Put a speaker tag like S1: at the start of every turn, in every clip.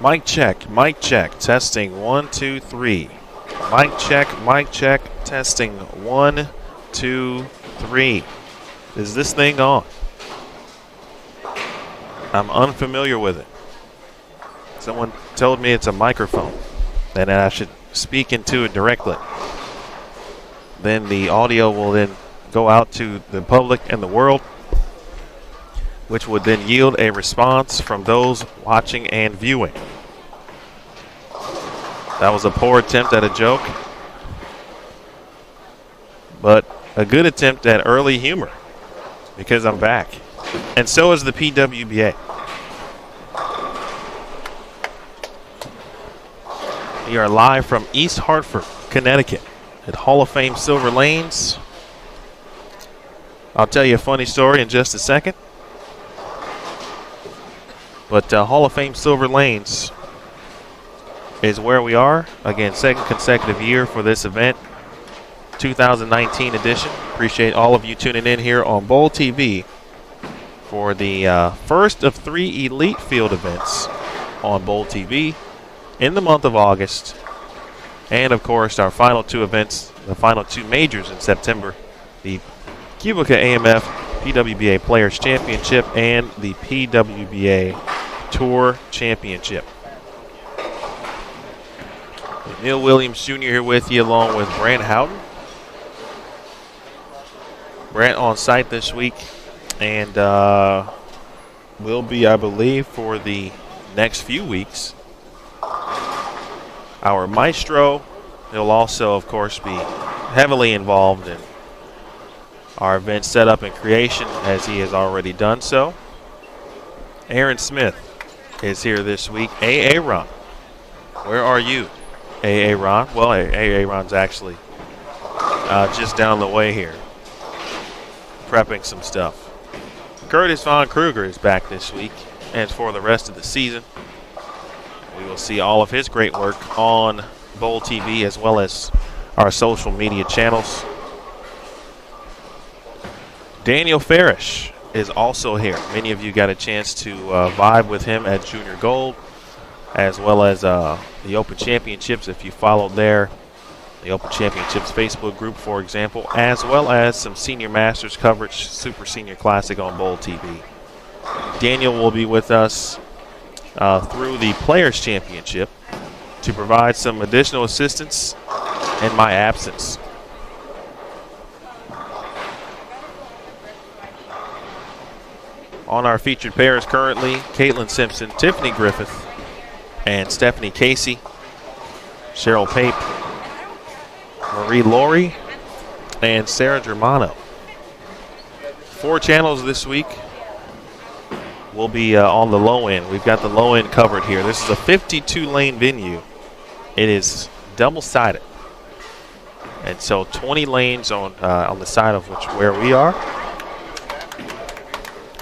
S1: Mic check, testing 1, 2, 3. Mic check, testing 1, 2, 3. Is this thing on? I'm unfamiliar with it. Someone told me it's a microphone and I should speak into it directly. Then the audio will then go out to the public and the world, which would then yield a response from those watching and viewing. That was a poor attempt at a joke, but a good attempt at early humor because I'm back. And so is the PWBA. We are live from East Hartford, Connecticut at Hall of Fame Silver Lanes. I'll tell you a funny story in just a second. But Hall of Fame Silver Lanes is where we are. Again, second consecutive year for this event, 2019 edition. Appreciate all of you tuning in here on Bowl TV for the first of 3 Elite Field events on Bowl TV in the month of August. And, of course, our final 2 events, the final 2 majors in September, the Cubica AMF PWBA Players Championship and the PWBA Tour Championship. Neil Williams Jr. here with you along with Brant Houghton. Brant on site this week and will be, I believe, for the next few weeks. Our maestro, he'll also, of course, be heavily involved in our event setup and creation as he has already done so. Aaron Smith is here this week. A.A. Ron, where are you? A.A. Ron? Well, A.A. Ron's actually just down the way here, prepping some stuff. Curtis Von Kruger is back this week and for the rest of the season. We will see all of his great work on Bowl TV as well as our social media channels. Daniel Farish is also here. Many of you got a chance to vibe with him at Junior Gold, as well as the Open Championships, if you followed there. The Open Championships Facebook group, for example, as well as some Senior Masters coverage, Super Senior Classic on Bowl TV. Daniel will be with us through the Players Championship to provide some additional assistance in my absence. On our featured pairs currently, Caitlin Simpson, Tiffany Griffith, and Stephanie Casey, Cheryl Pape, Marie Laurie, and Sarah Germano. 4 channels this week will be on the low end. We've got the low end covered here. This is a 52-lane venue. It is double-sided. And so 20 lanes on the side of where we are.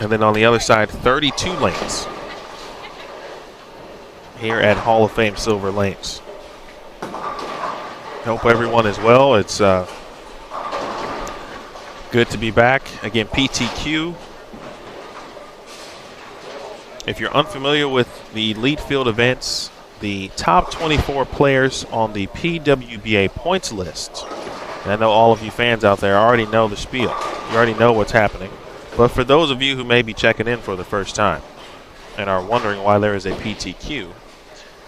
S1: And then on the other side, 32 lanes here at Hall of Fame Silver Lanes. Hope everyone is well. It's good to be back. Again, PTQ. If you're unfamiliar with the Elite Field events, the top 24 players on the PWBA points list, and I know all of you fans out there already know the spiel. You already know what's happening. But for those of you who may be checking in for the first time and are wondering why there is a PTQ,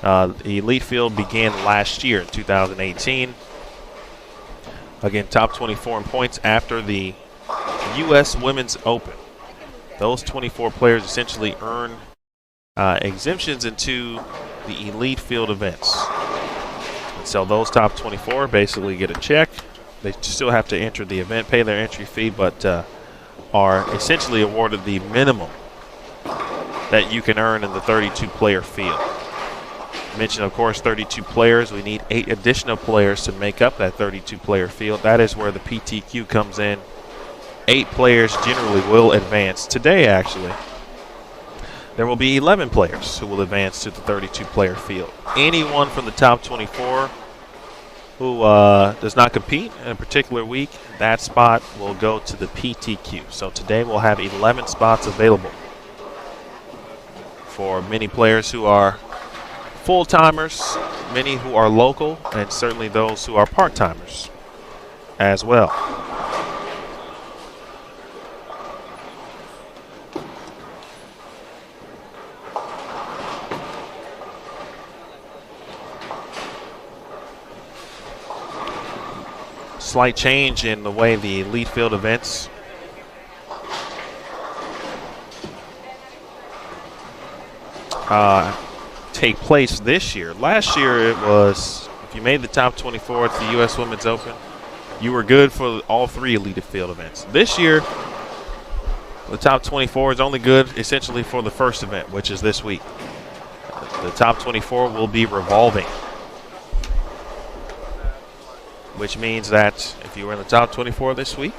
S1: the Elite Field began last year in 2018. Again, top 24 in points after the U.S. Women's Open. Those 24 players essentially earn exemptions into the Elite Field events. And so those top 24 basically get a check. They still have to enter the event, pay their entry fee, but are essentially awarded the minimum that you can earn in the 32-player field. I mentioned, of course, 32 players. We need 8 additional players to make up that 32-player field. That is where the PTQ comes in. 8 players generally will advance. Today, actually, there will be 11 players who will advance to the 32-player field. Anyone from the top 24 who does not compete in a particular week, that spot will go to the PTQ. So today we'll have 11 spots available for many players who are full-timers, many who are local, and certainly those who are part-timers as well. Slight change in the way the elite field events take place this year. Last year it was, if you made the top 24 at the U.S. Women's Open, you were good for all 3 elite field events. This year, the top 24 is only good essentially for the first event, which is this week. The top 24 will be revolving, which means that if you were in the top 24 this week,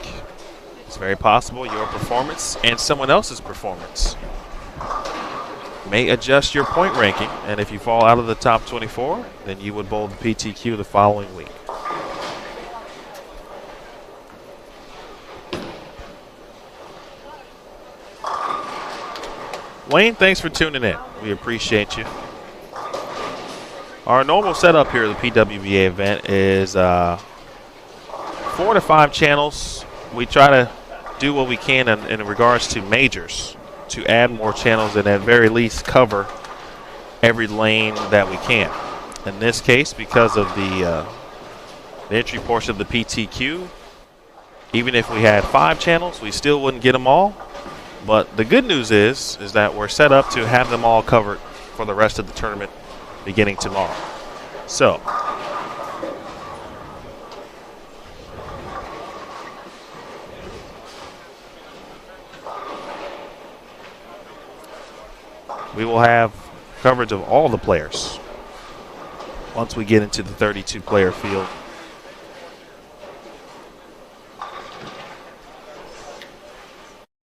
S1: it's very possible your performance and someone else's performance may adjust your point ranking. And if you fall out of the top 24, then you would bowl the PTQ the following week. Wayne, thanks for tuning in. We appreciate you. Our normal setup here at the PWBA event is 4 to 5 channels. We try to do what we can in regards to majors to add more channels and at very least cover every lane that we can. In this case, because of the entry portion of the PTQ, even if we had 5 channels, we still wouldn't get them all. But the good news is that we're set up to have them all covered for the rest of the tournament beginning tomorrow. So, we will have coverage of all the players once we get into the 32-player field.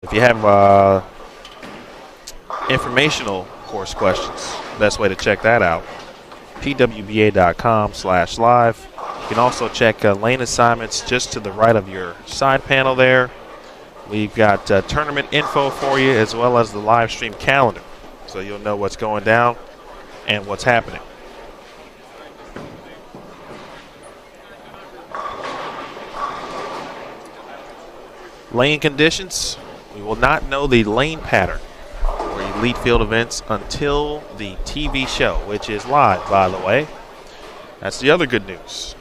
S1: If you have informational course questions, best way to check that out, pwba.com/live. You can also check lane assignments just to the right of your side panel there. We've got tournament info for you as well as the live stream calendar, so you'll know what's going down and what's happening. Lane conditions. We will not know the lane pattern for elite field events until the TV show, which is live, by the way. That's the other good news.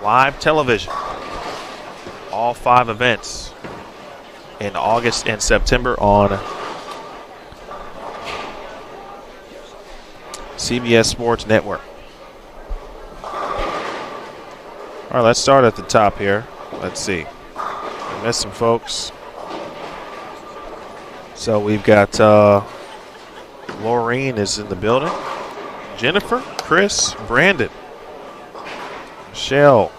S1: Live television. All 5 events in August and September on CBS Sports Network. All right, let's start at the top here. Let's see. I missed some folks. So we've got Laureen is in the building. Jennifer, Chris, Brandon, Michelle,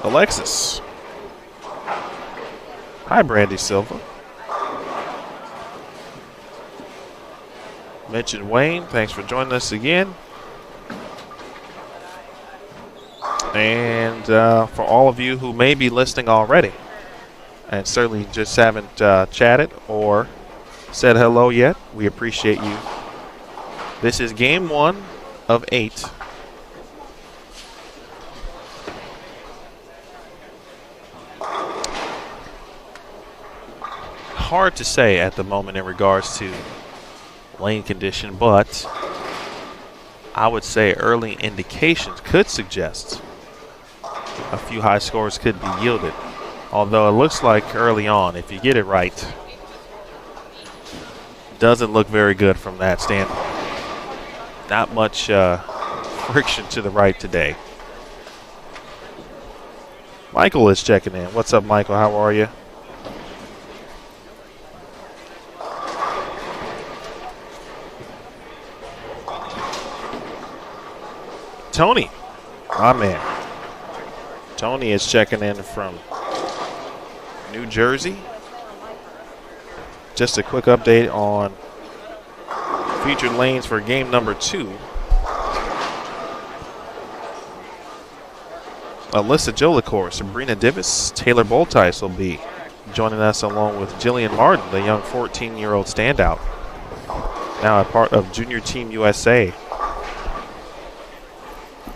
S1: Alexis. Hi, Brandy Silva. Mentioned Wayne, thanks for joining us again. And for all of you who may be listening already and certainly just haven't chatted or said hello yet, we appreciate you. This is game 1 of 8. Hard to say at the moment in regards to lane condition, but I would say early indications could suggest a few high scores could be yielded. Although it looks like early on, if you get it right, doesn't look very good from that standpoint. Not much friction to the right today. Michael is checking in. What's up, Michael? How are you? Tony, my man. Tony is checking in from New Jersey. Just a quick update on featured lanes for game number 2 Alyssa Jolicoeur, Sabrina Divis, Taylor Boltice will be joining us along with Jillian Martin, the young 14-year-old standout, now a part of Junior Team USA.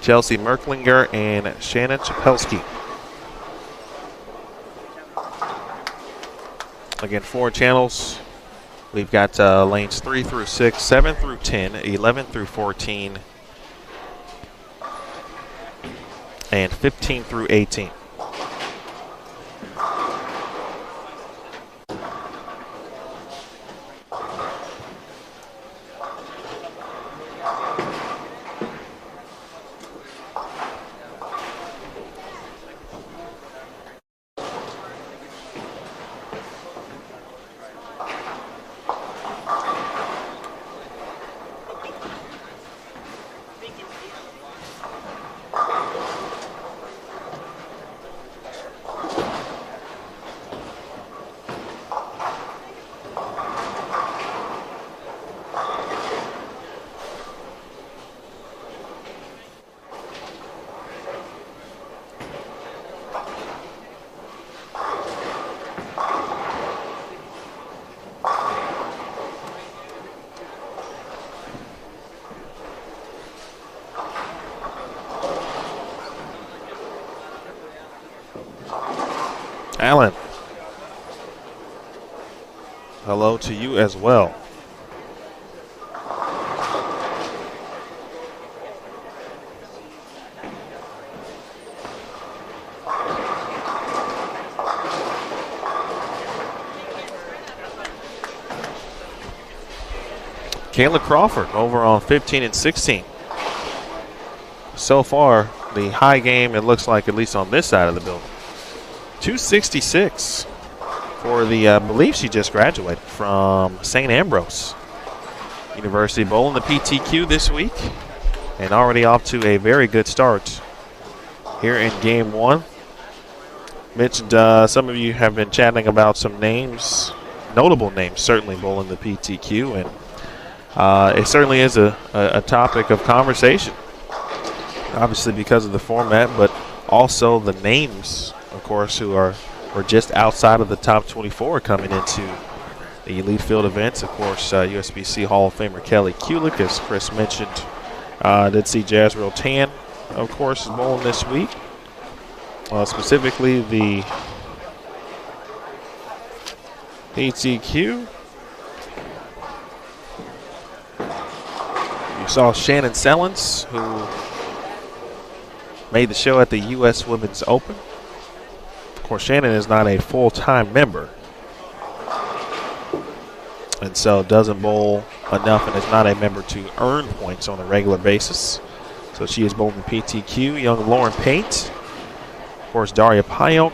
S1: Chelsea Merklinger and Shannon Chapelski. Again, 4 channels. We've got lanes 3 through 6, 7 through 10, 11 through 14, and 15 through 18. Alan, hello to you as well. Kayla Crawford over on 15 and 16. So far, the high game, it looks like, at least on this side of the building. 266 for the, I believe she just graduated from St. Ambrose University, bowling the PTQ this week and already off to a very good start here in game 1. Mentioned some of you have been chatting about some names, notable names, certainly bowling the PTQ, and it certainly is a topic of conversation, obviously because of the format, but also the names, of course, who are just outside of the top 24 coming into the elite field events. Of course, USBC Hall of Famer Kelly Kulick, as Chris mentioned, did see Jazrael Tan, of course, is bowling this week. Specifically the PTQ. You saw Shannon Sellens, who made the show at the U.S. Women's Open. Of course, Shannon is not a full-time member, and so doesn't bowl enough and is not a member to earn points on a regular basis. So she is bowling PTQ. Young Lauren Pate, of course, Daria Payok,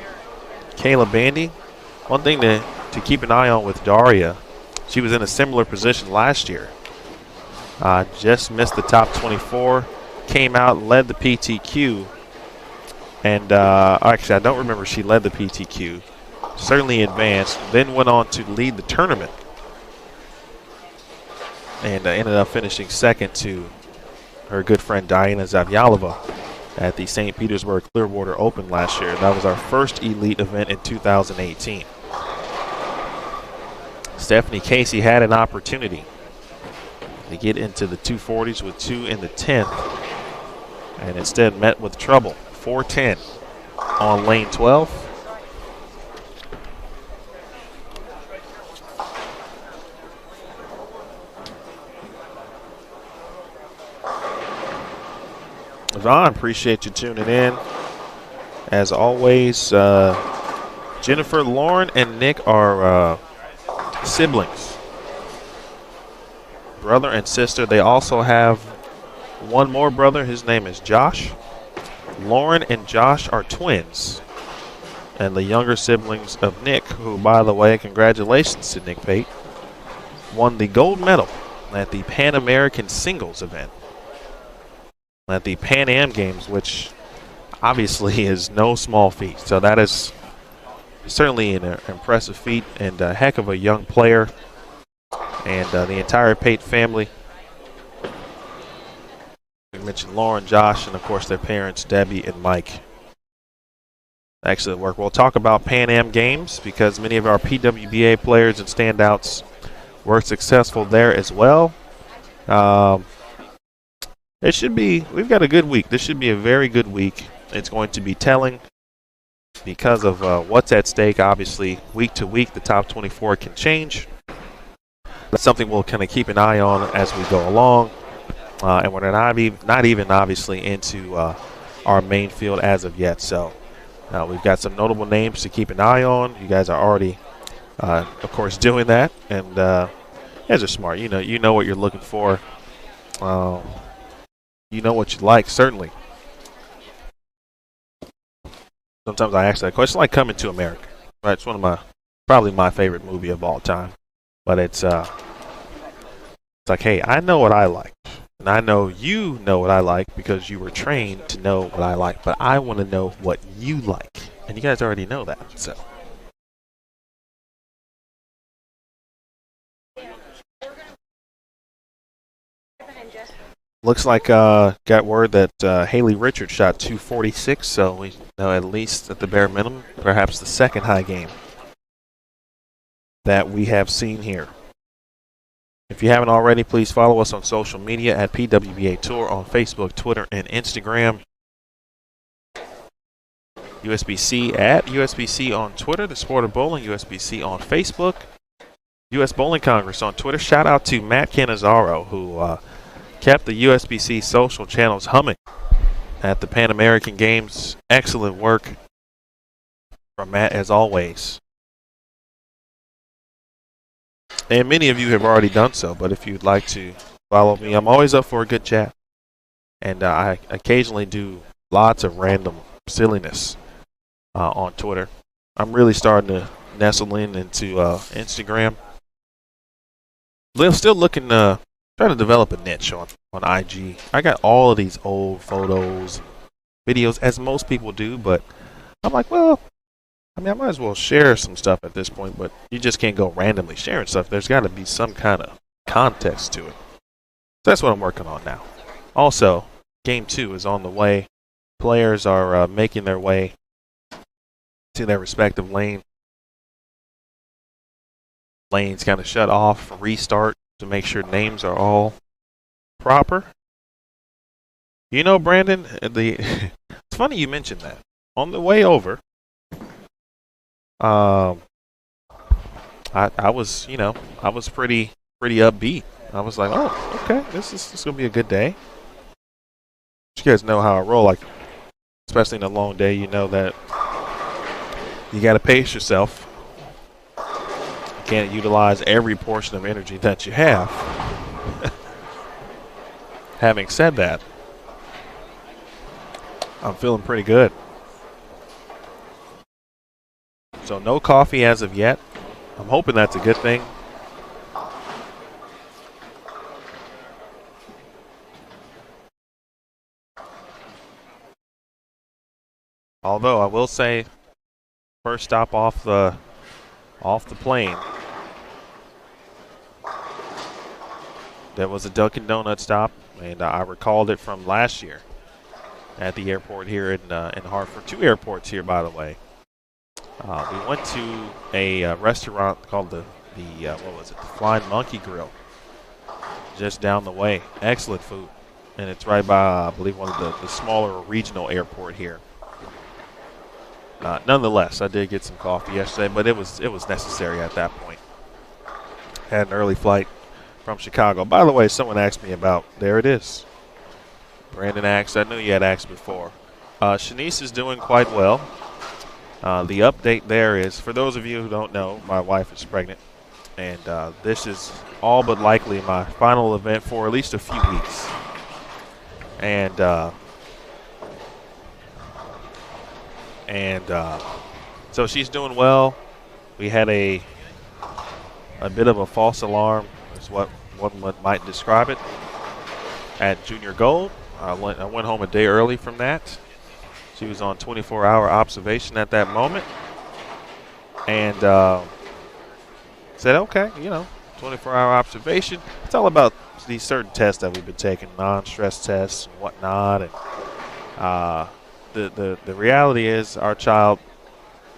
S1: Kayla Bandy. One thing to keep an eye on with Daria, she was in a similar position last year. Just missed the top 24, came out, led the PTQ, and actually I don't remember if she led the PTQ, certainly advanced, then went on to lead the tournament and ended up finishing second to her good friend Diana Zavyalova at the St. Petersburg Clearwater Open last year. That was our first elite event in 2018. Stephanie Casey had an opportunity to get into the 240s with 2 in the 10th, and instead met with trouble. 410 on lane 12. Yvonne, appreciate you tuning in. As always, Jennifer, Lauren, and Nick are siblings. Brother and sister. They also have one more brother. His name is Josh. Lauren and Josh are twins, and the younger siblings of Nick, who, by the way, congratulations to Nick Pate, won the gold medal at the Pan American singles event at the Pan Am Games, which obviously is no small feat. So that is certainly an impressive feat, and a heck of a young player, and the entire Pate family. We mentioned Lauren, Josh, and of course their parents, Debbie and Mike. Excellent work. We'll talk about Pan Am Games because many of our PWBA players and standouts were successful there as well. It should be, we've got a good week. This should be a very good week. It's going to be telling because of what's at stake. Obviously, week to week, the top 24 can change. That's something we'll kind of keep an eye on as we go along. And we're not even obviously into our main field as of yet. So we've got some notable names to keep an eye on. You guys are already, of course, doing that. And you guys are smart. You know what you're looking for. You know what you like, certainly. Sometimes I ask that question, like Coming to America. Right? It's probably my favorite movie of all time. But it's like, hey, I know what I like. And I know you know what I like because you were trained to know what I like. But I want to know what you like. And you guys already know that. So. Looks like got word that Haley Richards shot 246, so we know at least at the bare minimum, perhaps the second high game that we have seen here. If you haven't already, please follow us on social media at PWBA Tour on Facebook, Twitter, and Instagram. USBC at USBC on Twitter, the Sport of Bowling, USBC on Facebook, US Bowling Congress on Twitter. Shout out to Matt Cannizzaro, who kept the USBC social channels humming at the Pan American Games. Excellent work from Matt as always. And many of you have already done so, but if you'd like to follow me, I'm always up for a good chat. And I occasionally do lots of random silliness on Twitter. I'm really starting to nestle into Instagram. Still looking trying to develop a niche on IG. I got all of these old photos, videos, as most people do, but I'm like, well, I might as well share some stuff at this point, but you just can't go randomly sharing stuff. There's got to be some kind of context to it. So that's what I'm working on now. Also, Game 2 is on the way. Players are making their way to their respective lanes kind of shut off, restart, to make sure names are all proper. You know, Brandon, it's funny you mentioned that. On the way over, I was pretty upbeat. I was like, oh, okay, this is gonna be a good day. You guys know how I roll, like, especially in a long day. You know that you got to pace yourself. Can't utilize every portion of energy that you have. Having said that, I'm feeling pretty good. So no coffee as of yet. I'm hoping that's a good thing. Although I will say, first stop off the plane, there was a Dunkin' Donuts stop, and I recalled it from last year at the airport here in Hartford. 2 airports here, by the way. We went to a restaurant called the Flying Monkey Grill, just down the way. Excellent food, and it's right by, I believe, one of the smaller regional airport here. Nonetheless, I did get some coffee yesterday, but it was necessary at that point. Had an early flight from Chicago. By the way, someone asked me about, there it is. Brandon asked, I knew you had asked before. Shanice is doing quite well. The update there is, for those of you who don't know, my wife is pregnant. And this is all but likely my final event for at least a few weeks. And so she's doing well. We had a bit of a false alarm, is what one might describe it, at Junior Gold. I went home a day early from that. She was on 24-hour observation at that moment, and said, okay, 24-hour observation. It's all about these certain tests that we've been taking, non-stress tests and whatnot. And the reality is our child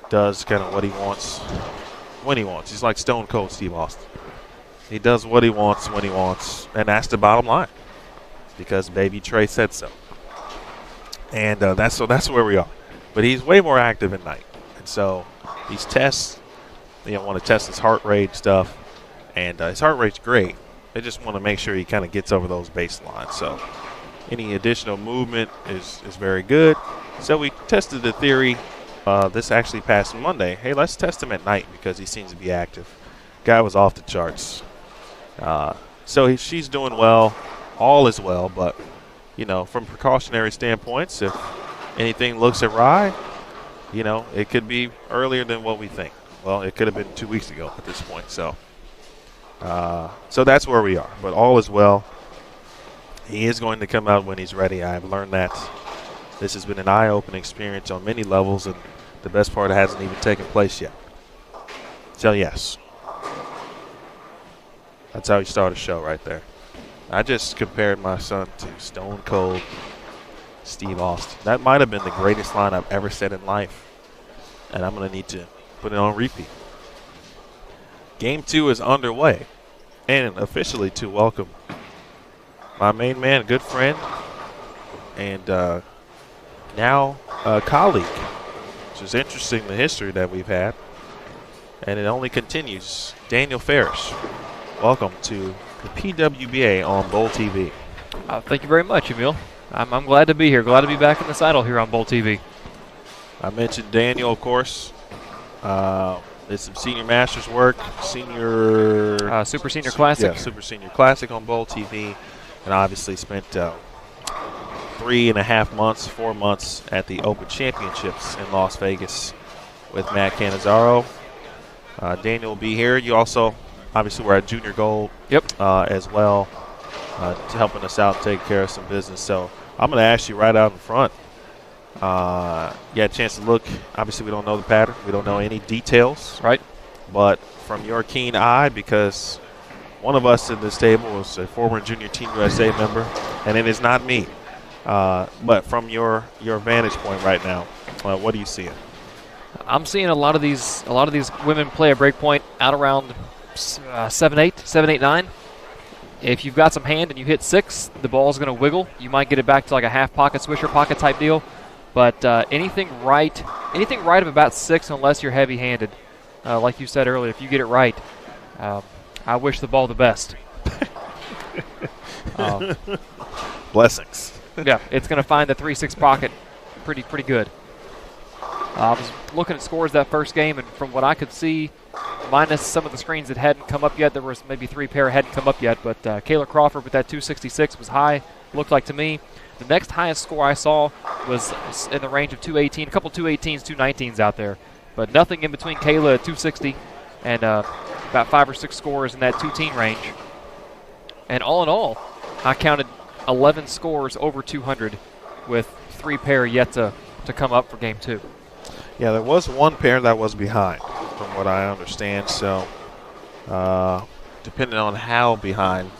S1: does kind of what he wants when he wants. He's like Stone Cold Steve Austin. He does what he wants when he wants, and that's the bottom line because Baby Trey said so. And that's where we are. But he's way more active at night. And so these tests, want to test his heart rate stuff, and his heart rate's great. They just want to make sure he kind of gets over those baselines. So any additional movement is very good. So we tested the theory. This actually passed Monday. Hey, let's test him at night because he seems to be active. Guy was off the charts. So she's doing well. All is well, but, from precautionary standpoints, if anything looks awry, it could be earlier than what we think. Well, it could have been 2 weeks ago at this point. So that's where we are. But all is well. He is going to come out when he's ready. I've learned that. This has been an eye-opening experience on many levels, and the best part, it hasn't even taken place yet. So, yes. That's how you start a show right there. I just compared my son to Stone Cold Steve Austin. That might have been the greatest line I've ever said in life, and I'm going to need to put it on repeat. Game 2 is underway, and officially to welcome my main man, good friend, and now a colleague, which is interesting, the history that we've had, and it only continues. Daniel Ferris, welcome to the PWBA on Bowl TV.
S2: Thank you very much, Emil. I'm glad to be here. Glad to be back in the saddle here on Bowl TV.
S1: I mentioned Daniel, of course. Did some senior masters work,
S2: Super Senior Classic.
S1: Yeah, Super Senior Classic on Bowl TV, and obviously spent 3.5 months, 4 months at the Open Championships in Las Vegas with Matt Cannizzaro. Daniel will be here. You also obviously were at Junior Gold as well, helping us out and taking care of some business. So I'm going to ask you right out in front. You had a chance to look. Obviously, we don't know the pattern. We don't know any details.
S2: Right.
S1: But from your keen eye, because one of us in this table is a former Junior Team USA member, and it is not me. But from your vantage point right now, what are you seeing?
S2: I'm seeing a lot of these women play a break point out around 7-8, 9. If you've got some hand and you hit 6, the ball's going to wiggle. You might get it back to like a half pocket swisher pocket type deal. But anything right of about 6, unless you're heavy-handed, like you said earlier, if you get it right, I wish the ball the best.
S1: Blessings.
S2: Yeah, it's going to find the 3-6 pocket pretty good. I was looking at scores that first game, and from what I could see, minus some of the screens that hadn't come up yet, there was maybe 3 pair hadn't come up yet, but Kayla Crawford with that 266 was high, looked like to me. The next highest score I saw was in the range of 218, a couple 218s, 219s out there, but nothing in between Kayla at 260 and about 5 or 6 scores in that 2-teen range. And all in all, I counted 11 scores over 200 with 3 pair yet to come up for game 2.
S1: Yeah, there was 1 pair that was behind, from what I understand. So, depending on how behind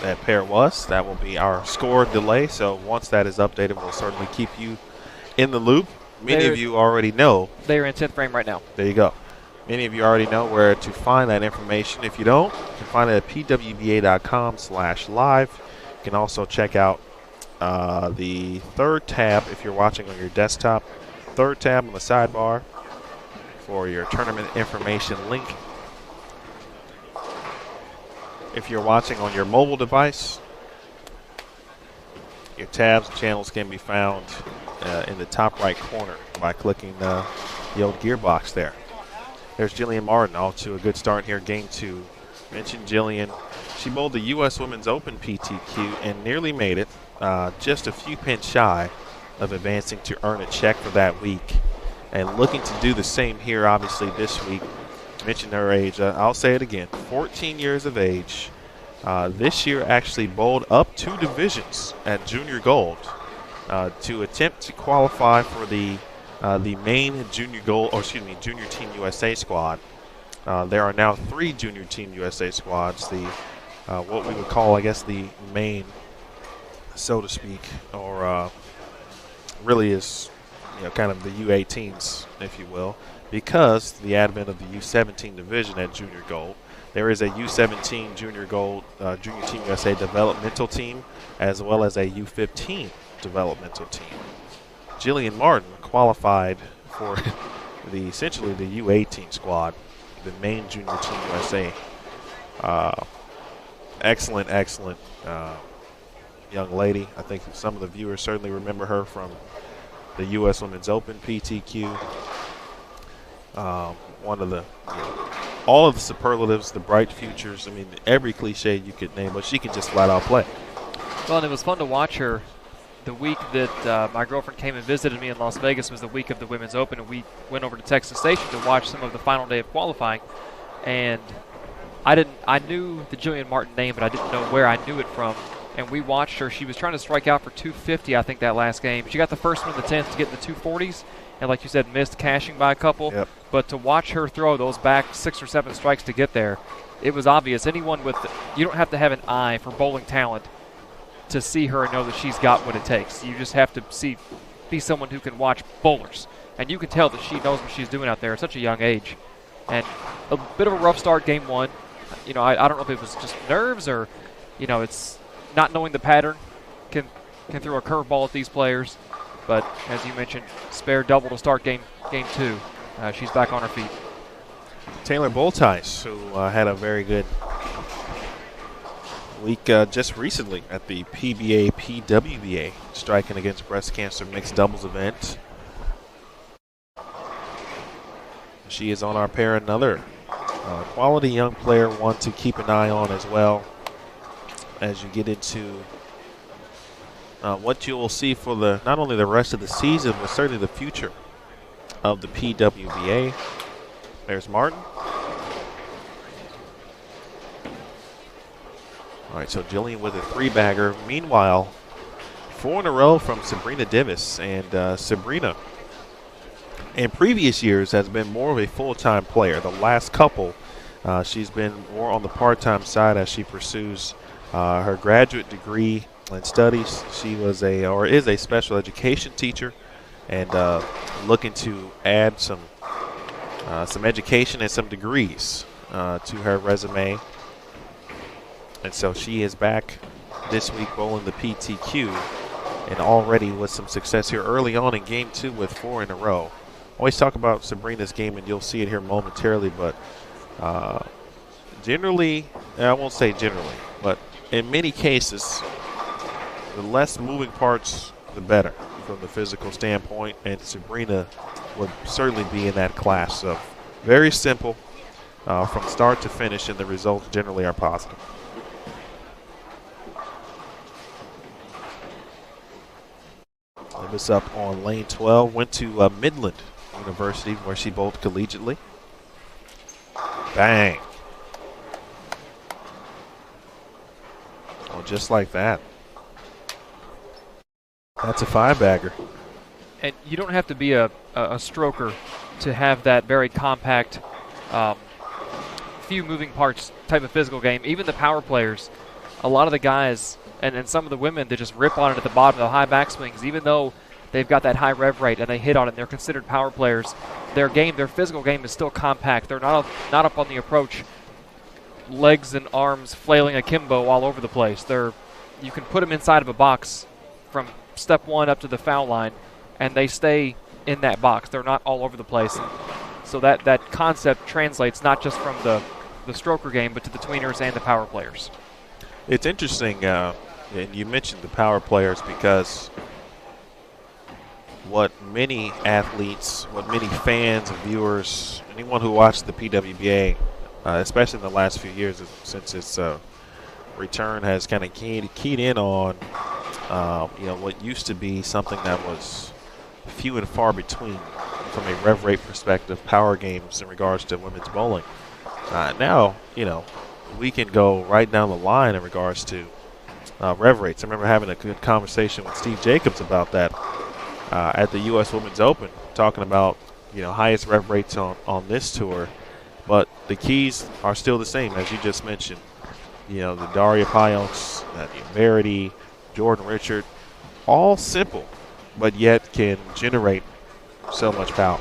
S1: that pair was, that will be our score delay. So, once that is updated, we'll certainly keep you in the loop. Many of you already know.
S2: They are in 10th frame right now.
S1: There you go. Many of you already know where to find that information. If you don't, you can find it at pwba.com/live. You can also check out the 3rd tab if you're watching on your desktop. 3rd tab on the sidebar for your tournament information link. If you're watching on your mobile device, your tabs and channels can be found in the top right corner by clicking the old gearbox there. There's Jillian Martin, off to a good start here, game 2. Mentioned Jillian. She bowled the U.S. Women's Open PTQ and nearly made it, just a few pins shy of advancing to earn a check for that week. And looking to do the same here, obviously, this week. Mentioned her age. I'll say it again, 14 years of age. This year actually bowled up 2 divisions at Junior Gold to attempt to qualify for the main Junior Team USA squad. There are now 3 Junior Team USA squads. The what we would call, I guess, the main, so to speak, or really is kind of the U18s, if you will, because the advent of the U17 division at Junior Gold. There is a U17 Junior Gold Junior Team USA developmental team, as well as a U15 developmental team. Jillian Martin qualified for essentially the U18 squad, the main Junior Team USA. Excellent young lady. I think some of the viewers certainly remember her from the U.S. Women's Open PTQ. One of the, all of the superlatives, the bright futures. I mean, every cliche you could name, but she can just flat out play.
S2: Well, and it was fun to watch her. The week that my girlfriend came and visited me in Las Vegas was the week of the Women's Open, and we went over to Texas Station to watch some of the final day of qualifying. And I knew the Jillian Martin name, but I didn't know where I knew it from. And we watched her. She was trying to strike out for 250, I think, that last game. She got the first one in the 10th to get in the 240s, and like you said, missed cashing by a couple.
S1: Yep.
S2: But to watch her throw those back 6 or 7 strikes to get there, it was obvious. Anyone you don't have to have an eye for bowling talent to see her and know that she's got what it takes. You just have to be someone who can watch bowlers. And you can tell that she knows what she's doing out there at such a young age. And a bit of a rough start game one. I don't know if it was just nerves or, it's not knowing the pattern can throw a curveball at these players. But as you mentioned, spare double to start game two. She's back on her feet.
S1: Taylor Boltice, who had a very good week just recently at the PWBA striking against breast cancer mixed doubles event. She is on our pair, another quality young player, one to keep an eye on as well as you get into what you will see for not only the rest of the season, but certainly the future of the PWBA. There's Martin. All right, so Jillian with a 3-bagger. Meanwhile, 4 in a row from Sabrina Divis. And Sabrina, in previous years, has been more of a full-time player. The last couple, she's been more on the part-time side as she pursues her graduate degree in studies. She was is a special education teacher and looking to add some education and some degrees to her resume. And so she is back this week bowling the PTQ and already with some success here early on in game 2 with 4 in a row. Always talk about Sabrina's game, and you'll see it here momentarily, but generally, I won't say generally, but in many cases, the less moving parts, the better from the physical standpoint, and Sabrina would certainly be in that class. So very simple from start to finish, and the results generally are positive. Davis up on lane 12, went to Midland University where she bowled collegiately. Bang. Oh, just like that. That's a 5-bagger.
S2: And you don't have to be a stroker to have that very compact, few moving parts type of physical game. Even the power players, a lot of the guys and some of the women that just rip on it at the bottom of the high backswings, even though they've got that high rev rate and they hit on it and they're considered power players, their physical game is still compact. They're not up on the approach, legs and arms flailing akimbo all over the place. You can put them inside of a box from step 1 up to the foul line, and they stay in that box. They're not all over the place. So that concept translates not just from the stroker game, but to the tweeners and the power players.
S1: It's interesting, and you mentioned the power players, because what many athletes, what many fans and viewers, anyone who watched the PWBA, especially in the last few years since its return, has kind of keyed in on what used to be something that was few and far between from a rev rate perspective, power games in regards to women's bowling. Now, we can go right down the line in regards to rev rates. I remember having a good conversation with Steve Jacobs about that at the U.S. Women's Open, talking about highest rev rates on this tour, but the keys are still the same, as you just mentioned. The Daria Payonks, Verity, Jordan Richard, all simple, but yet can generate so much power.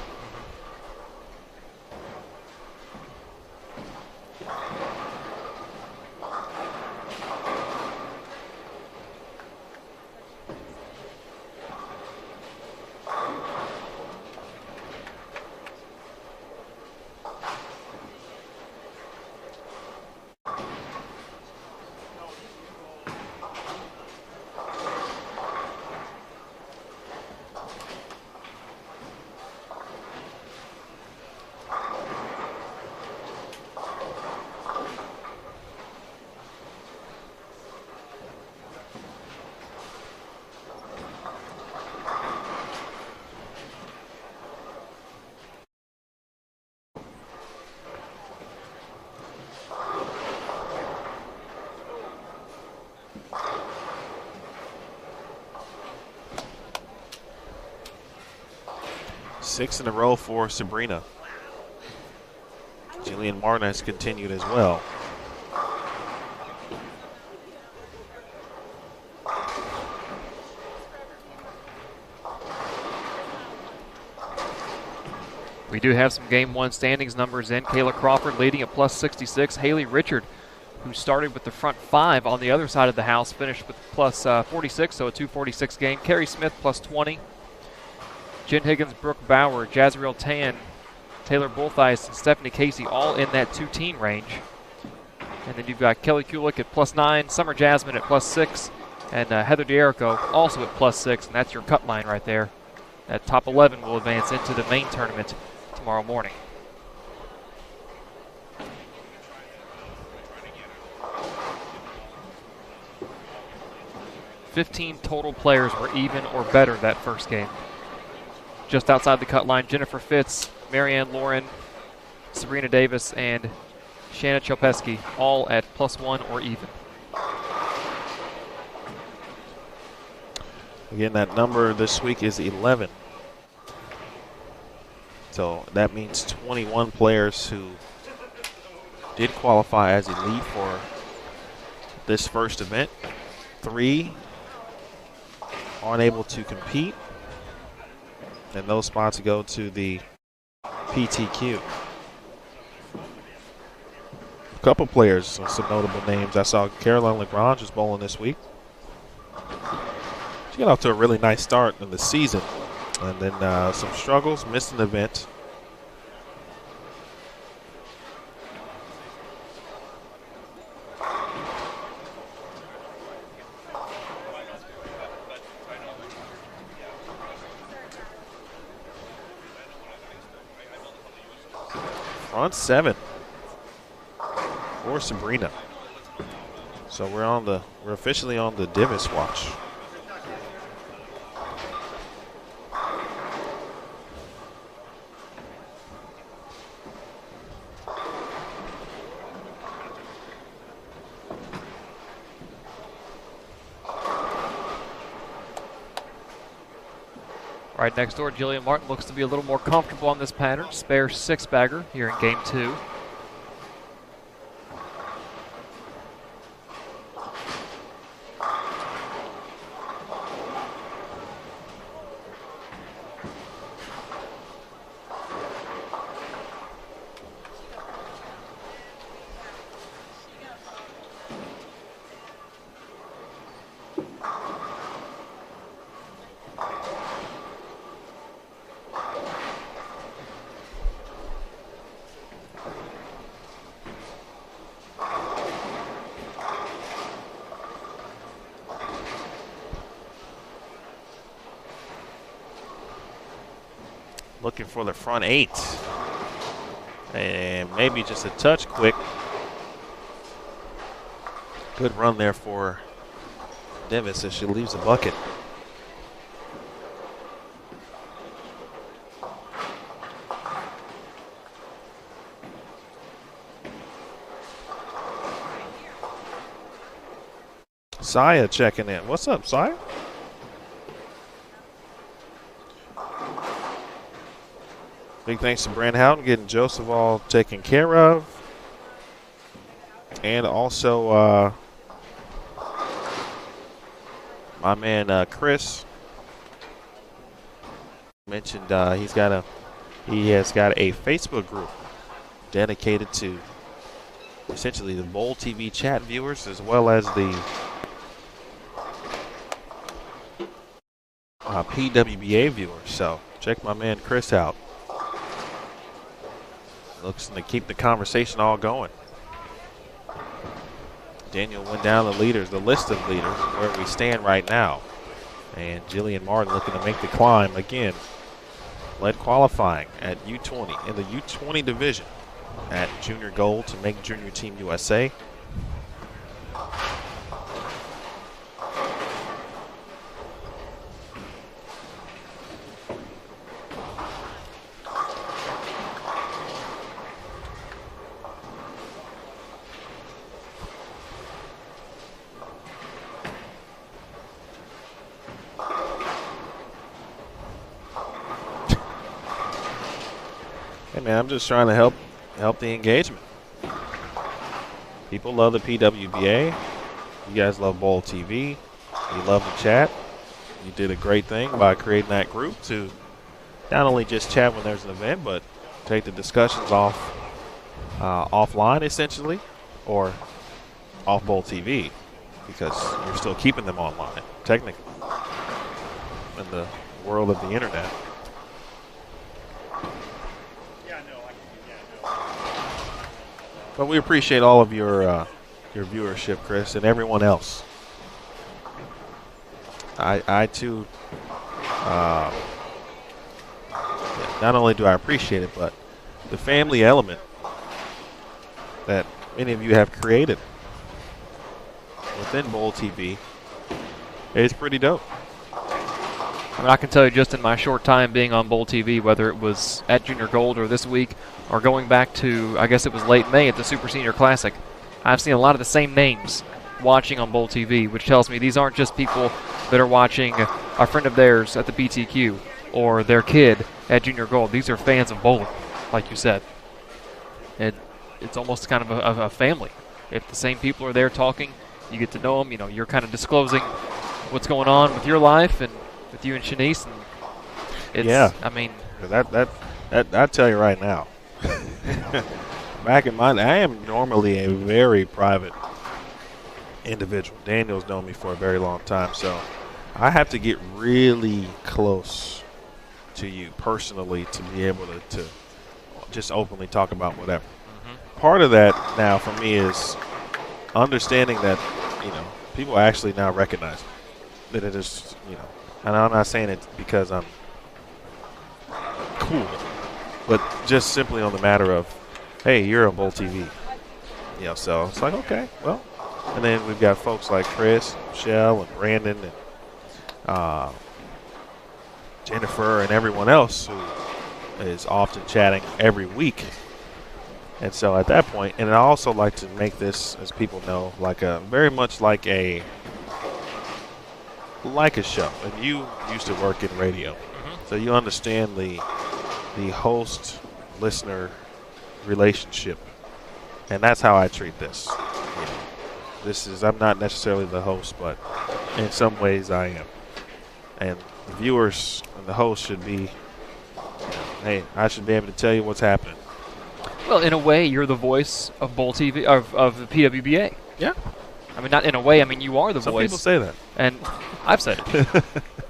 S1: Six in a row for Sabrina. Jillian Martin has continued as well.
S2: We do have some Game 1 standings numbers in. Kayla Crawford leading at plus 66. Haley Richard, who started with the front 5 on the other side of the house, finished with plus 46, so a 246 game. Carrie Smith plus 20. Jen Higgins, Brooke Bauer, Jazriel Tan, Taylor Bulltheis, and Stephanie Casey all in that 2-teen range. And then you've got Kelly Kulik at plus 9, Summer Jasmine at plus 6, and Heather D'Erico also at plus 6, and that's your cut line right there. That top 11 will advance into the main tournament tomorrow morning. $15 total players were even or better that first game. Just outside the cut line, Jennifer Fitz, Marianne Lauren, Sabrina Davis, and Shanna Chopeski, all at plus 1 or even.
S1: Again, that number this week is 11. So that means 21 players who did qualify as elite for this first event. 3 aren't able to compete, and those spots go to the PTQ. A couple players, some notable names. I saw Caroline Lagrange is bowling this week. She got off to a really nice start in the season, and then some struggles, missed an event. Front 7 for Sabrina. So we're officially on the Divis watch.
S2: Right next door, Jillian Martin looks to be a little more comfortable on this pattern. Spare 6-bagger here in game 2.
S1: Looking for the front 8. And maybe just a touch quick. Good run there for Divis as she leaves the bucket. Saya checking in. What's up, Saya? Big thanks to Brand Houghton getting Joseph all taken care of. And also my man Chris mentioned he has got a Facebook group dedicated to essentially the Bowl TV chat viewers as well as the PWBA viewers. So check my man Chris out. Looks to keep the conversation all going. Daniel went down the list of leaders, where we stand right now. And Jillian Martin looking to make the climb again. Led qualifying at U20 in the U20 division at Junior Gold to make Junior Team USA. Hey man, I'm just trying to help the engagement. People love the PWBA. You guys love Bowl TV. You love the chat. You did a great thing by creating that group to not only just chat when there's an event, but take the discussions offline essentially, or off Bowl TV, because you're still keeping them online technically in the world of the internet. But we appreciate all of your viewership, Chris, and everyone else. I too, not only do I appreciate it, but the family element that many of you have created within Bowl TV is pretty dope.
S2: I mean, I can tell you just in my short time being on Bowl TV, whether it was at Junior Gold or this week, or going back to, I guess it was late May at the Super Senior Classic, I've seen a lot of the same names watching on Bowl TV, which tells me these aren't just people that are watching a friend of theirs at the PTQ or their kid at Junior Gold. These are fans of bowling, like you said. And it's almost kind of a family. If the same people are there talking, you get to know them. You know, you're kind of disclosing what's going on with your life and with you and Shanice. And it's,
S1: yeah.
S2: I mean,
S1: that I tell you right now. Back in my, I am normally a very private individual. Daniel's known me for a very long time, so I have to get really close to you personally to be able to just openly talk about whatever. Mm-hmm. Part of that now for me is understanding that, you know, people actually now recognize that it is, you know, and I'm not saying it because I'm cool, but just simply on the matter of, hey, you're on Bowl TV. You know, so it's like, okay, well. And then we've got folks like Chris, Michelle, and Brandon, and Jennifer, and everyone else who is often chatting every week. And so at that point, and I also like to make this, as people know, like a very much like a show. And you used to work in radio, so you understand the host-listener relationship, and that's how I treat this. You know, this is, I'm not necessarily the host, but in some ways I am. And the viewers and the host should be, hey, I should be able to tell you what's happening.
S2: Well, in a way, you're the voice of Bowl TV, of the PWBA.
S1: Yeah.
S2: I mean, not in a way. I mean, you are the
S1: Some
S2: voice.
S1: people say that.
S2: And I've said it.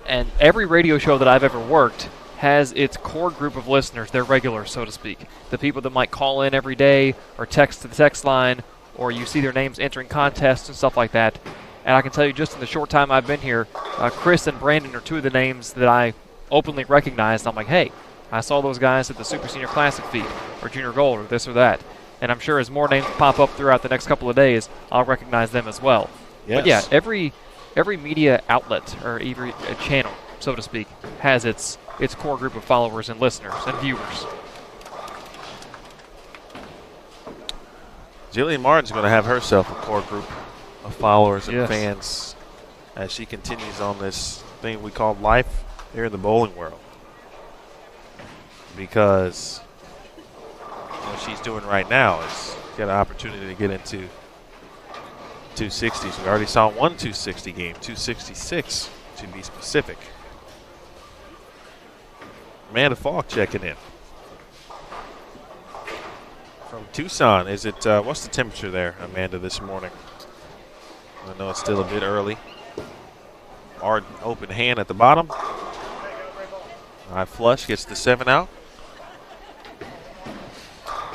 S2: And every radio show that I've ever worked has its core group of listeners, their regulars, so to speak. The people that might call in every day or text to the text line, or you see their names entering contests and stuff like that. And I can tell you just in the short time I've been here, Chris and Brandon are two of the names that I openly recognize. I'm like, hey, I saw those guys at the Super Senior Classic feed, or Junior Gold, or this or that. And I'm sure as more names pop up throughout the next couple of days, I'll recognize them as well.
S1: Yes.
S2: But yeah, every media outlet, or every channel, so to speak, has its core group of followers and listeners and viewers.
S1: Jillian Martin's going to have herself a core group of followers and
S2: Yes.
S1: fans as she continues on this thing we call life here in the bowling world. Because what she's doing right now is get an opportunity to get into 260s. We already saw one 260 game, 266 to be specific. Amanda Falk checking in from Tucson. Is it, what's the temperature there, Amanda, this morning? I know it's still a bit early. Martin, open hand at the bottom. High flush gets the 7 out.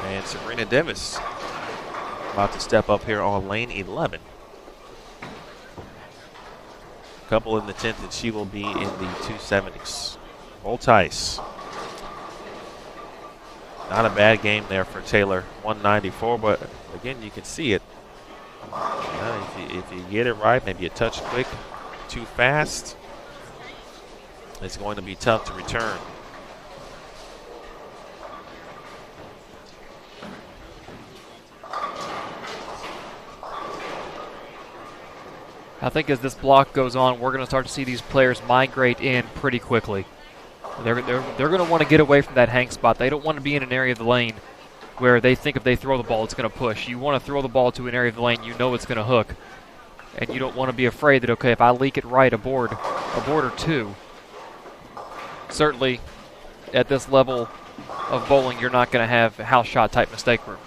S1: And Sabrina Davis about to step up here on lane 11. Couple in the 10th, and she will be in the 270s. Volt ice. Not a bad game there for Taylor, 194, but again, you can see it. If you get it right, maybe a touch quick, too fast, it's going to be tough to return.
S2: I think as this block goes on, we're going to start to see these players migrate in pretty quickly. They're going to want to get away from that hang spot. They don't want to be in an area of the lane where they think if they throw the ball, it's going to push. You want to throw the ball to an area of the lane you know it's going to hook. And you don't want to be afraid that, okay, if I leak it right, a board or two. Certainly, at this level of bowling, you're not going to have a house shot type mistake room.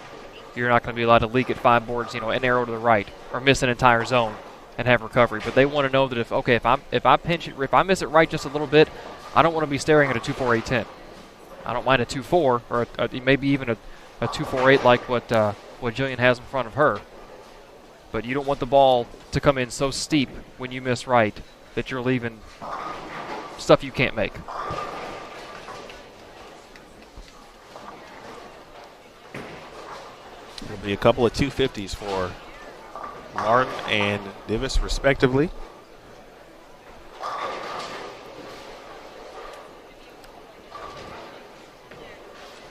S2: You're not going to be allowed to leak at 5 boards, an arrow to the right, or miss an entire zone and have recovery. But they want to know that if I pinch it, if I miss it right just a little bit, I don't want to be staring at a 2-4-8-10. I don't mind a 2-4 or maybe even a 2-4-8 like what Jillian has in front of her. But you don't want the ball to come in so steep when you miss right that you're leaving stuff you can't make.
S1: There'll be a couple of 250s for Martin and Davis, respectively.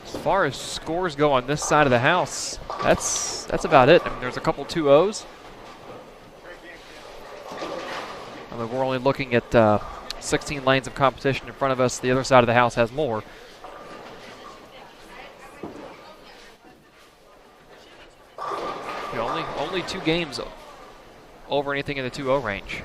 S2: As far as scores go on this side of the house, that's about it. I mean, there's a couple 2-0s. I mean, we're only looking at 16 lanes of competition in front of us. The other side of the house has more. Only 2 games over anything in the 2-0 range.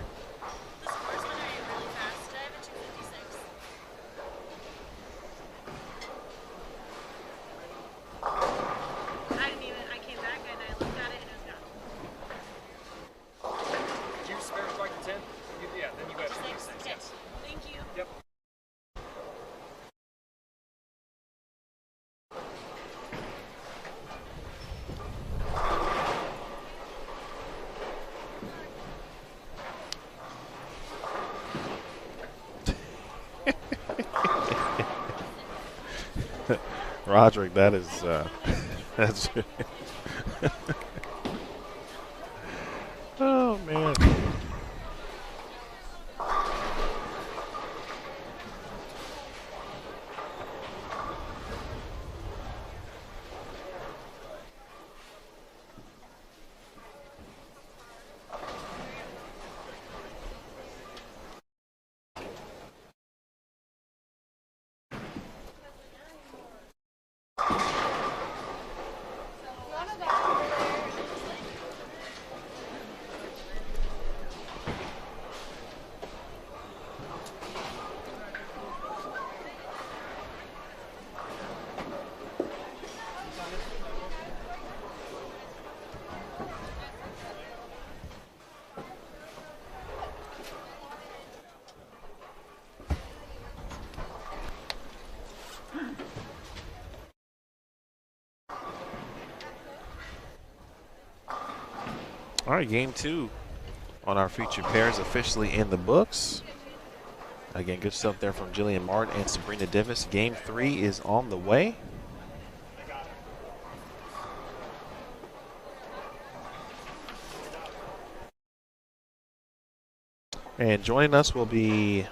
S1: Roderick, that is that's oh man. All right, game 2 on our featured pairs officially in the books. Again, good stuff there from Jillian Martin and Sabrina Davis. Game 3 is on the way. And joining us will be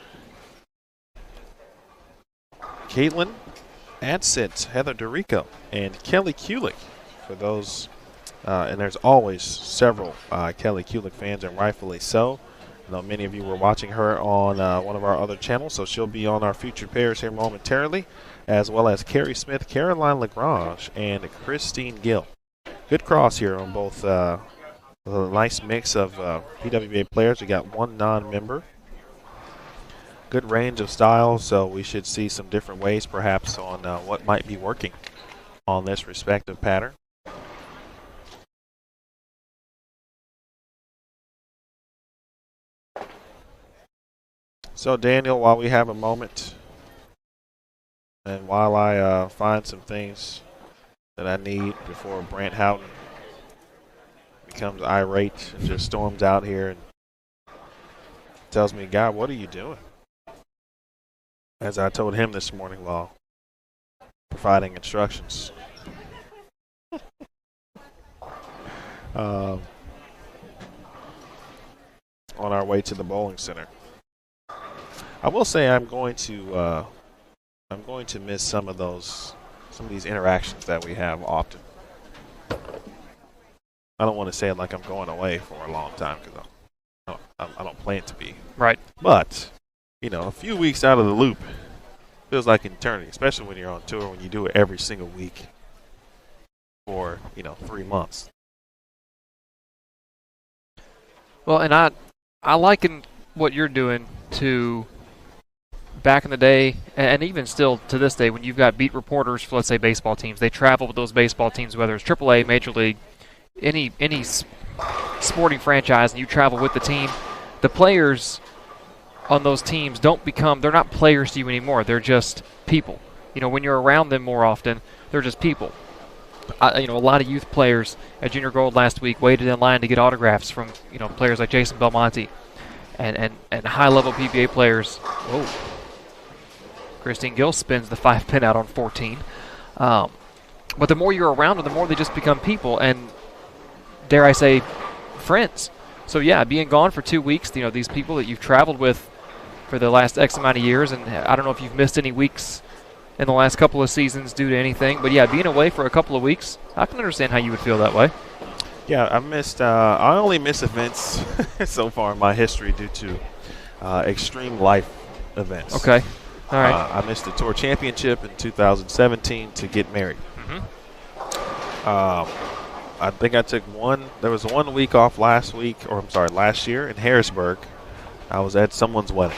S1: Caitlin Adsit, Heather DeRico, and Kelly Kulick. For those, and there's always several Kelly Kulick fans, and rightfully so. I know many of you were watching her on one of our other channels, so she'll be on our featured pairs here momentarily, as well as Carrie Smith, Caroline Lagrange, and Christine Gill. Good cross here on both. A nice mix of PWBA players. We got one non-member. good range of styles, so we should see some different ways perhaps on what might be working on this respective pattern. So Daniel, while we have a moment, and while I find some things that I need before Brant Houghton becomes irate and just storms out here and tells me, God, what are you doing? As I told him this morning while providing instructions. On our way to the bowling center. I will say I'm going to miss some of these interactions that we have often. I don't want to say it like I'm going away for a long time because I don't plan to be.
S2: Right.
S1: But, a few weeks out of the loop feels like an eternity, especially when you're on tour, when you do it every single week for, 3 months.
S2: Well, and I liken what you're doing to back in the day, and even still to this day, when you've got beat reporters for, let's say, baseball teams. They travel with those baseball teams, whether it's AAA, Major League, any sporting franchise, and you travel with the team. The players on those teams they're not players to you anymore. They're just people. When you're around them more often, they're just people. A lot of youth players at Junior Gold last week waited in line to get autographs from, players like Jason Belmonte and high-level PBA players. Whoa. Christine Gill spins the 5-pin out on 14. But the more you're around them, the more they just become people and, dare I say, friends. So, yeah, being gone for 2 weeks, these people that you've traveled with for the last X amount of years, and I don't know if you've missed any weeks in the last couple of seasons due to anything, but, yeah, being away for a couple of weeks, I can understand how you would feel that way.
S1: Yeah, I only miss events so far in my history due to extreme life events.
S2: Okay. All right.
S1: I missed the Tour Championship in 2017 to get married. I think I took there was 1 week off last year in Harrisburg. I was at someone's wedding.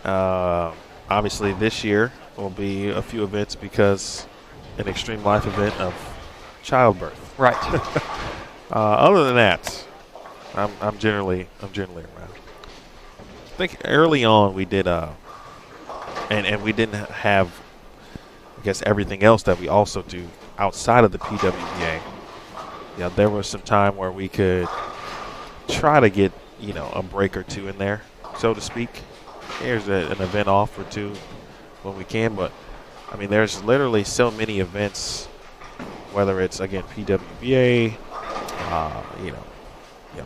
S1: Obviously this year will be a few events because an extreme life event of childbirth.
S2: Right.
S1: Other than that, I'm generally around. I think early on we did and we didn't have, I guess, everything else that we also do outside of the PWBA. There was some time where we could try to get, a break or two in there, so to speak. Here's an event off or two when we can, but, there's literally so many events, whether it's, again, PWBA,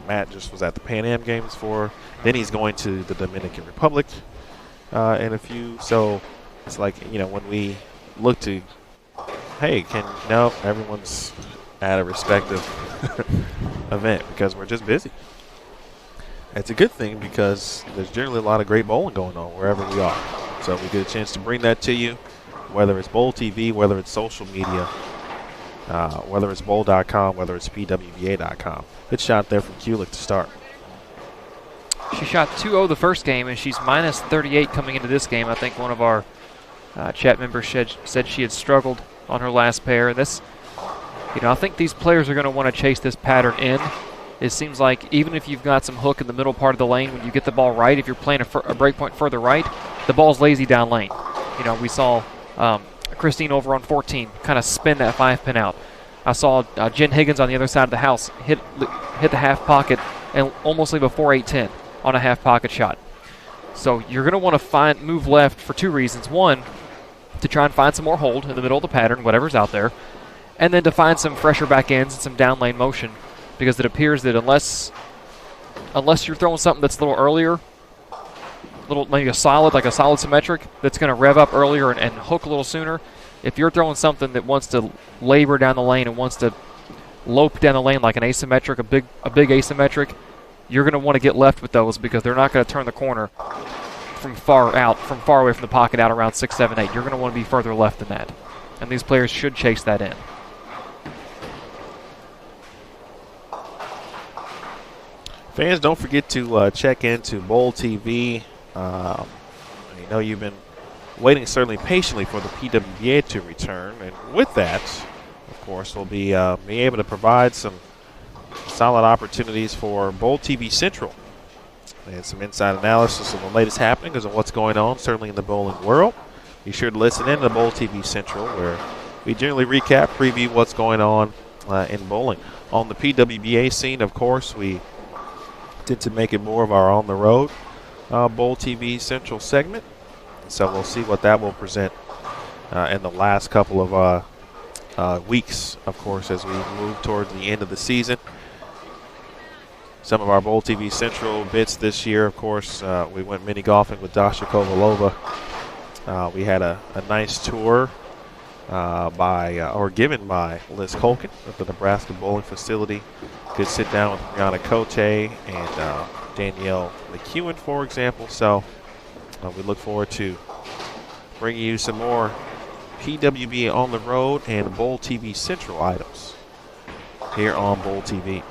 S1: Matt just was at the Pan Am Games then he's going to the Dominican Republic in a few. So it's like, when we look to, hey, everyone's at a respective event because we're just busy. It's a good thing because there's generally a lot of great bowling going on wherever we are. So we get a chance to bring that to you, whether it's Bowl TV, whether it's social media, whether it's bowl.com, whether it's pwba.com. Good shot there from Kulik to start.
S2: She shot 2-0 the first game, and she's minus 38 coming into this game. I think one of our chat members said she had struggled on her last pair. And this, I think these players are going to want to chase this pattern in. It seems like even if you've got some hook in the middle part of the lane, when you get the ball right, if you're playing a break point further right, the ball's lazy down lane. We saw Christine over on 14 kind of spin that 5-pin out. I saw Jen Higgins on the other side of the house hit the half pocket and almost leave a 4-8-10 on a half pocket shot. So you're going to want to move left for two reasons. One, to try and find some more hold in the middle of the pattern, whatever's out there, and then to find some fresher back ends and some down lane motion, because it appears that unless you're throwing something that's a little earlier, maybe a solid symmetric that's going to rev up earlier and hook a little sooner, if you're throwing something that wants to labor down the lane and wants to lope down the lane like an asymmetric, a big asymmetric, you're going to want to get left with those because they're not going to turn the corner from far away from the pocket out around 6, 7, 8. You're going to want to be further left than that. And these players should chase that in.
S1: Fans, don't forget to check into Bowl TV know you've been waiting certainly patiently for the PWBA to return, and with that, of course, we'll be able to provide some solid opportunities for Bowl TV Central and some inside analysis of the latest happenings and what's going on, certainly in the bowling world. Be sure to listen in to Bowl TV Central, where we generally recap, preview what's going on in bowling. On the PWBA scene, of course, we tend to make it more of our on-the-road Bowl TV Central segment. So we'll see what that will present in the last couple of weeks, of course, as we move towards the end of the season. Some of our Bowl TV Central bits this year, of course, we went mini golfing with Dasha Kovalova. We had a nice tour given by Liz Colkin at the Nebraska Bowling Facility. Good sit down with Brianna Cote and Danielle McEwen, for example. So we look forward to bringing you some more PWBA on the road and Bowl TV Central items here on Bowl TV.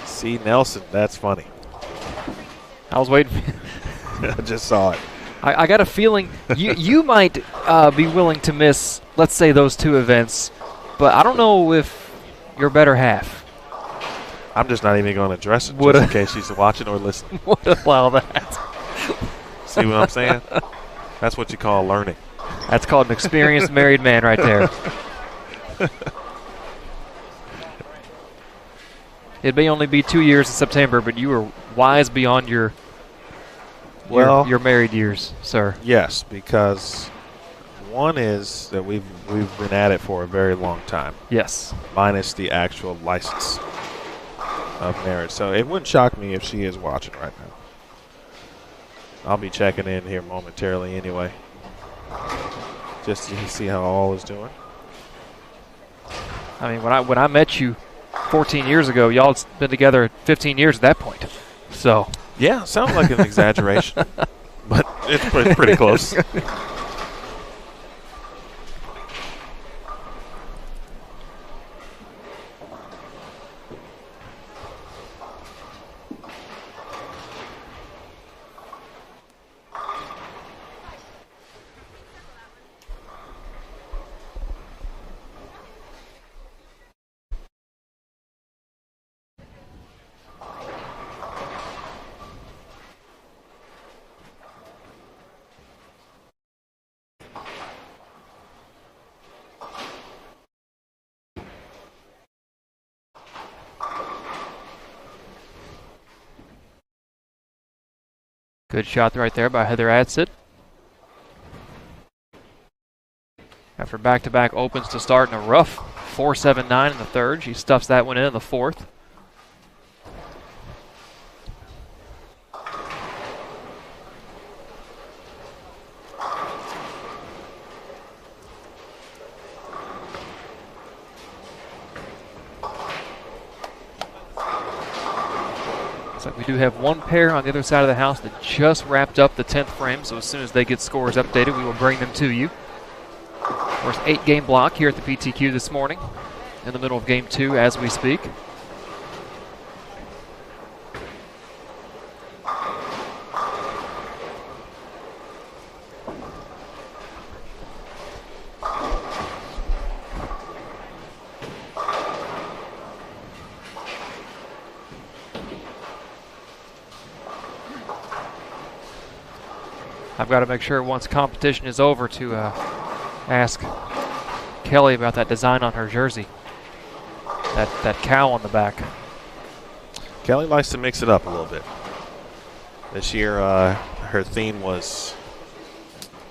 S1: C. Nelson, that's funny.
S2: I was waiting.
S1: I just saw it.
S2: I got a feeling you might be willing to miss, let's say, those two events, but I don't know if your better half.
S1: I'm just not even going to address it just in case she's watching or listening.
S2: Would allow that.
S1: See what I'm saying? That's what you call learning.
S2: That's called an experienced married man right there. It may only be 2 years in September, but you were wise beyond your married years, sir.
S1: Yes, because one is that we've been at it for a very long time.
S2: Yes.
S1: Minus the actual license of marriage. So it wouldn't shock me if she is watching right now. I'll be checking in here momentarily anyway, just to see how all is doing.
S2: I mean, when I met you 14 years ago, y'all had been together 15 years at that point. So
S1: yeah, sounds like an exaggeration, but it's pretty close.
S2: good shot right there by Heather Adsit. After back-to-back opens to start in a rough 4.79 in the third, she stuffs that one in the fourth. Looks like we do have one pair on the other side of the house that just wrapped up the 10th frame, so as soon as they get scores updated, we will bring them to you. Of course, 8-game block here at the PTQ this morning, in the middle of game 2 as we speak. I've got to make sure once competition is over to ask Kelly about that design on her jersey. That cow on the back.
S1: Kelly likes to mix it up a little bit. This year, her theme was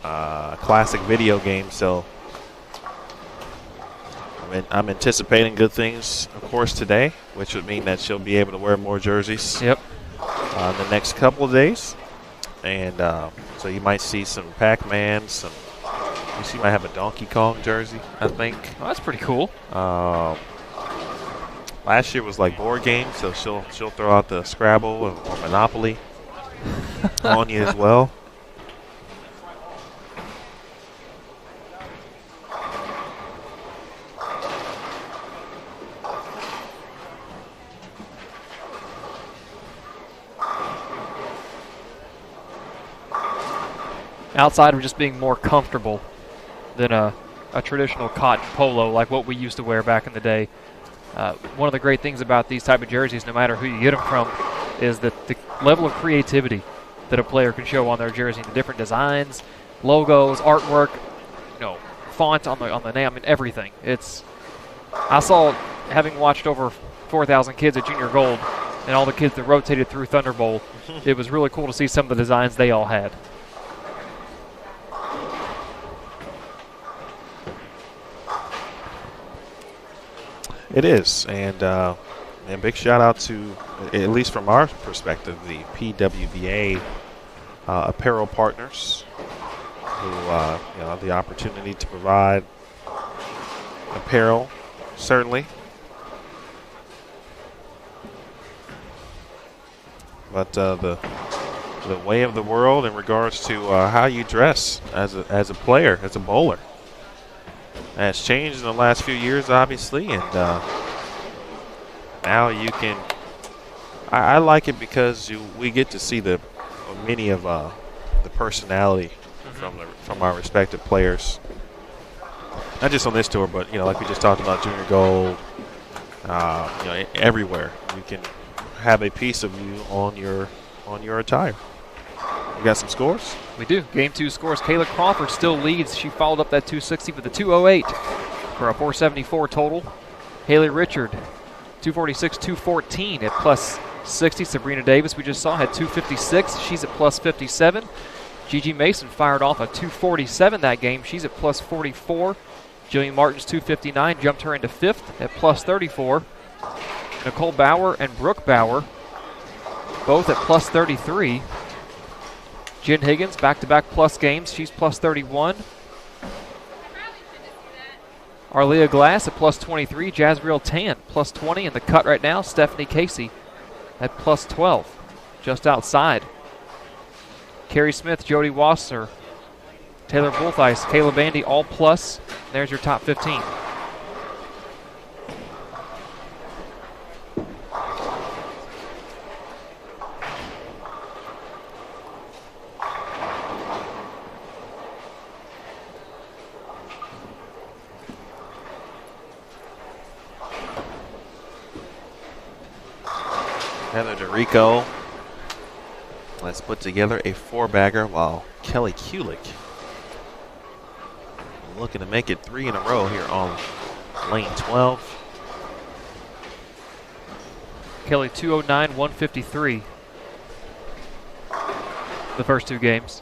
S1: classic video games, so I'm anticipating good things, of course, today, which would mean that she'll be able to wear more jerseys.
S2: Yep.
S1: The next couple of days. And so you might see some Pac-Man, some She might have a Donkey Kong jersey, I think.
S2: Oh, that's pretty cool.
S1: Last year was like board games, so she'll throw out the Scrabble or Monopoly on you as well.
S2: Outside of just being more comfortable than a traditional cotton polo like what we used to wear back in the day. One of the great things about these type of jerseys, no matter who you get them from, is that the level of creativity that a player can show on their jersey, the different designs, logos, artwork, font on the name, and everything. I saw, having watched over 4,000 kids at Junior Gold and all the kids that rotated through Thunder Bowl, it was really cool to see some of the designs they all had.
S1: It is, and big shout out to, at least from our perspective, the PWBA apparel partners who have the opportunity to provide apparel, certainly. But the way of the world in regards to how you dress as a player, as a bowler, has changed in the last few years, obviously, and now you can. I like it because we get to see many of the personality from our respective players, not just on this tour, but like we just talked about, Junior Gold. Everywhere you can have a piece of you on your attire. We got some scores?
S2: We do. Game 2 scores. Kayla Crawford still leads. She followed up that 260 with a 208 for a 474 total. Haley Richard, 246, 214 at plus 60. Sabrina Davis, we just saw, had 256. She's at plus 57. Gigi Mason fired off a 247 that game. She's at plus 44. Jillian Martin's 259 jumped her into 5th at plus 34. Nicole Bauer and Brooke Bauer, both at plus 33. Jen Higgins, back-to-back plus games. She's plus 31. Arleah Glass at plus 23. Jazriel Tan, plus 20. In the cut right now, Stephanie Casey at plus 12, just outside. Carrie Smith, Jody Wasser, Taylor Bulthice, Kayla Bandy, all plus. There's your top 15.
S1: Heather DeRico, let's put together a 4-bagger, while Kelly Kulik looking to make it 3 in a row here on lane 12.
S2: Kelly 209, 153 the first 2 games.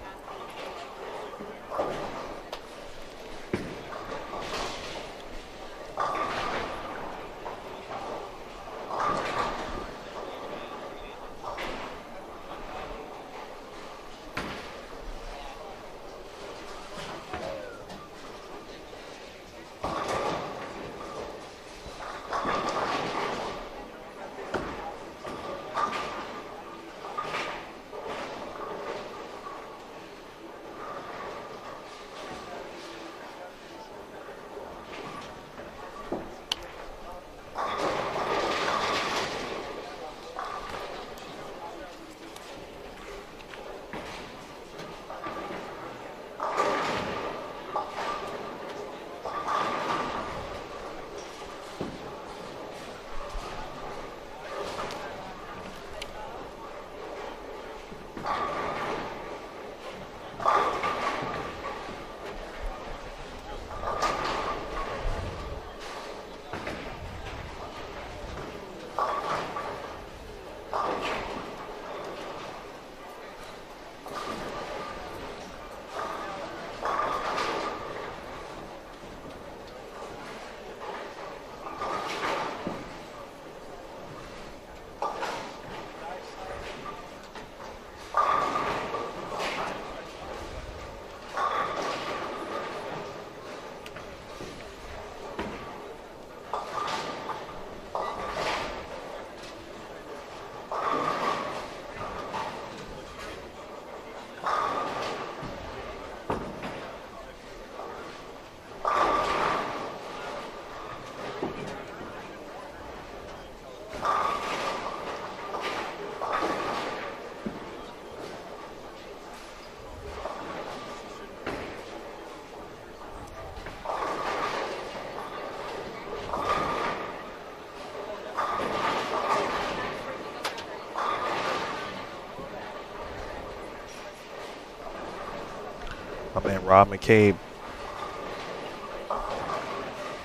S1: Rob McCabe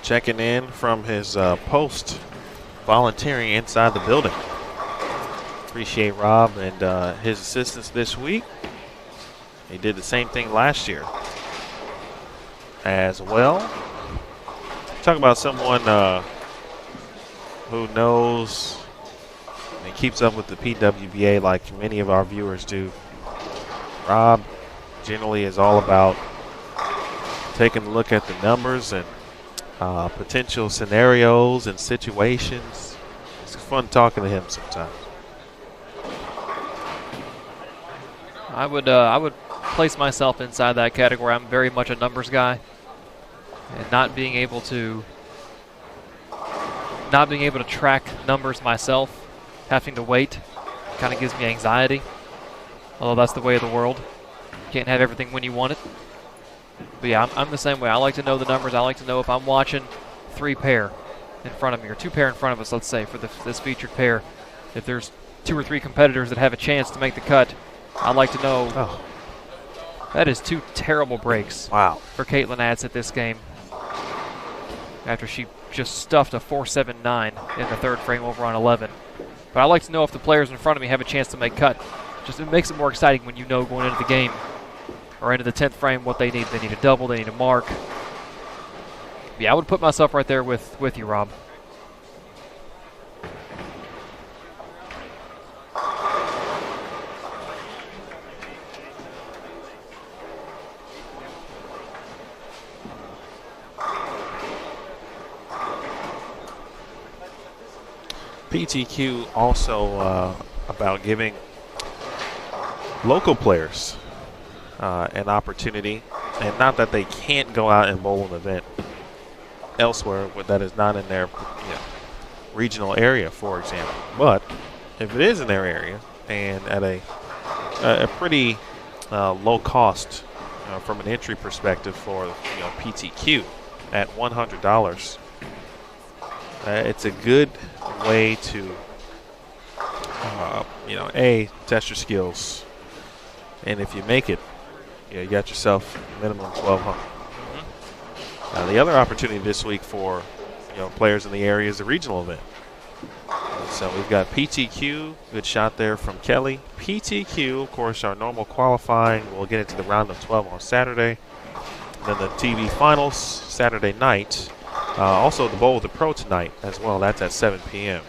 S1: checking in from his post, volunteering inside the building. Appreciate Rob and his assistance this week. He did the same thing last year as well. Talk about someone who knows and keeps up with the PWBA like many of our viewers do. Rob generally is all about taking a look at the numbers and potential scenarios and situations. It's fun talking to him sometimes.
S2: I would place myself inside that category. I'm very much a numbers guy, and not being able to track numbers myself, having to wait, kind of gives me anxiety. Although that's the way of the world. You can't have everything when you want it. But yeah, I'm the same way. I like to know the numbers. I like to know if I'm watching 3 pair in front of me, or 2 pair in front of us, let's say, for this featured pair. If there's 2 or 3 competitors that have a chance to make the cut, I'd like to know. Oh. That is 2 terrible breaks for Caitlin Atz at this game, after she just stuffed a 4.79 in the 3rd frame over on 11. But I like to know if the players in front of me have a chance to make cut. Just it makes it more exciting when you know going into the game or into the 10th frame what they need. They need a double, they need a mark. Yeah, I would put myself right there with you, Rob.
S1: PTQ also about giving local players an opportunity, and not that they can't go out and bowl an event elsewhere that is not in their regional area, for example. But if it is in their area and at a pretty low cost from an entry perspective for PTQ at $100, it's a good way to test your skills, and if you make it, you got yourself minimum 1,200. The other opportunity this week for players in the area is the regional event. So we've got PTQ, good shot there from Kelly. PTQ, of course, our normal qualifying. We'll get into the round of 12 on Saturday. Then the TV finals Saturday night. Also the Bowl with the Pro tonight as well. That's at 7 p.m.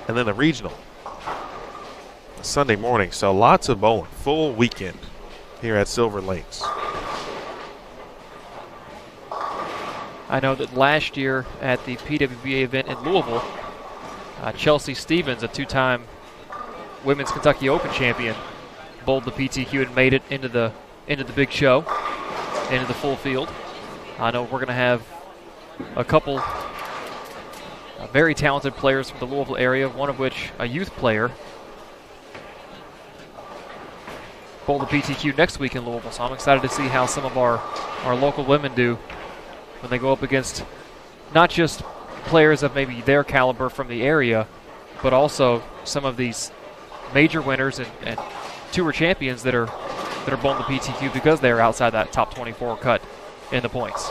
S1: And then the regional Sunday morning. So lots of bowling, full weekend here at Silver Lakes.
S2: I know that last year at the PWBA event in Louisville, Chelsea Stevens, a 2-time Women's Kentucky Open champion, bowled the PTQ and made it into the big show, into the full field. I know we're going to have a couple very talented players from the Louisville area, one of which a youth player, bowl the PTQ next week in Louisville. So I'm excited to see how some of our local women do when they go up against not just players of maybe their caliber from the area, but also some of these major winners and tour champions that are bowling the PTQ because they're outside that top 24 cut in the points.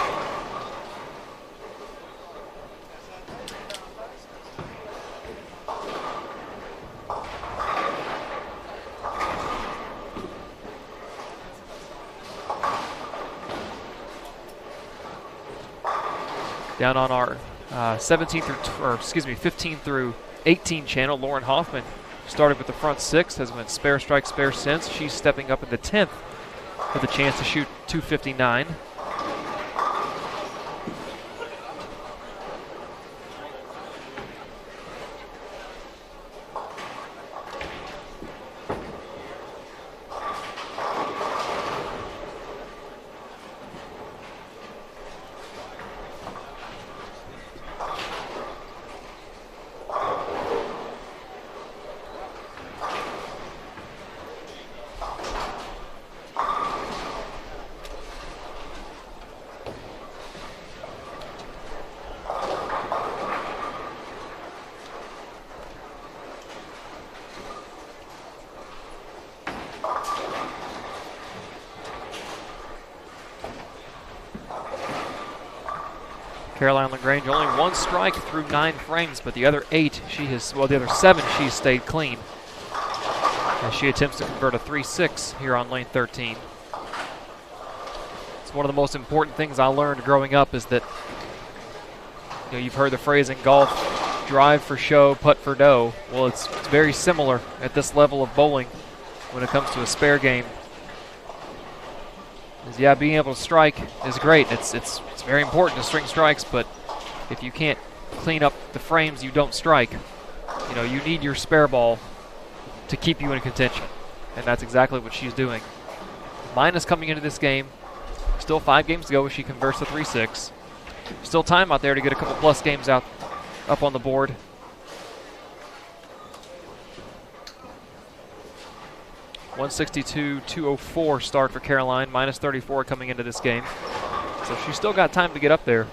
S2: Down on our 15 through 18 channel, Lauren Hoffman started with the front 6, has went spare strike, spare since. She's stepping up in the 10th with a chance to shoot 259. Caroline LaGrange, only 1 strike through 9 frames, but the other 8, the other 7, she's stayed clean as she attempts to convert a 3-6 here on lane 13. It's one of the most important things I learned growing up is that, you've heard the phrase in golf, drive for show, putt for dough. Well, it's very similar at this level of bowling when it comes to a spare game. Being able to strike is great. It's very important to string strikes, but if you can't clean up the frames you don't strike, you need your spare ball to keep you in contention. And that's exactly what she's doing. Minus coming into this game. Still 5 games to go as she converts the 3-6. Still time out there to get a couple plus games up on the board. .162.204 start for Caroline, minus 34 coming into this game. So she's still got time to get up there.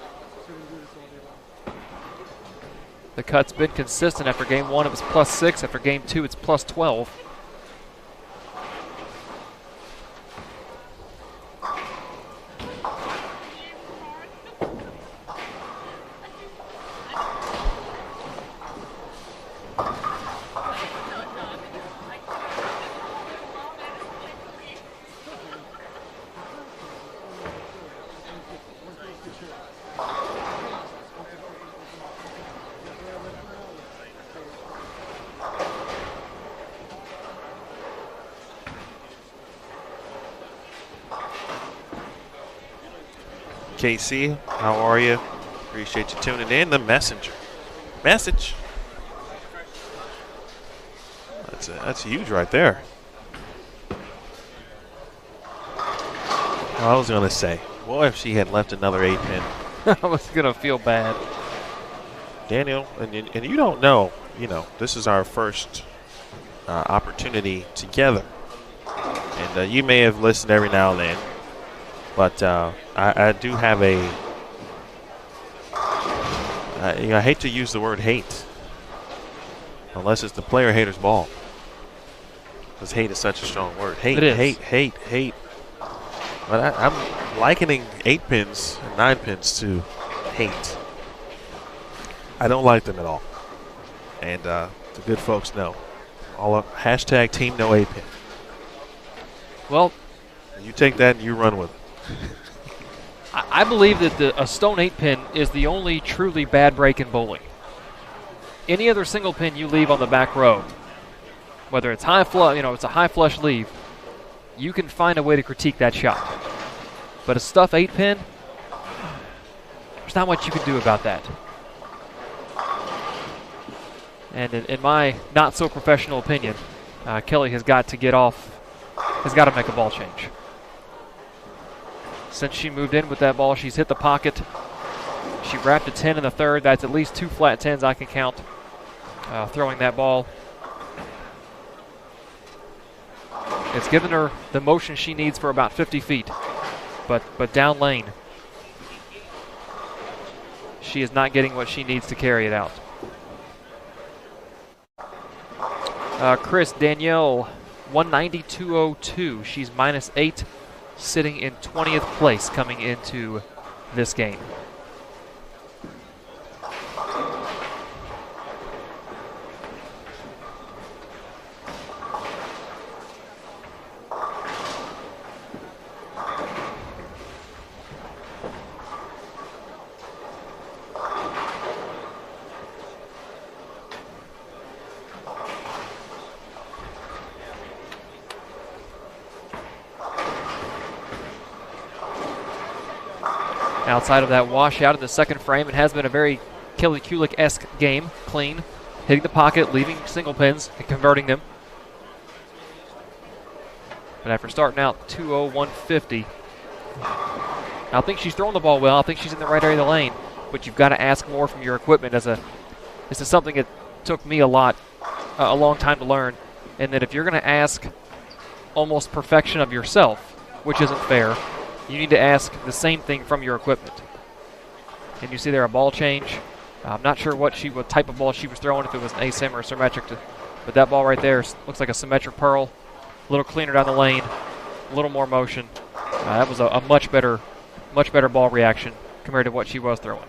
S2: The cut's been consistent. After game 1, it was +6. After game 2, it's +12.
S1: KC, how are you? Appreciate you tuning in. The messenger. Message. That's huge right there. I was going to say, boy, if she had left another 8-pin.
S2: I was going to feel bad.
S1: Daniel, and you don't know, this is our first opportunity together. And you may have listened every now and then. But I do have I hate to use the word hate, unless it's the player hater's ball. Because hate is such a strong word. Hate, hate. But I'm likening 8-pins and 9-pins to hate. I don't like them at all. And the good folks know. All up, hashtag team no 8-pin.
S2: Well,
S1: you take that and you run with it.
S2: I believe that a stone 8-pin is the only truly bad break in bowling. Any other single pin you leave on the back row, whether it's it's a high flush leave, you can find a way to critique that shot. But a stuff 8-pin, there's not much you can do about that. And in my not so professional opinion, Kelly has got to make a ball change. Since she moved in with that ball, she's hit the pocket. She wrapped a 10 in the third. That's at least 2 flat 10s I can count throwing that ball. It's given her the motion she needs for about 50 feet. But down lane, she is not getting what she needs to carry it out. Chris, Danielle, 192.02. She's -8. Sitting in 20th place coming into this game. Outside of that washout in the second frame, it has been a very Kelly Kulik-esque game. Clean, hitting the pocket, leaving single pins, and converting them. But after starting out 201.50, I think she's throwing the ball well. I think she's in the right area of the lane. But you've got to ask more from your equipment. This is something that took me a long time to learn. And that if you're going to ask almost perfection of yourself, which isn't fair, you need to ask the same thing from your equipment. And you see there a ball change. I'm not sure what type of ball she was throwing, if it was an asym or a symmetric. But that ball right there looks like a symmetric pearl. A little cleaner down the lane, a little more motion. That was a much better ball reaction compared to what she was throwing.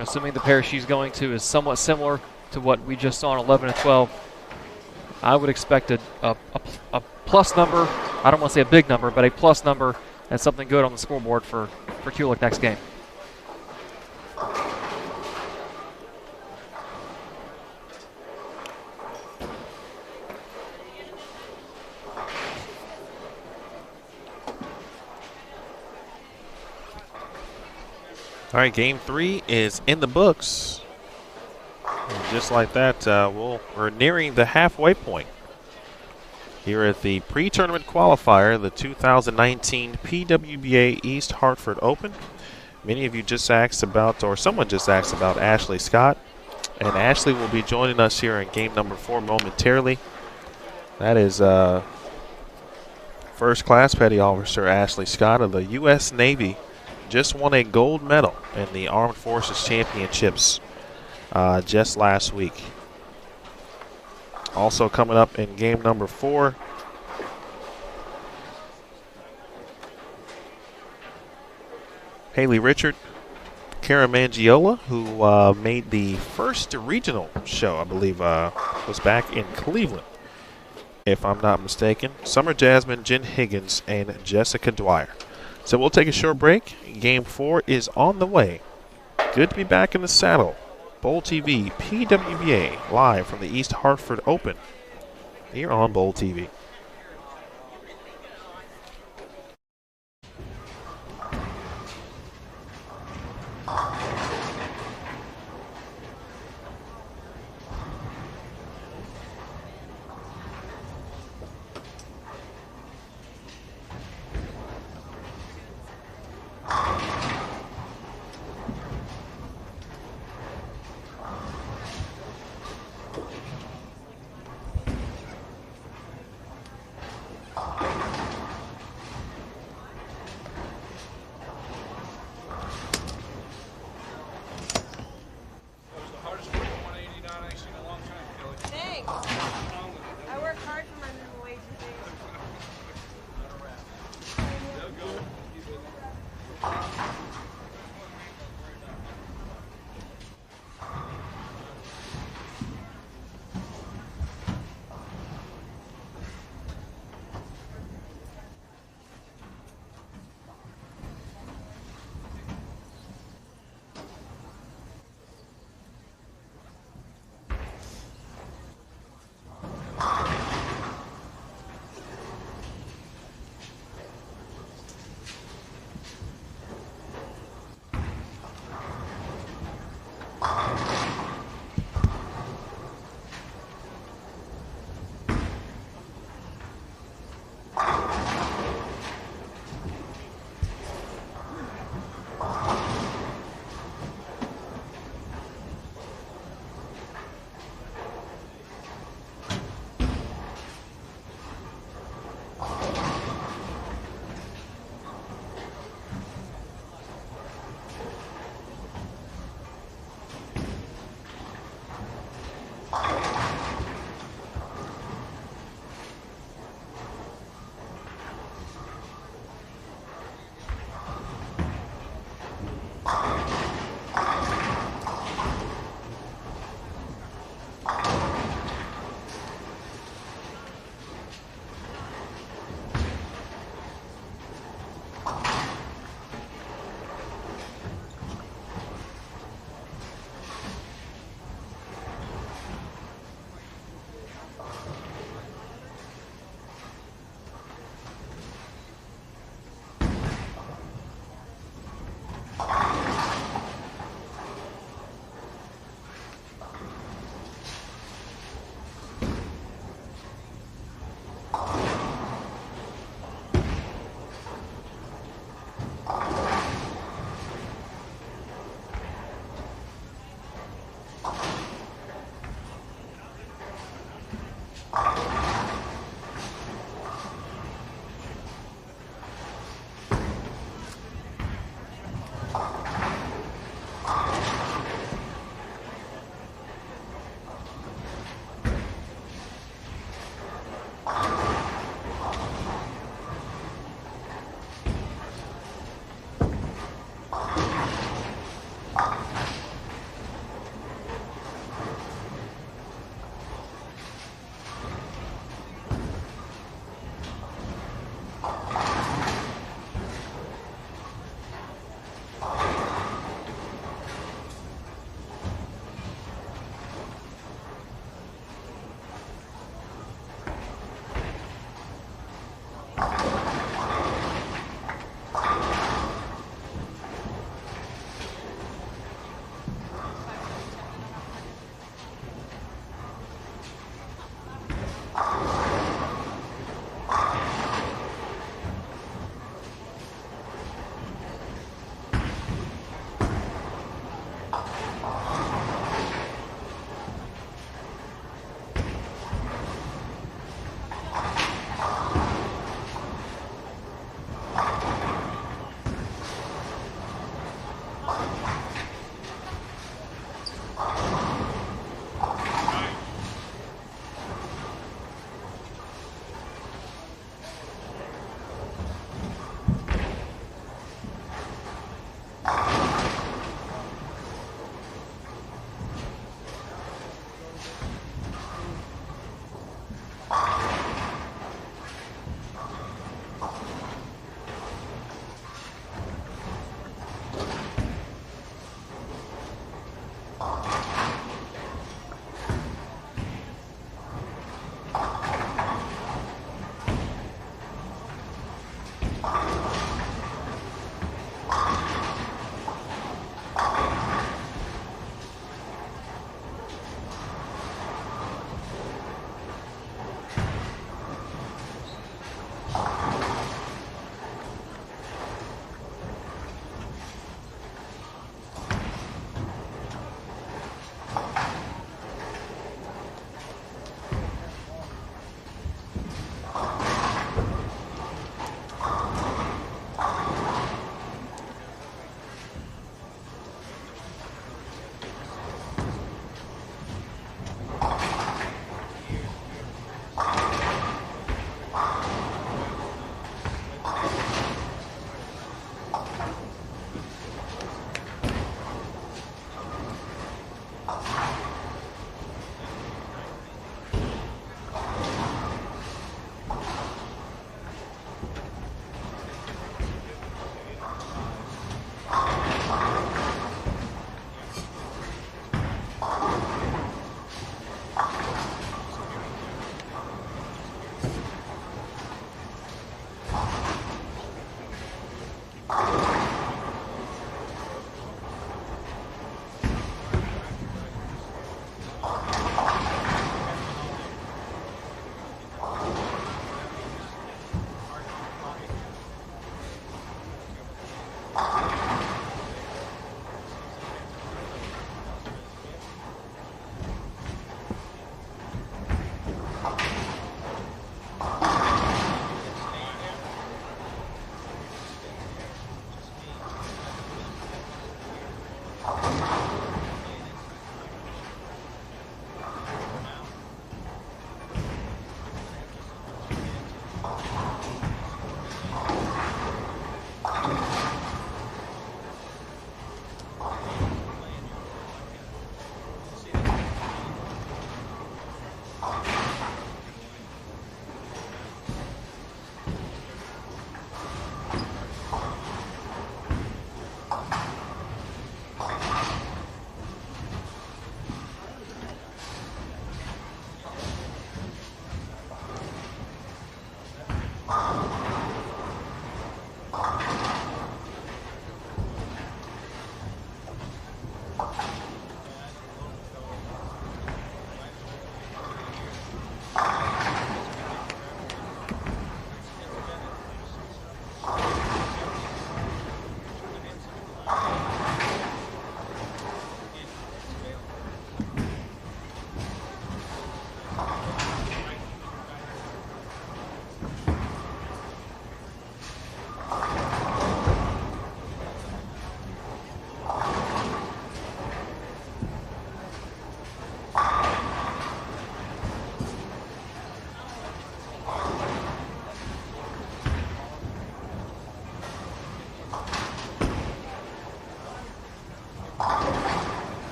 S2: assuming the pair she's going to is somewhat similar to what we just saw in 11 and 12, I would expect a plus number. I don't want to say a big number, but a plus number and something good on the scoreboard for Kulik next game.
S1: All right, game 3 is in the books. And just like that, we're nearing the halfway point here at the pre-tournament qualifier, the 2019 PWBA East Hartford Open. Many of you just asked about, or someone just asked about Ashley Scott. And Ashley will be joining us here in game number 4 momentarily. That is First Class Petty Officer Ashley Scott of the U.S. Navy. Just won a gold medal in the Armed Forces Championships just last week. Also coming up in game number 4, Haley Richard, Kara Mangiola, who made the first regional show, I believe, was back in Cleveland, if I'm not mistaken. Summer Jasmine, Jen Higgins, and Jessica Dwyer. So we'll take a short break. Game 4 is on the way. Good to be back in the saddle. Bowl TV, PWBA, live from the East Hartford Open here on Bowl TV.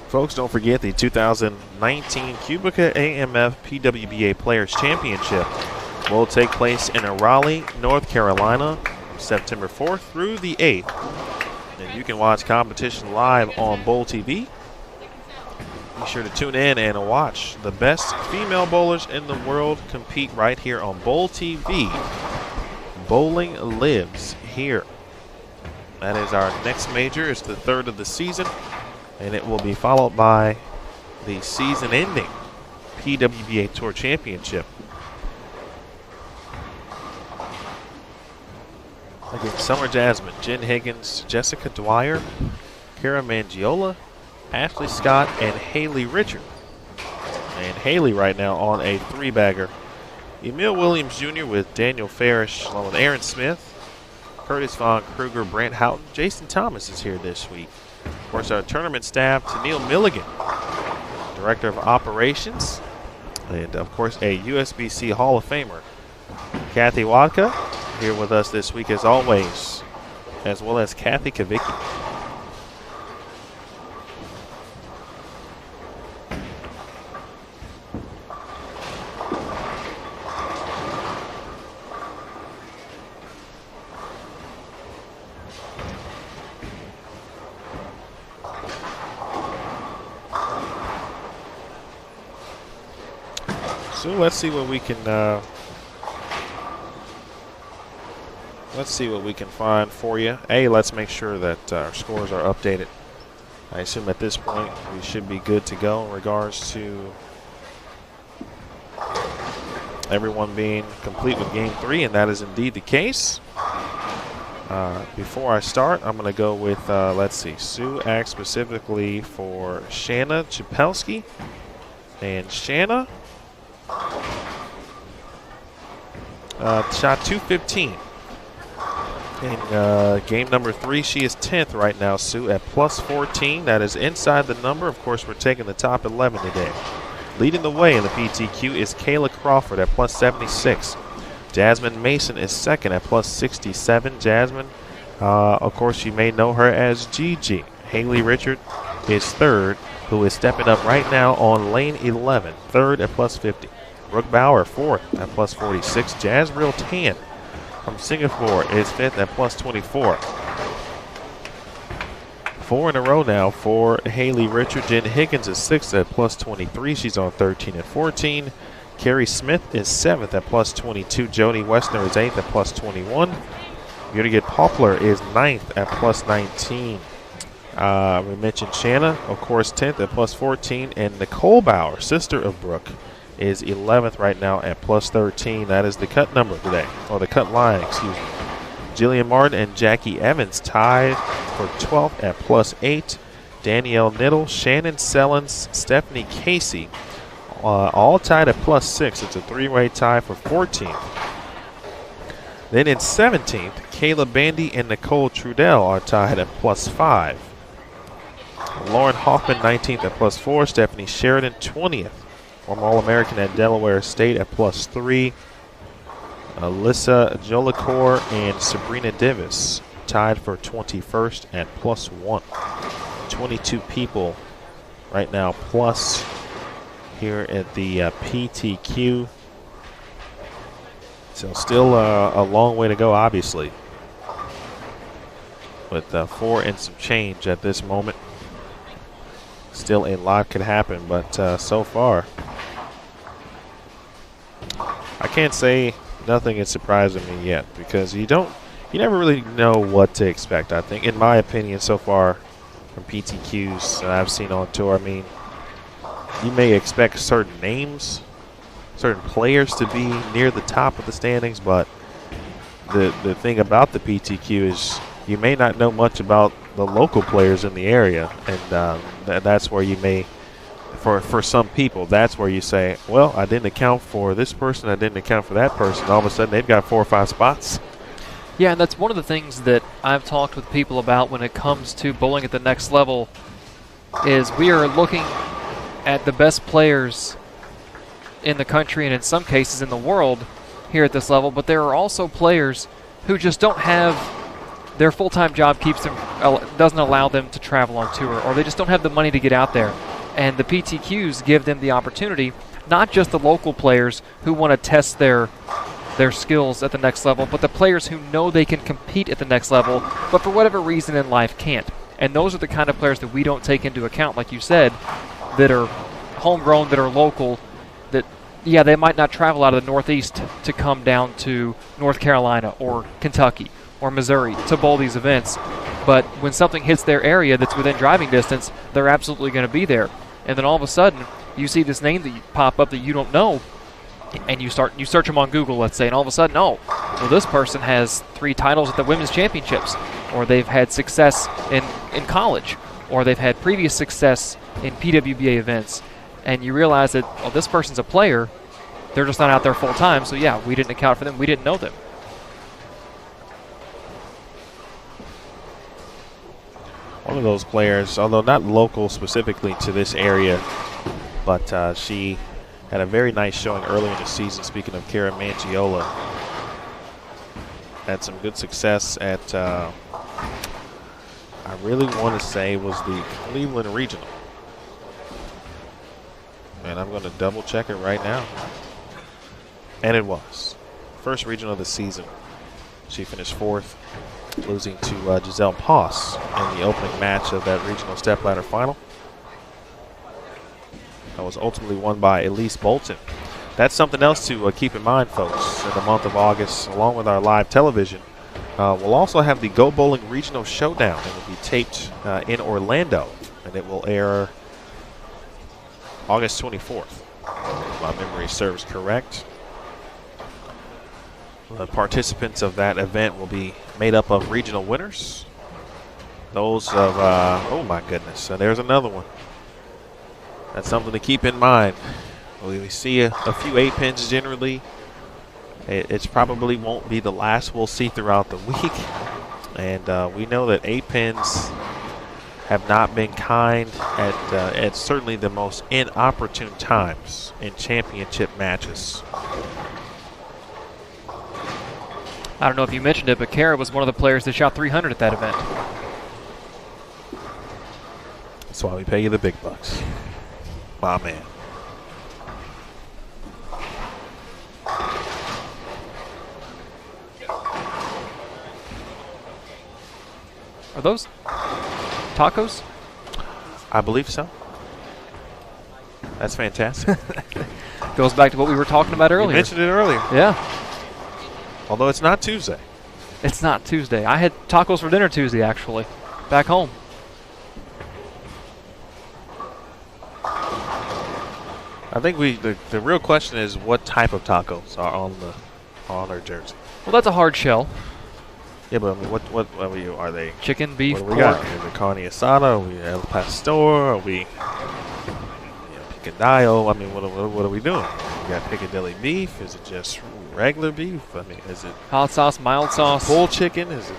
S1: Folks, don't forget the 2019 Cubica AMF PWBA Players Championship will take place in Raleigh, North Carolina, September 4th through the 8th. And you can watch competition live on Bowl TV. Be sure to tune in and watch the best female bowlers in the world compete right here on Bowl TV. Bowling lives here. That is our next major. It's the third of the season, and it will be followed by the season-ending PWBA Tour Championship. Again, Summer Jasmine, Jen Higgins, Jessica Dwyer, Kara Mangiola, Ashley Scott, and Haley Richard. And Haley right now on a 3-bagger. Emil Williams Jr. with Daniel Farish, along with Aaron Smith, Curtis Von Kruger, Brant Houghton. Jason Thomas is here this week. Of course, our tournament staff, Tennille Milligan, Director of Operations, and of course a USBC Hall of Famer, Kathy Wadka, here with us this week as always, as well as Kathy Kavicki. So let's see what we can find for you. Let's make sure that our scores are updated. I assume at this point we should be good to go in regards to everyone being complete with Game 3, and that is indeed the case. Before I start, I'm going to go with, let's see, Sue asked specifically for Shanna Chapelski, and Shanna shot 215. In game number 3, she is 10th right now, Sue, at plus 14. That is inside the number. Of course, we're taking the top 11 today. Leading the way in the PTQ is Kayla Crawford at plus 76. Jasmine Mason is second at plus 67. Jasmine, of course, you may know her as Gigi. Haley Richard is third, who is stepping up right now on lane 11, third at plus 50. Brooke Bauer, fourth at plus 46. Jazreel Tan from Singapore is fifth at plus 24. 4 in a row now for Haley Richard. Jen Higgins is sixth at plus 23. She's on 13 and 14. Carrie Smith is seventh at plus 22. Jody Westner is eighth at plus 21. Unigit Poplar is ninth at plus 19. We mentioned Shanna, of course, 10th at plus 14. And Nicole Bauer, sister of Brooke, is 11th right now at plus 13. That is the cut number today, or the cut line, excuse me. Jillian Martin and Jackie Evans tied for 12th at plus 8. Danielle Niddle, Shannon Sellens, Stephanie Casey, all tied at plus 6. It's a 3-way tie for 14th. Then in 17th, Kayla Bandy and Nicole Trudell are tied at plus 5. Lauren Hoffman, 19th at plus 4. Stephanie Sheridan, 20th. Former All-American at Delaware State at plus 3. Alyssa Jolicoeur and Sabrina Davis tied for 21st at plus 1. 22 people right now plus here at the PTQ. So still a long way to go, obviously, with 4 and some change at this moment. Still a lot could happen, but so far I can't say nothing is surprising me yet, because you never really know what to expect. I think, in my opinion, so far from PTQs that I've seen on tour, I mean, you may expect certain names, certain players to be near the top of the standings, but the thing about the PTQ is you may not know much about the local players in the area, and that's where you may, for some people, that's where you say, well, I didn't account for this person, I didn't account for that person. All of a sudden, they've got 4 or 5 spots.
S2: Yeah, and that's one of the things that I've talked with people about when it comes to bowling at the next level, is we are looking at the best players in the country and in some cases in the world here at this level, but there are also players who just don't have their full-time job doesn't allow them to travel on tour, or they just don't have the money to get out there. And the PTQs give them the opportunity, not just the local players who want to test their skills at the next level, but the players who know they can compete at the next level, but for whatever reason in life can't. And those are the kind of players that we don't take into account, like you said, that are homegrown, that are local, that, yeah, they might not travel out of the Northeast to come down to North Carolina or Kentucky or Missouri to bowl these events. But when something hits their area that's within driving distance, they're absolutely going to be there. And then all of a sudden, you see this name that you pop up that you don't know, and you search them on Google, let's say, and all of a sudden, oh, well, this person has 3 titles at the Women's Championships, or they've had success in college, or they've had previous success in PWBA events, and you realize that, oh, this person's a player, they're just not out there full time, so yeah, we didn't account for them, we didn't know them.
S1: One of those players, although not local specifically to this area, but she had a very nice showing early in the season. Speaking of Kara Mangiola, had some good success at, I really want to say was the Cleveland Regional. And I'm going to double check it right now. And it was. First regional of the season. She finished 4th, losing to Giselle Poss in the opening match of that regional stepladder final. That was ultimately won by Elise Bolton. That's something else to keep in mind, folks. In the month of August, along with our live television, we'll also have the Go Bowling Regional Showdown. It will be taped in Orlando, and it will air August 24th, if my memory serves correct. The participants of that event will be made up of regional winners. Those of, oh my goodness, there's another one. That's something to keep in mind. We see a few 8 pins generally. It probably won't be the last we'll see throughout the week. And we know that 8 pins have not been kind at certainly the most inopportune times in championship matches.
S2: I don't know if you mentioned it, but Kara was one of the players that shot 300 at that event.
S1: That's why we pay you the big bucks. My man.
S2: Are those tacos?
S1: I believe so. That's fantastic.
S2: Goes back to what we were talking about earlier.
S1: You mentioned it earlier.
S2: Yeah.
S1: Although it's not Tuesday.
S2: It's not Tuesday. I had tacos for dinner Tuesday, actually, back home.
S1: I think the real question is what type of tacos are on her jersey.
S2: Well, that's a hard shell.
S1: Yeah, but I mean, what are they?
S2: Chicken, beef,
S1: what do we
S2: pork.
S1: got? Is it carne asada? Are we el pastor? Are we picadillo? I mean, what are we doing? We got Piccadilly beef. Is it just regular beef? I mean, is it
S2: hot sauce, mild sauce?
S1: Pulled chicken? Is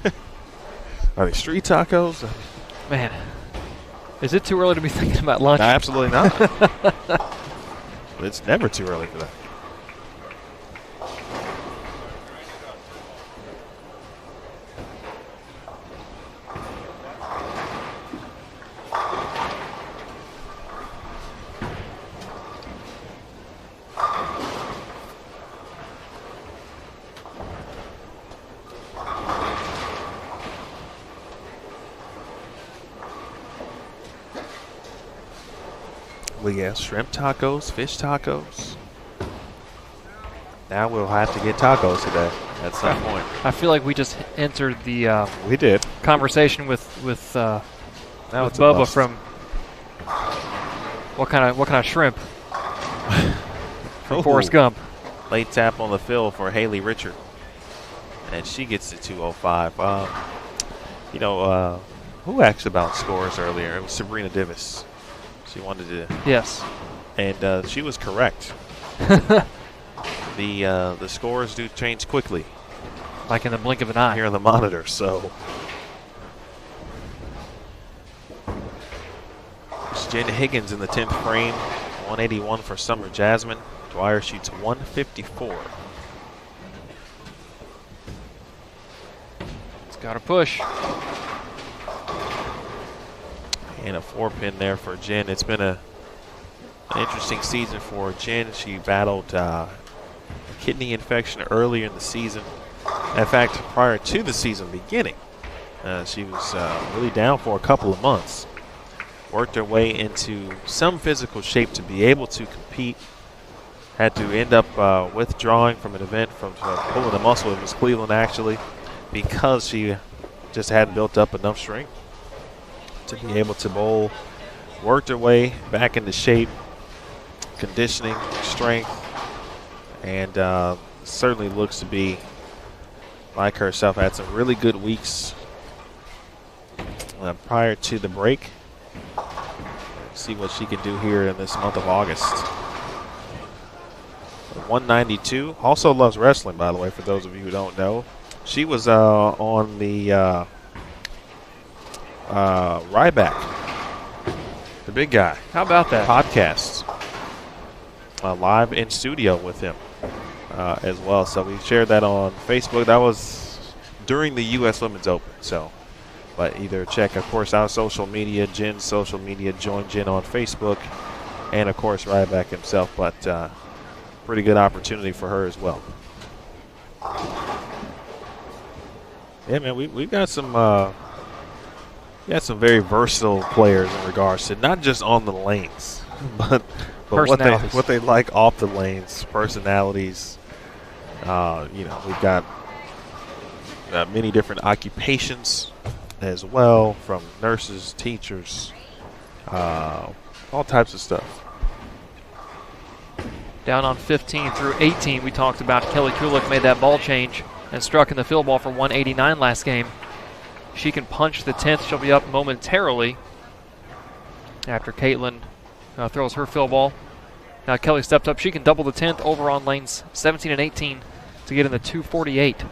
S1: it? Are they street tacos?
S2: Man, is it too early to be thinking about lunch?
S1: No, absolutely not. It's never too early for that. We have shrimp tacos, fish tacos. Now we'll have to get tacos today at some point.
S2: I feel like we just entered the
S1: we did
S2: conversation with Bubba from what kind of shrimp from Forrest Gump.
S1: Late tap on the fill for Haley Richard, and she gets to 205. Who asked about scores earlier? It was Sabrina Divis. She wanted to.
S2: Yes.
S1: And she was correct. The scores do change quickly.
S2: Like in the blink of an eye.
S1: Here on the monitor, so. It's Jen Higgins in the 10th frame. 181 for Summer Jasmine. Dwyer shoots 154.
S2: Got to push.
S1: And a 4-pin there for Jen. It's been an interesting season for Jen. She battled kidney infection earlier in the season. In fact, prior to the season beginning, she was really down for a couple of months. Worked her way into some physical shape to be able to compete. Had to end up withdrawing from an event from pulling a muscle. It was Cleveland, actually, because she just hadn't built up enough strength to be able to bowl. Worked her way back into shape, conditioning, strength, and certainly looks to be like herself. Had some really good weeks prior to the break. See what she can do here in this month of August. 192. Also loves wrestling, by the way, for those of you who don't know. She was on the Ryback, the big guy.
S2: How about that?
S1: Podcast. Live in studio with him as well. So we shared that on Facebook. That was during the U.S. Women's Open. So, but either check, of course, our social media, Jen's social media, join Jen on Facebook, and, of course, Ryback himself. But pretty good opportunity for her as well. Yeah, man, we've got some very versatile players in regards to not just on the lanes, but what they like off the lanes, personalities. We've got many different occupations as well, from nurses, teachers, all types of stuff.
S2: Down on 15 through 18, we talked about Kelly Kulik made that ball change and struck in the field ball for 189 last game. She can punch the 10th. She'll be up momentarily after Caitlin throws her field ball. Now Kelly stepped up. She can double the 10th over on lanes 17 and 18 to get in the 248,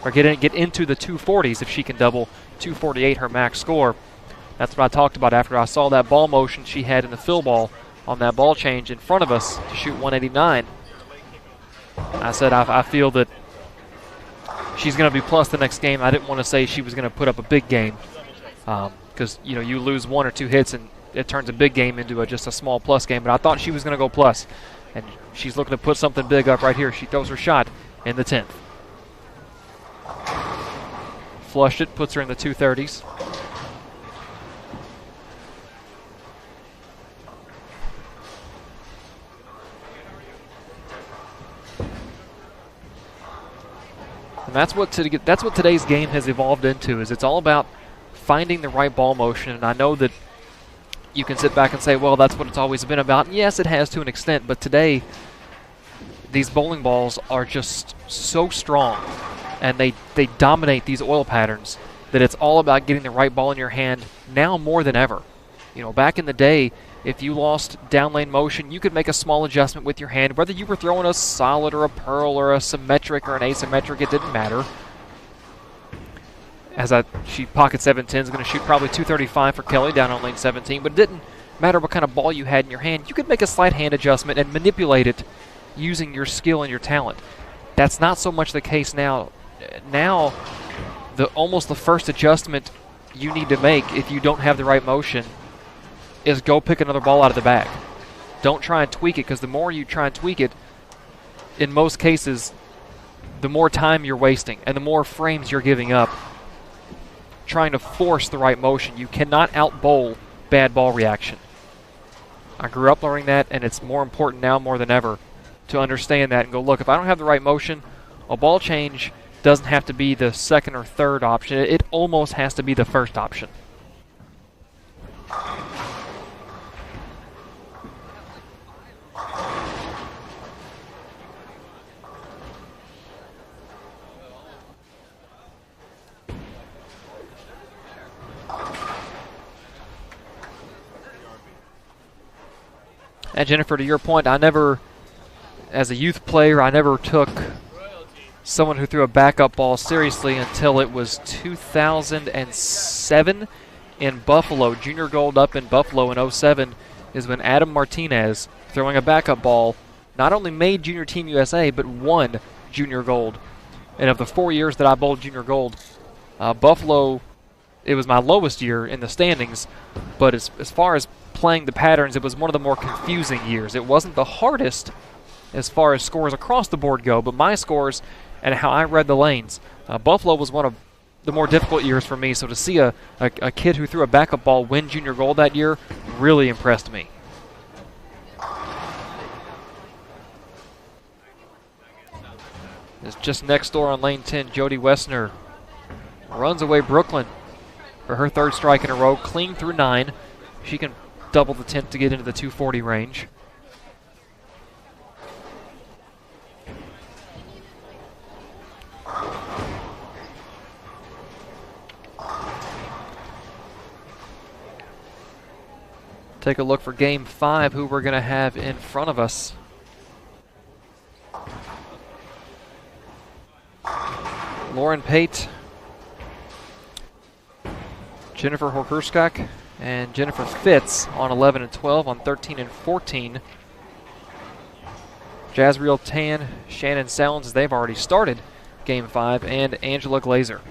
S2: or get into the 240s if she can double 248, her max score. That's what I talked about after I saw that ball motion she had in the field ball on that ball change in front of us to shoot 189. I said I feel that she's going to be plus the next game. I didn't want to say she was going to put up a big game because you lose one or two hits and it turns a big game into just a small plus game. But I thought she was going to go plus, and she's looking to put something big up right here. She throws her shot in the 10th. Flushed it, puts her in the 230s. And that's what today's game has evolved into. Is it's all about finding the right ball motion. And I know that you can sit back and say, well, that's what it's always been about. And yes, it has to an extent. But today, these bowling balls are just so strong, and they dominate these oil patterns, that it's all about getting the right ball in your hand now more than ever. Back in the day, if you lost down lane motion, you could make a small adjustment with your hand. Whether you were throwing a solid or a pearl or a symmetric or an asymmetric, it didn't matter. She pocket 710 is going to shoot probably 235 for Kelly down on lane 17, but it didn't matter what kind of ball you had in your hand. You could make a slight hand adjustment and manipulate it using your skill and your talent. That's not so much the case now. Now, almost the first adjustment you need to make if you don't have the right motion is go pick another ball out of the bag. Don't try and tweak it, because the more you try and tweak it, in most cases, the more time you're wasting and the more frames you're giving up trying to force the right motion. You cannot out-bowl bad ball reaction. I grew up learning that, and it's more important now more than ever to understand that and go, look, if I don't have the right motion, a ball change doesn't have to be the second or third option. It almost has to be the first option. And Jennifer, to your point, as a youth player, I never took someone who threw a backup ball seriously until it was 2007 in Buffalo. Junior gold up in Buffalo in 07 is when Adam Martinez, throwing a backup ball, not only made Junior Team USA, but won junior gold. And of the 4 years that I bowled junior gold, Buffalo, it was my lowest year in the standings, but as far as playing the patterns, it was one of the more confusing years. It wasn't the hardest as far as scores across the board go, but my scores and how I read the lanes, Buffalo was one of the more difficult years for me, so to see a kid who threw a backup ball win junior gold that year really impressed me. It's just next door on lane 10, Jody Wessner runs away Brooklyn for her third strike in a row, clean through 9. She can double the 10th to get into the 240 range. Take a look for Game 5, who we're going to have in front of us. Lauren Pate, Jennifer Horkerskak, and Jennifer Fitz on 11 and 12, on 13 and 14. Jazriel Tan, Shannon Sounds, they've already started Game 5, and Angela Glazer.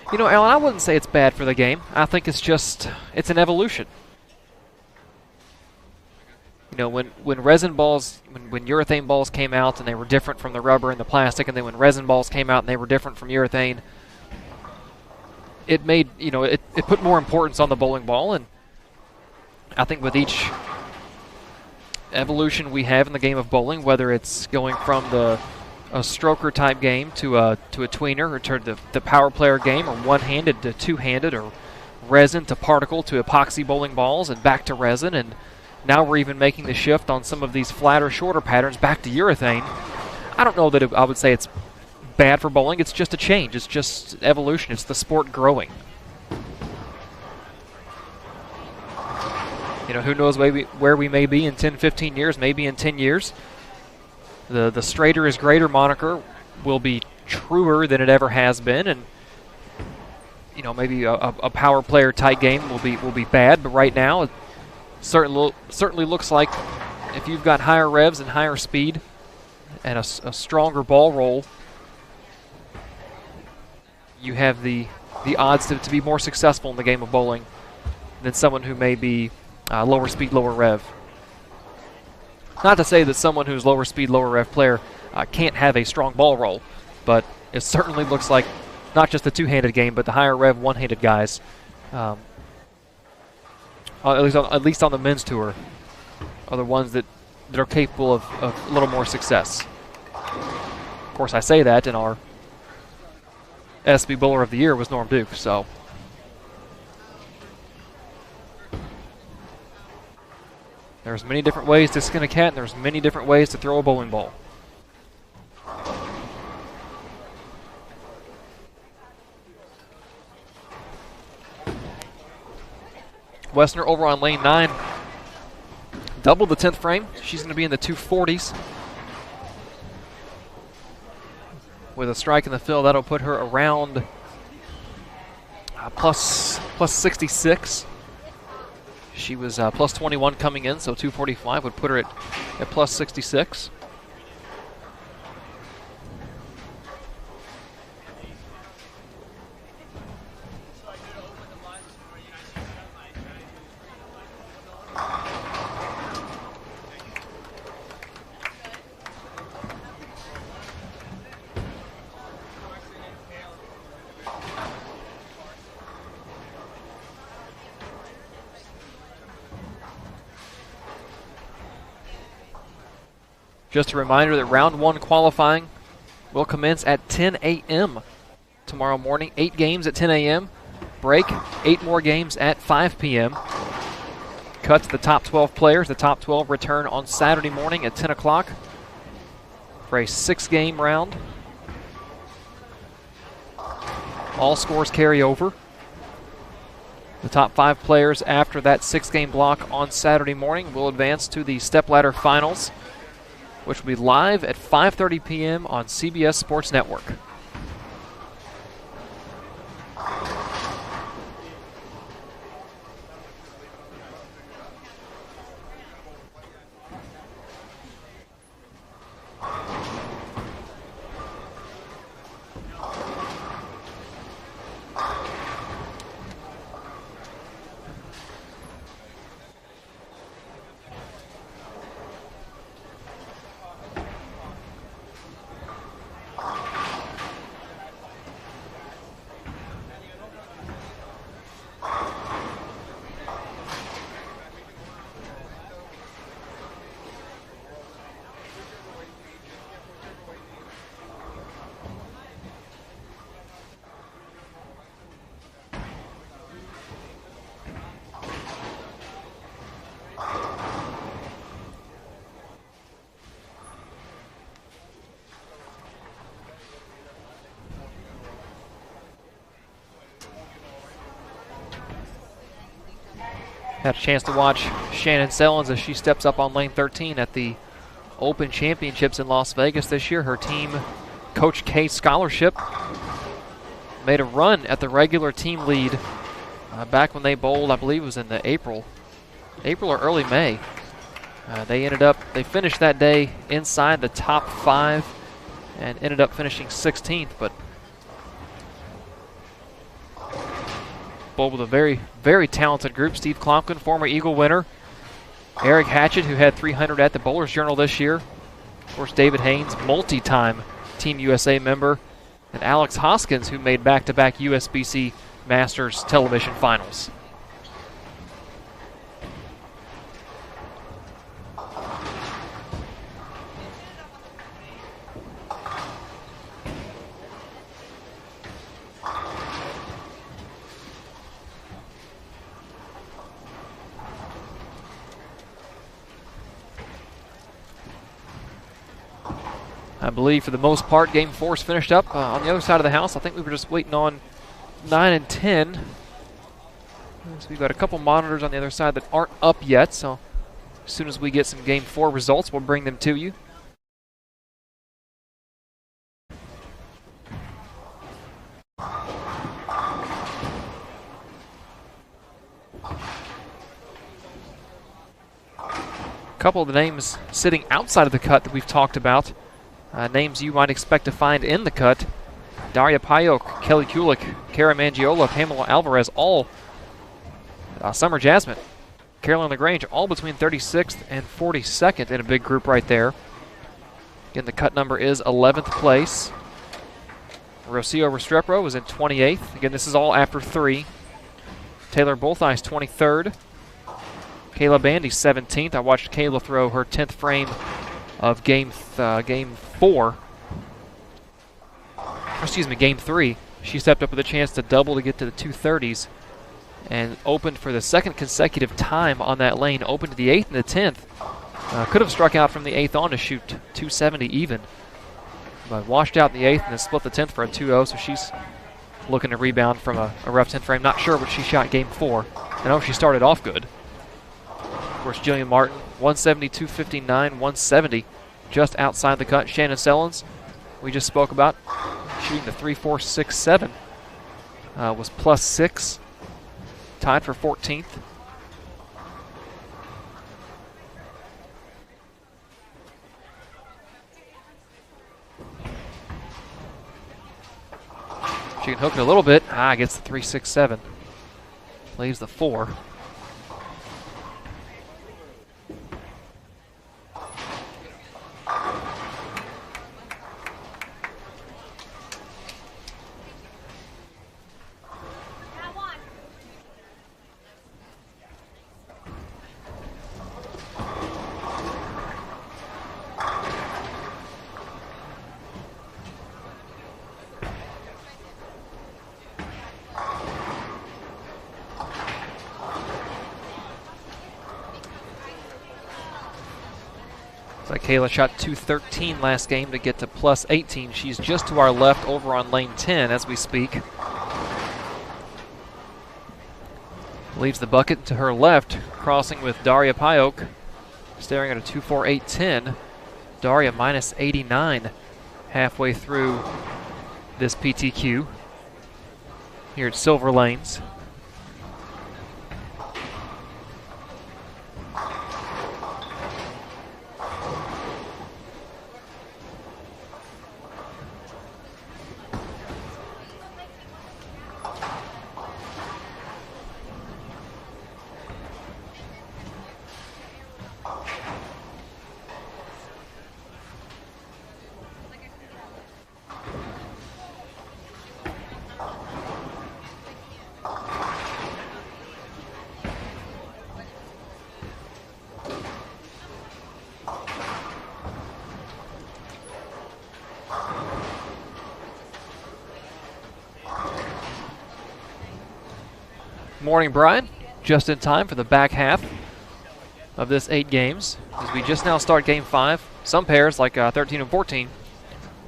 S2: You know, Alan, I wouldn't say it's bad for the game. I think it's an evolution. You know, when resin balls, when urethane balls came out and they were different from the rubber and the plastic, and then when resin balls came out and they were different from urethane, it made, you know, it put more importance on the bowling ball. And I think with each evolution we have in the game of bowling, whether it's going from a stroker type game to a tweener, or to the power player game, or one-handed to two-handed, or resin to particle to epoxy bowling balls and back to resin, and now we're even making the shift on some of these flatter, shorter patterns back to urethane. I don't know that I would say it's bad for bowling. It's just a change. It's just evolution. It's the sport growing. You know, who knows where we may be in 10, 15 years, maybe in 10 years. The straighter is greater moniker will be truer than it ever has been, and you know, maybe a power player type game will be bad, but right now it certainly looks like if you've got higher revs and higher speed and a stronger ball roll, you have the odds to be more successful in the game of bowling than someone who may be lower speed, lower rev. Not to say that someone who's lower speed, lower rev player can't have a strong ball roll, but it certainly looks like not just the two-handed game, but the higher rev one-handed guys, at least on the men's tour, are the ones that are capable of a little more success. Of course, I say that, and our SB Bowler of the Year was Norm Duke, so. There's many different ways to skin a cat, and there's many different ways to throw a bowling ball. Wessner over on lane 9. Double the 10th frame. She's going to be in the 240s. With a strike in the field, that'll put her around plus 66. She was plus 21 coming in, so 245 would put her at plus 66. Just a reminder that round 1 qualifying will commence at 10 a.m. tomorrow morning. 8 games at 10 a.m. Break, 8 more games at 5 p.m. Cut to the top 12 players. The top 12 return on Saturday morning at 10 o'clock for a 6-game round. All scores carry over. The top 5 players after that 6-game block on Saturday morning will advance to the stepladder finals, which will be live at 5:30 p.m. on CBS Sports Network. Had a chance to watch Shannon Sellens as she steps up on lane 13 at the Open Championships in Las Vegas this year. Her team, Coach K Scholarship, made a run at the regular team lead back when they bowled, I believe it was in the April or early May. They finished that day inside the top 5 and ended up finishing 16th, but bowled with a very, very talented group. Steve Klompkin, former Eagle winner. Eric Hatchett, who had 300 at the Bowler's Journal this year. Of course, David Haynes, multi-time Team USA member. And Alex Hoskins, who made back-to-back USBC Masters television finals. I believe for the most part, Game 4's finished up on the other side of the house. I think we were just waiting on 9 and 10. So we've got a couple monitors on the other side that aren't up yet. So as soon as we get some Game 4 results, we'll bring them to you. A couple of the names sitting outside of the cut that we've talked about. Names you might expect to find in the cut. Daria Payok, Kelly Kulik, Kara Mangiola, Pamela Alvarez, all Summer Jasmine, Caroline LaGrange, all between 36th and 42nd in a big group right there. Again, the cut number is 11th place. Rocio Restrepo was in 28th. Again, this is all after 3. Taylor Boltheis, 23rd. Kayla Bandy, 17th. I watched Kayla throw her 10th frame of Game 3. She stepped up with a chance to double to get to the 230s and opened for the second consecutive time on that lane. Opened to the 8th and the 10th. Could have struck out from the 8th on to shoot 270 even. But washed out in the 8th and then split the 10th for a 2-0, so she's looking to rebound from a rough 10th frame. Not sure what she shot Game 4. I know she started off good. Of course, Jillian Martin, 170, 259, 170, just outside the cut. Shannon Sellens, we just spoke about, shooting the 3.467, was +6, tied for 14th. She can hook it a little bit. Gets the 3.67, leaves the 4. Kayla shot 213 last game to get to +18. She's just to our left over on lane 10 as we speak. Leaves the bucket to her left, crossing with Daria Payok, staring at a 2.4810. Daria -89 halfway through this PTQ here at Silver Lanes. Morning, Brian. Just in time for the back half of this 8 games. As we just now start Game 5. Some pairs, like 13 and 14,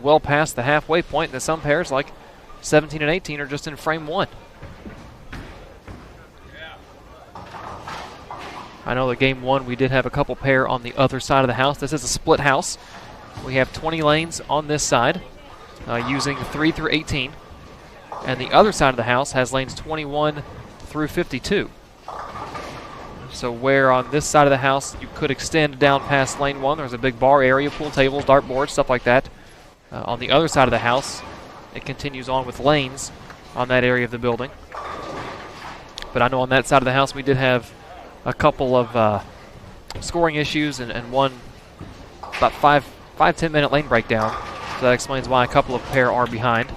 S2: well past the halfway point, and then some pairs, like 17 and 18, are just in frame 1. I know that game 1 we did have a couple pair on the other side of the house. This is a split house. We have 20 lanes on this side using 3 through 18. And the other side of the house has lanes 21 through 52. So where on this side of the house you could extend down past lane 1, there's a big bar area, pool tables, dartboards, stuff like that. On the other side of the house, it continues on with lanes on that area of the building. But I know on that side of the house we did have a couple of scoring issues and one about 5-10 minute lane breakdown. So that explains why a couple of pair are behind.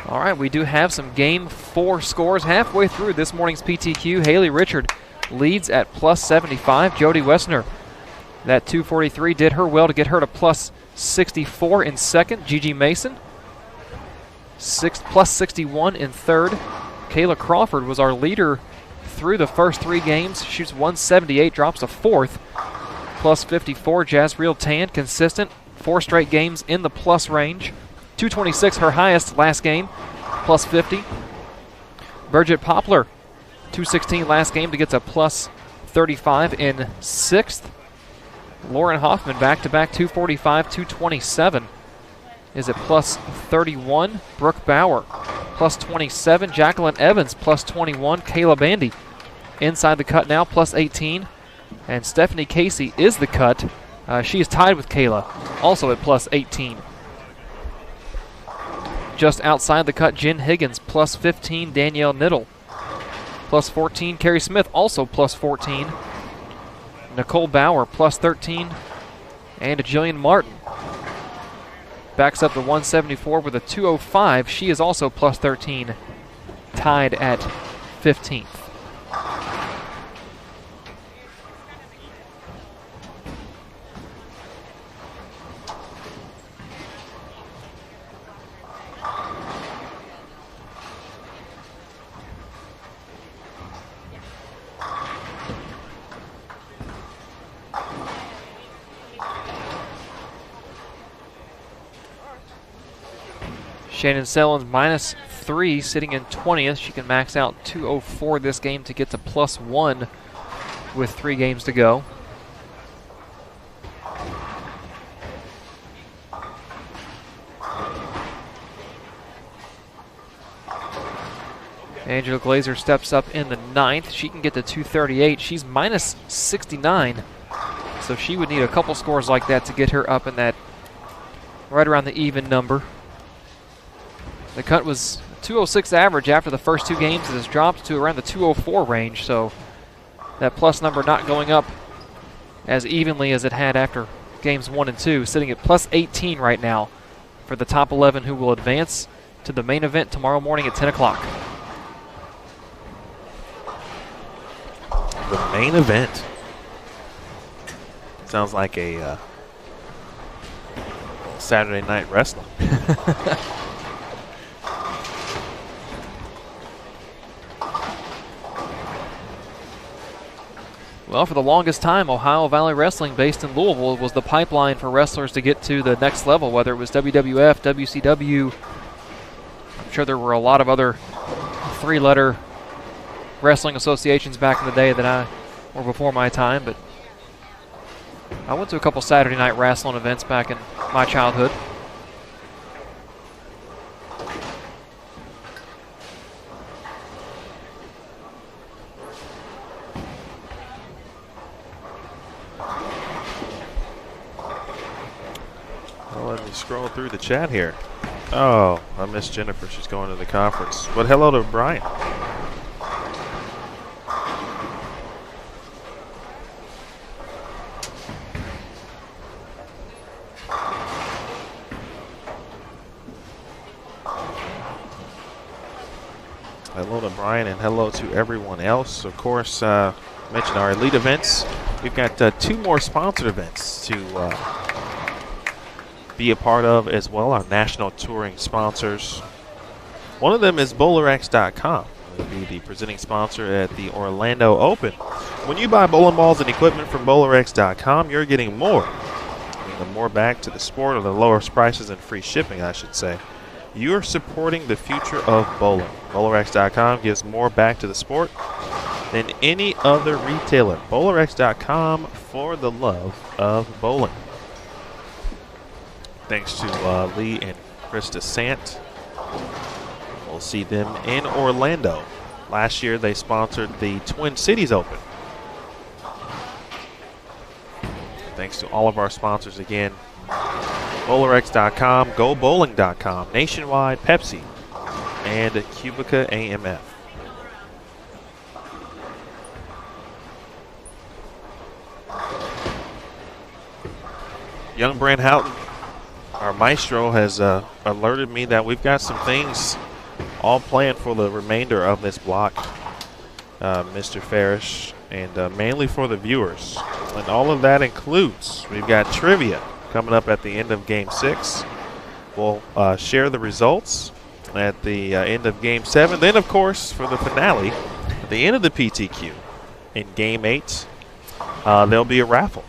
S2: All right, we do have some Game 4 scores halfway through this morning's PTQ. Haley Richard leads at plus 75. Jody Wessner, that 243 did her well to get her to plus 64 in second. Gigi Mason, plus 61 in third. Kayla Crawford was our leader through the first 3 games. Shoots 178, drops to fourth. Plus 54. Jasreel Tan, consistent. 4 straight games in the plus range. 226, her highest last game, plus 50. Bridget Poplar, 216 last game to get to plus 35 in sixth. Lauren Hoffman, back-to-back 245, 227 is at plus 31. Brooke Bauer, plus 27. Jacqueline Evans, plus 21. Kayla Bandy, inside the cut now, plus 18. And Stephanie Casey is the cut. She is tied with Kayla, also at plus 18. Just outside the cut, Jen Higgins, plus 15. Danielle Niddle, plus 14. Carrie Smith, also plus 14. Nicole Bauer, plus 13. And Jillian Martin backs up to 174 with a 205. She is also plus 13, tied at 15th. Shannon Sellens minus 3, sitting in 20th. She can max out 204 this game to get to plus 1 with 3 games to go. Angela Glazer steps up in the 9th. She can get to 238. She's minus 69. So she would need a couple scores like that to get her up in that right around the even number. The cut was 206 average after the first 2 games. It has dropped to around the 204 range, so that plus number not going up as evenly as it had after games 1 and 2, sitting at plus 18 right now for the top 11 who will advance to the main event tomorrow morning at 10 o'clock.
S1: The main event. Sounds like a Saturday night wrestling.
S2: Well, for the longest time, Ohio Valley Wrestling, based in Louisville, was the pipeline for wrestlers to get to the next level, whether it was WWF, WCW. I'm sure there were a lot of other 3-letter wrestling associations back in the day or before my time, but I went to a couple Saturday night wrestling events back in my childhood.
S1: Let me scroll through the chat here. Oh, I missed Jennifer. She's going to the conference. But hello to Brian. Hello to Brian and hello to everyone else. Of course, mentioned our elite events. We've got 2 more sponsored events to be a part of as well, our national touring sponsors. One of them is BowlerX.com. It'll be the presenting sponsor at the Orlando Open. When you buy bowling balls and equipment from BowlerX.com, you're getting more. More back to the sport, or the lowest prices and free shipping, I should say. You're supporting the future of bowling. BowlerX.com gives more back to the sport than any other retailer. BowlerX.com for the love of bowling. Thanks to Lee and Krista Sant. We'll see them in Orlando. Last year they sponsored the Twin Cities Open. Thanks to all of our sponsors again. BowlerX.com, GoBowling.com, Nationwide, Pepsi, and Cubica AMF. Young Brant Houghton, our maestro, has alerted me that we've got some things all planned for the remainder of this block, Mr. Farish, and mainly for the viewers. And all of that includes, we've got trivia coming up at the end of Game 6. We'll share the results at the end of Game 7. Then, of course, for the finale, at the end of the PTQ, in Game 8, there'll be a raffle.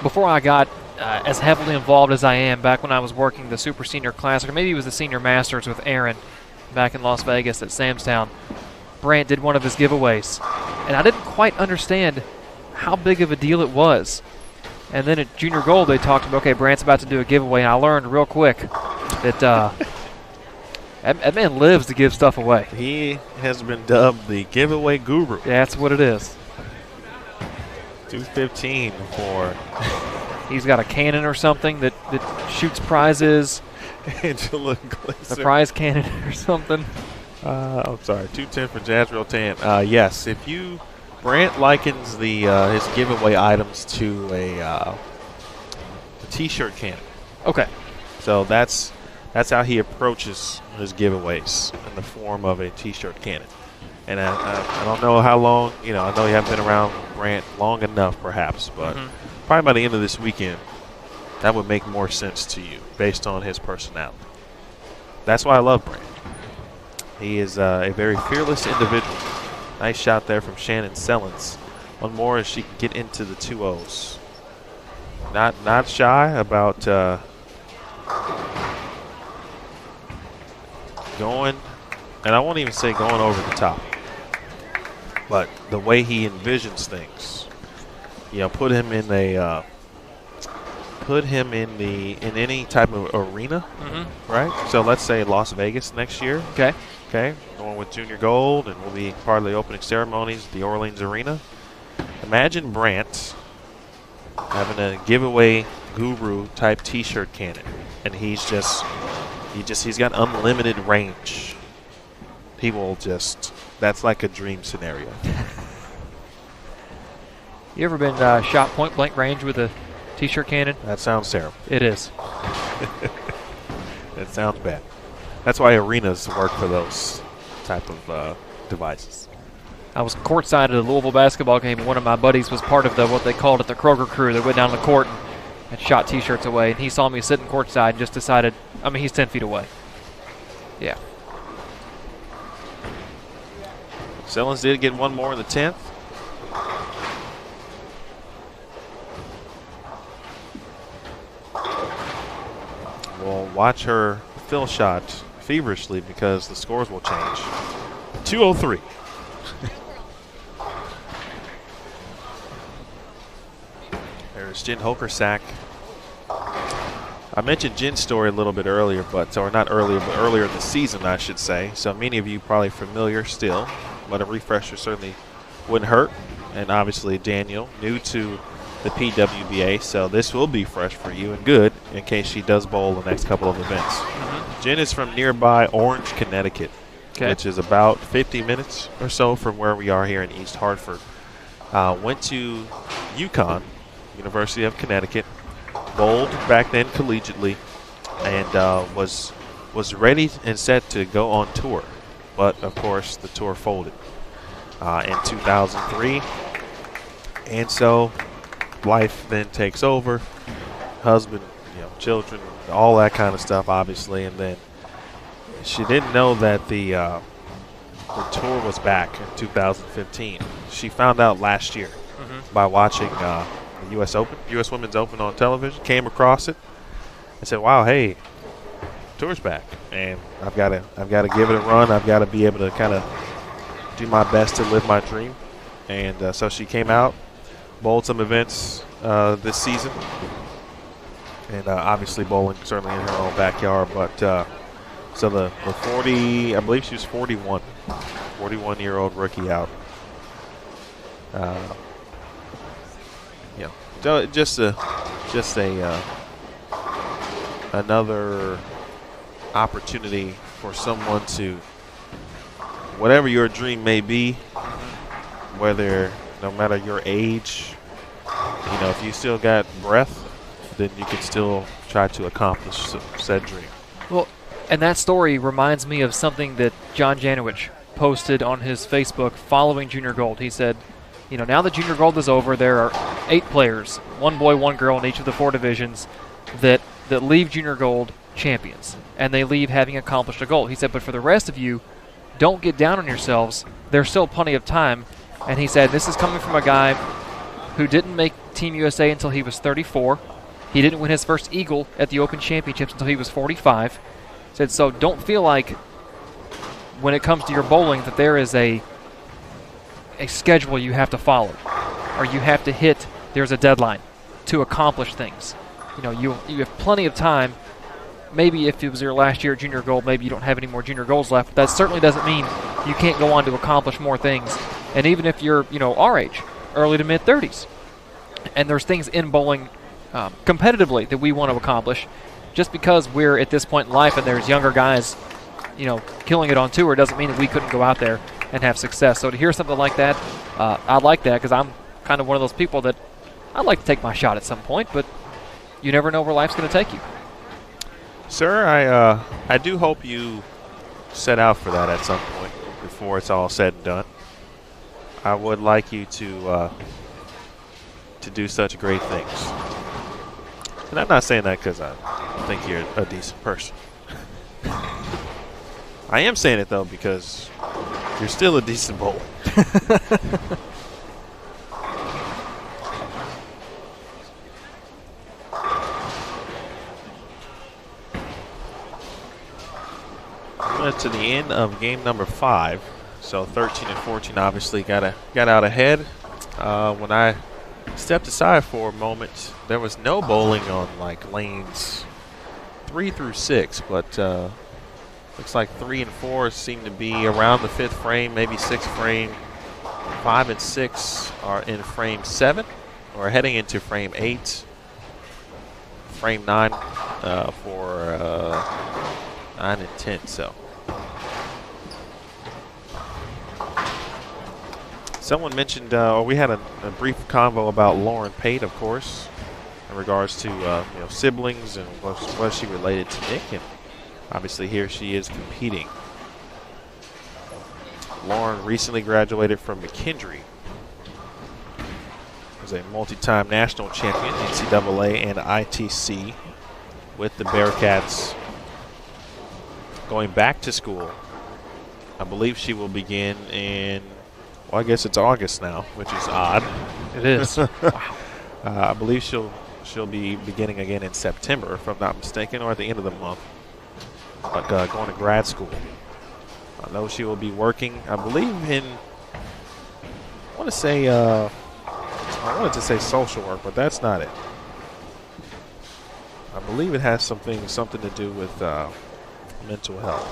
S2: Before I got as heavily involved as I am back when I was working the Super Senior Classic, or maybe it was the Senior Masters with Aaron back in Las Vegas at Samstown, Brant did one of his giveaways. And I didn't quite understand how big of a deal it was. And then at Junior Gold, they talked about, okay, Brant's about to do a giveaway, and I learned real quick that that man lives to give stuff away.
S1: He has been dubbed the giveaway guru.
S2: Yeah, that's what it is.
S1: 215 for...
S2: He's got a cannon or something that shoots prizes.
S1: Angela Glazer.
S2: A prize cannon or something.
S1: I'm sorry, 210 for Jazrael Tan. Yes, if you... Brant likens the his giveaway items to a T-shirt cannon.
S2: Okay.
S1: So that's how he approaches his giveaways, in the form of a T-shirt cannon. And I don't know how long, I know you haven't been around Brant long enough perhaps, but probably by the end of this weekend, that would make more sense to you based on his personality. That's why I love Brant. He is a very fearless individual. Nice shot there from Shannon Sellens. One more as she can get into the 2-0s. Not shy about going, and I won't even say going over the top, but the way he envisions things. Put him in any type of arena, right? So let's say Las Vegas next year. Okay, going with Junior Gold, and we'll be part of the opening ceremonies at the Orleans Arena. Imagine Brant having a giveaway guru type T-shirt cannon, and he's got unlimited range. That's like a dream scenario.
S2: You ever been shot point blank range with a T-shirt cannon?
S1: That sounds terrible.
S2: It is.
S1: It sounds bad. That's why arenas work for those type of devices.
S2: I was courtside at a Louisville basketball game, and one of my buddies was part of what they called it the Kroger crew. They went down the court and shot T-shirts away, and he saw me sitting courtside and just decided, he's 10 feet away. Yeah.
S1: Sellens did get one more in the 10th. We'll watch her fill shot feverishly because the scores will change. 203. There's Jen Hokersack. I mentioned Jen's story a little bit earlier, or not earlier, but earlier in the season, I should say. So many of you probably familiar still, but a refresher certainly wouldn't hurt. And obviously Daniel, new to the PWBA, so this will be fresh for you and good in case she does bowl the next couple of events. Jen is from nearby Orange, Connecticut, which is about 50 minutes or so from where we are here in East Hartford. Went to UConn, University of Connecticut, bowled back then collegiately, and was ready and set to go on tour. But, of course, the tour folded in 2003. And so life then takes over, husband, children, all that kind of stuff, obviously. And then she didn't know that the the tour was back in 2015. She found out last year by watching the U.S. Open, U.S. Women's Open on television. Came across it and said, "Wow, hey, tour's back, and I've got to give it a run. I've got to be able to kind of do my best to live my dream." And so she came out, bowled some events this season, and obviously bowling certainly in her own backyard. But so the 40, I believe she was 41-year-old rookie out. Just another opportunity for someone to, whatever your dream may be, whether no matter your age, if you still got breath, then you can still try to accomplish said dream.
S2: Well, and that story reminds me of something that John Janowicz posted on his Facebook following Junior Gold. He said, now that Junior Gold is over, there are 8 players, 1 boy, 1 girl in each of the 4 divisions that leave Junior Gold champions, and they leave having accomplished a goal. He said, but for the rest of you, don't get down on yourselves. There's still plenty of time. And he said, this is coming from a guy who didn't make Team USA until he was 34. He didn't win his first Eagle at the Open Championships until he was 45. He said, so don't feel like when it comes to your bowling that there is a schedule you have to follow, or you have to hit, there's a deadline to accomplish things. You have plenty of time. Maybe if it was your last year at Junior Gold, maybe you don't have any more Junior Golds left. But that certainly doesn't mean you can't go on to accomplish more things. And even if you're, our age, early to mid-30s, and there's things in bowling competitively that we want to accomplish, just because we're at this point in life and there's younger guys, killing it on tour doesn't mean that we couldn't go out there and have success. So to hear something like that, I like that, because I'm kind of one of those people that I'd like to take my shot at some point, but you never know where life's going to take you.
S1: Sir, I do hope you set out for that at some point before it's all said and done. I would like you to do such great things. And I'm not saying that because I think you're a decent person. I am saying it, though, because you're still a decent bowler. To the end of game number 5, so 13 and 14 obviously got out ahead. When I stepped aside for a moment, there was no bowling on like lanes 3 through 6, but looks like 3 and 4 seem to be around the 5th frame, maybe 6th frame. 5 and 6 are in frame 7, or heading into frame 8. Frame 9 for 9 and 10. So. Someone mentioned, or we had a brief convo about Lauren Pate, of course, in regards to siblings and was she related to Nick, and obviously here she is competing. Lauren recently graduated from McKendree. Was a multi-time national champion, NCAA and ITC, with the Bearcats. Going back to school, I believe she will begin in. Well, I guess it's August now, which is odd.
S2: It is. Wow.
S1: I believe she'll be beginning again in September, if I'm not mistaken, or at the end of the month. But going to grad school. I know she will be working, I believe, in. I wanted to say social work, but that's not it. I believe it has something to do with mental health.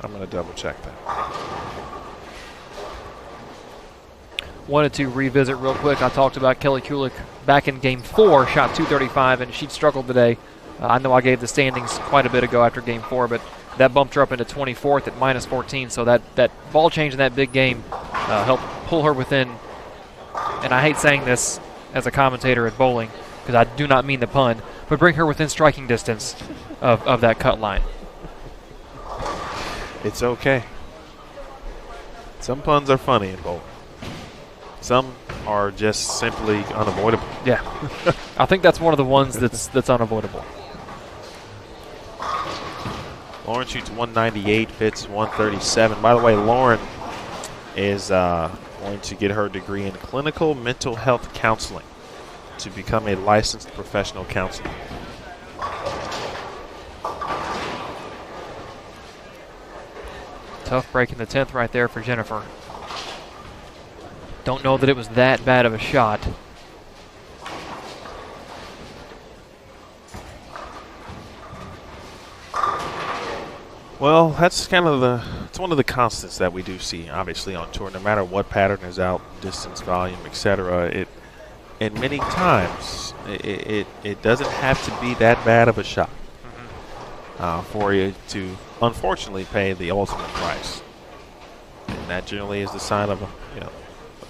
S1: I'm going to double check that.
S2: Wanted to revisit real quick. I talked about Kelly Kulik back in Game 4, shot 235, and she'd struggled today. I know I gave the standings quite a bit ago after Game 4, but that bumped her up into 24th at minus 14, so that ball change in that big game helped pull her within, and I hate saying this as a commentator at bowling, because I do not mean the pun, but bring her within striking distance of that cut line.
S1: It's okay. Some puns are funny in bowling. Some are just simply unavoidable.
S2: Yeah. I think that's one of the ones that's unavoidable.
S1: Lauren shoots 198, hits 137. By the way, Lauren is going to get her degree in clinical mental health counseling to become a licensed professional counselor.
S2: Tough break in the 10th right there for Jennifer. Don't know that it was that bad of a shot.
S1: Well, that's kind of it's one of the constants that we do see, obviously, on tour. No matter what pattern is out, distance, volume, etc. And many times it doesn't have to be that bad of a shot for you to, unfortunately, pay the ultimate price. And that generally is the sign of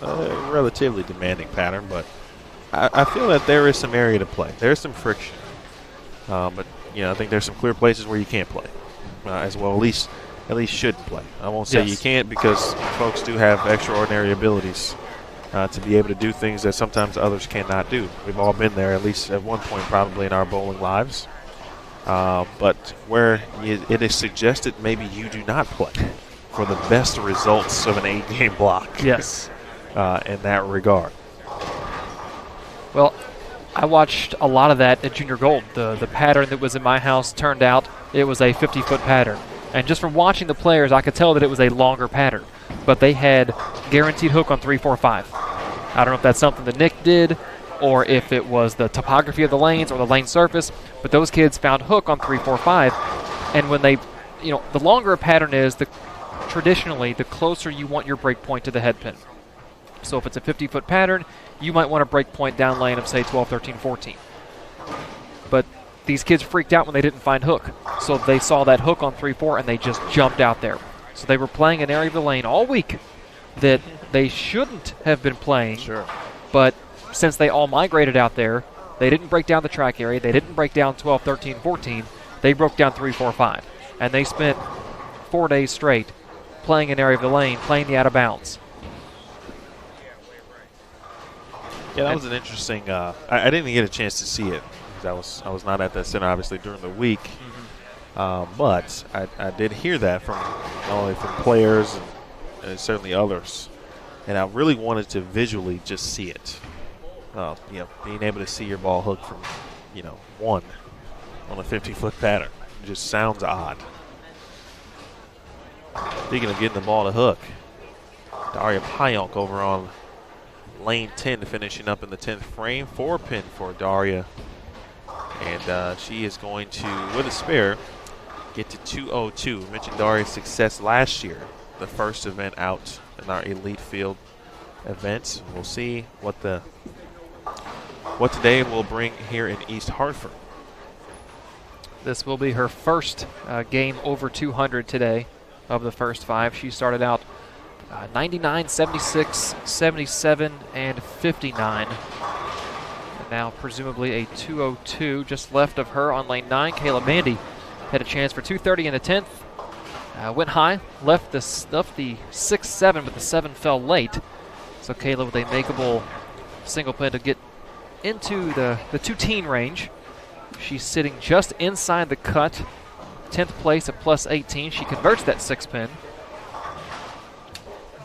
S1: a relatively demanding pattern. But I feel that there is some area to play. There's some friction, but I think there's some clear places where you can't play. As well, at least shouldn't play. I won't say you can't, because folks do have extraordinary abilities to be able to do things that sometimes others cannot do. We've all been there, at least at one point probably in our bowling lives. But where it is suggested maybe you do not play for the best results of an 8-game block.
S2: Yes.
S1: In that regard.
S2: Well, I watched a lot of that at Junior Gold. The pattern that was in my house turned out it was a 50-foot pattern. And just from watching the players, I could tell that it was a longer pattern. But they had guaranteed hook on 3-4-5. I don't know if that's something that Nick did or if it was the topography of the lanes or the lane surface, but those kids found hook on 3-4-5. And when they, the longer a pattern is, traditionally, the closer you want your break point to the head pin. So if it's a 50-foot pattern, you might want a break point down lane of, say, 12, 13, 14. But these kids freaked out when they didn't find hook. So they saw that hook on 3-4, and they just jumped out there. So they were playing an area of the lane all week that they shouldn't have been playing.
S1: Sure.
S2: But since they all migrated out there, they didn't break down the track area. They didn't break down 12, 13, 14. They broke down 3-4-5. And they spent 4 days straight playing an area of the lane, playing the out of bounds.
S1: Yeah, that was an interesting. I didn't get a chance to see it because I was not at that center obviously during the week, but I did hear that from not only from players and certainly others, and I really wanted to visually just see it. Being able to see your ball hook from one on a 50-foot pattern just sounds odd. Speaking of getting the ball to hook, Daria Payonk over on lane 10 finishing up in the 10th frame. 4-pin for Daria. And she is going to, with a spare, get to 202. We mentioned Daria's success last year, the first event out in our elite field events. We'll see what today will bring here in East Hartford.
S2: This will be her first game over 200 today of the first 5. She started out 99, 76, 77, and 59. And now presumably a 202 just left of her on lane 9. Kayla Mandy had a chance for 230 in the 10th. Went high, left the 6-7, but the 7 fell late. So Kayla with a makeable single pin to get into the 2-teen range. She's sitting just inside the cut. 10th place at plus 18. She converts that 6-pin.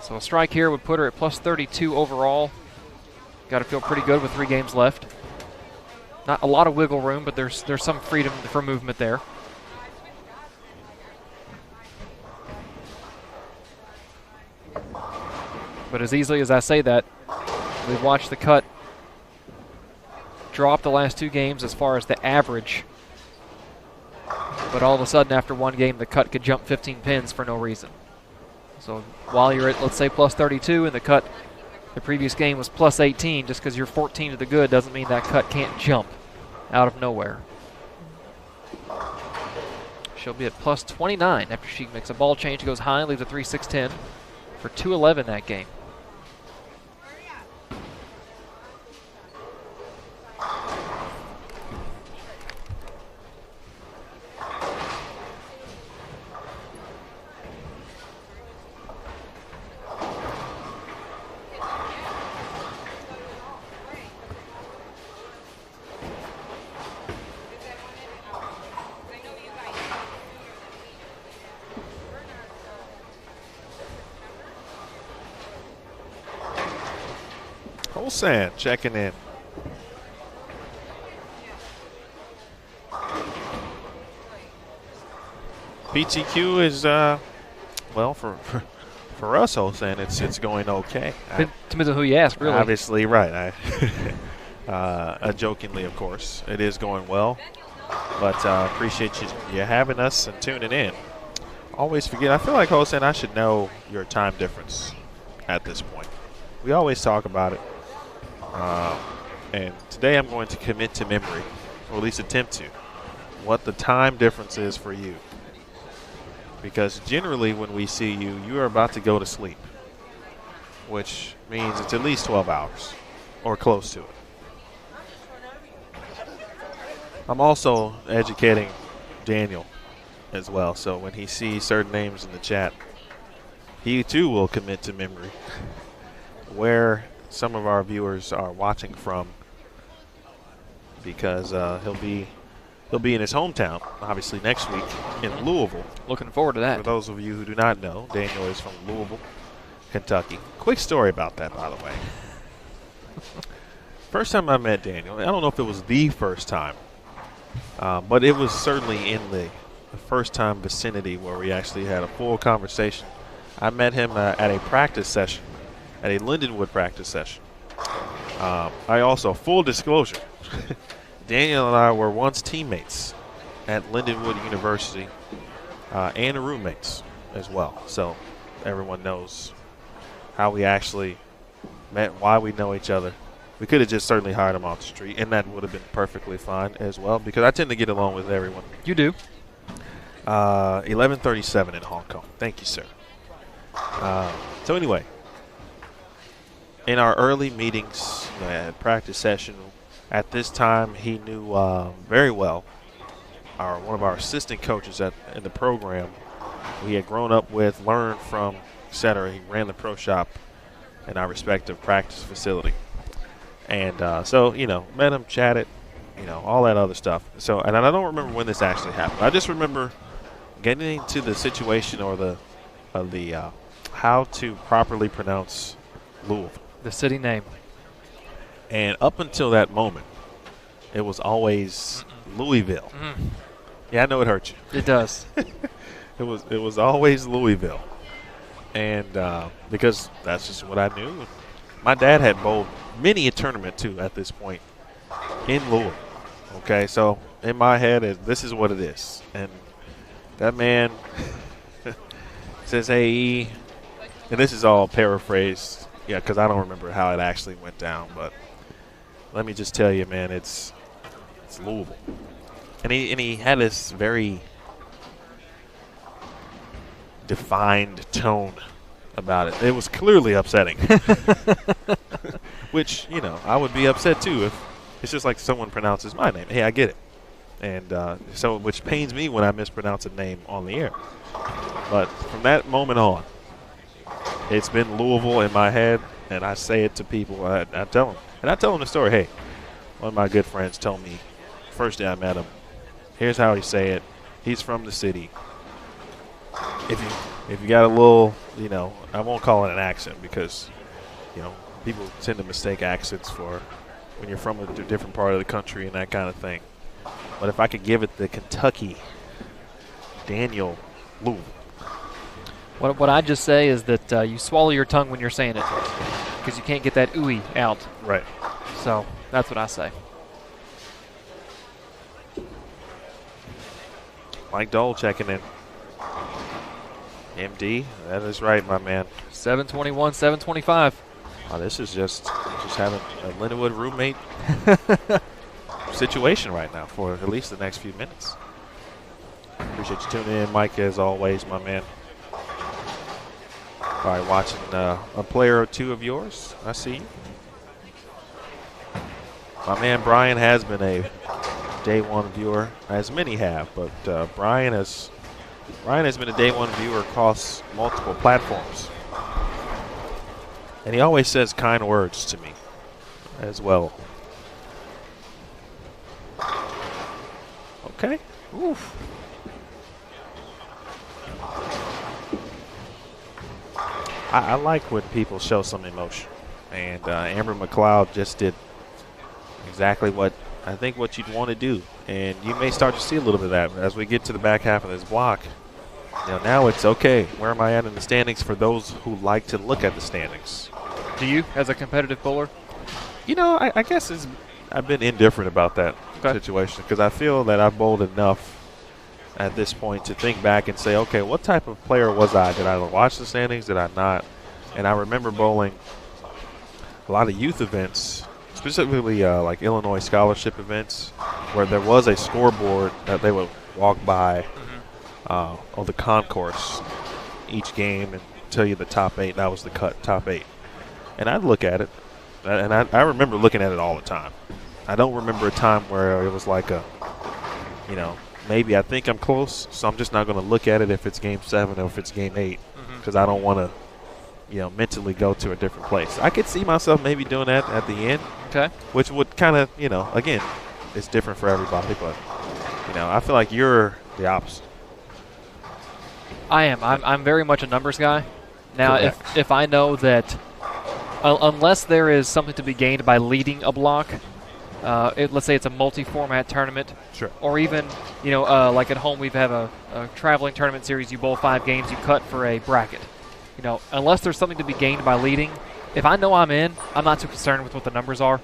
S2: So a strike here would put her at plus 32 overall. Got to feel pretty good with 3 games left. Not a lot of wiggle room, but there's some freedom for movement there. But as easily as I say that, we've watched the cut drop the last 2 games as far as the average. But all of a sudden, after 1 game, the cut could jump 15 pins for no reason. So while you're at, let's say, plus 32 and the cut the previous game was plus 18, just because you're 14 to the good doesn't mean that cut can't jump out of nowhere. She'll be at plus 29 after she makes a ball change, goes high, leaves a 3-6-10 for 211 that game.
S1: Olsen checking in. PTQ is, well, for us, Olsen, it's going okay.
S2: Depends on who you ask, really.
S1: Obviously, right. Jokingly, of course, it is going well. But appreciate you having us and tuning in. Always forget. I feel like Olsen, I should know your time difference at this point. We always talk about it. And today I'm going to commit to memory, or at least attempt to, what the time difference is for you. Because generally when we see you, you are about to go to sleep, which means it's at least 12 hours or close to it. I'm also educating Daniel as well, so when he sees certain names in the chat, he too will commit to memory where some of our viewers are watching from, because he'll be in his hometown, obviously, next week in Louisville.
S2: Looking forward to that.
S1: For those of you who do not know, Daniel is from Louisville, Kentucky. Quick story about that, by the way. First time I met Daniel, I don't know if it was the first time, but it was certainly in the first-time vicinity where we actually had a full conversation. I met him at a practice session, at a Lindenwood practice session. I also, full disclosure, Daniel and I were once teammates at Lindenwood University and roommates as well. So everyone knows how we actually met, why we know each other. We could have just certainly hired him off the street, and that would have been perfectly fine as well, because I tend to get along with everyone.
S2: You do.
S1: 11:37 in Hong Kong. Thank you, sir. So anyway, in our early meetings, practice session, at this time he knew very well one of our assistant coaches in the program. We had grown up with, learned from, etc. He ran the pro shop in our respective practice facility. And so, met him, chatted, all that other stuff. So, and I don't remember when this actually happened. I just remember getting into the situation or the how to properly pronounce Louisville.
S2: The city name.
S1: And up until that moment, it was always Louisville. Yeah, I know it hurt you.
S2: It does.
S1: It was always Louisville. And because that's just what I knew. My dad had bowled many a tournament, too, at this point in Louisville. Okay, so in my head, this is what it is. And that man says, hey, and this is all paraphrased, because I don't remember how it actually went down. But let me just tell you, man, it's Louisville. And he had this very defined tone about it. It was clearly upsetting. Which, I would be upset too if it's just like someone pronounces my name. Hey, I get it. And so, which pains me when I mispronounce a name on the air. But from that moment on, it's been Louisville in my head, and I say it to people. I tell them. And I tell them the story. Hey, one of my good friends told me first day I met him, here's how he say it. He's from the city. If you got a little, I won't call it an accent because, people tend to mistake accents for when you're from a different part of the country and that kind of thing. But if I could give it the Kentucky Daniel Louisville.
S2: What I just say is that you swallow your tongue when you're saying it because you can't get that ooey out.
S1: Right.
S2: So that's what I say.
S1: Mike Dole checking in. MD, that is right, my man.
S2: 721, 725.
S1: Oh, this is just having a Lindenwood roommate situation right now for at least the next few minutes. Appreciate you tuning in, Mike, as always, my man. Probably watching a player or two of yours. I see you. My man Brian has been a day one viewer, as many have, but Brian has been a day one viewer across multiple platforms. And he always says kind words to me as well. Okay. Oof. I like when people show some emotion. And Amber McLeod just did exactly what I think what you'd want to do. And you may start to see a little bit of that as we get to the back half of this block. Now it's okay. Where am I at in the standings for those who like to look at the standings?
S2: Do you, as a competitive bowler?
S1: I guess I've been indifferent about that situation because I feel that I've bowled enough at this point to think back and say, okay, what type of player was I? Did I watch the standings? Did I not? And I remember bowling a lot of youth events, specifically like Illinois scholarship events, where there was a scoreboard that they would walk by on the concourse each game and tell you the top 8. That was the top 8. And I'd look at it, and I remember looking at it all the time. I don't remember a time where it was like maybe I think I'm close, so I'm just not going to look at it if it's game 7 or if it's game 8 because I don't want to mentally go to a different place. I could see myself maybe doing that at the end, which would kind of, again, it's different for everybody, but, I feel like you're the opposite.
S2: I am. I'm very much a numbers guy. Now, if I know that unless there is something to be gained by leading a block, let's say it's a multi-format tournament, or even, like at home we have a traveling tournament series, you bowl 5 games, you cut for a bracket. Unless there's something to be gained by leading, if I know I'm in, I'm not too concerned with what the numbers are.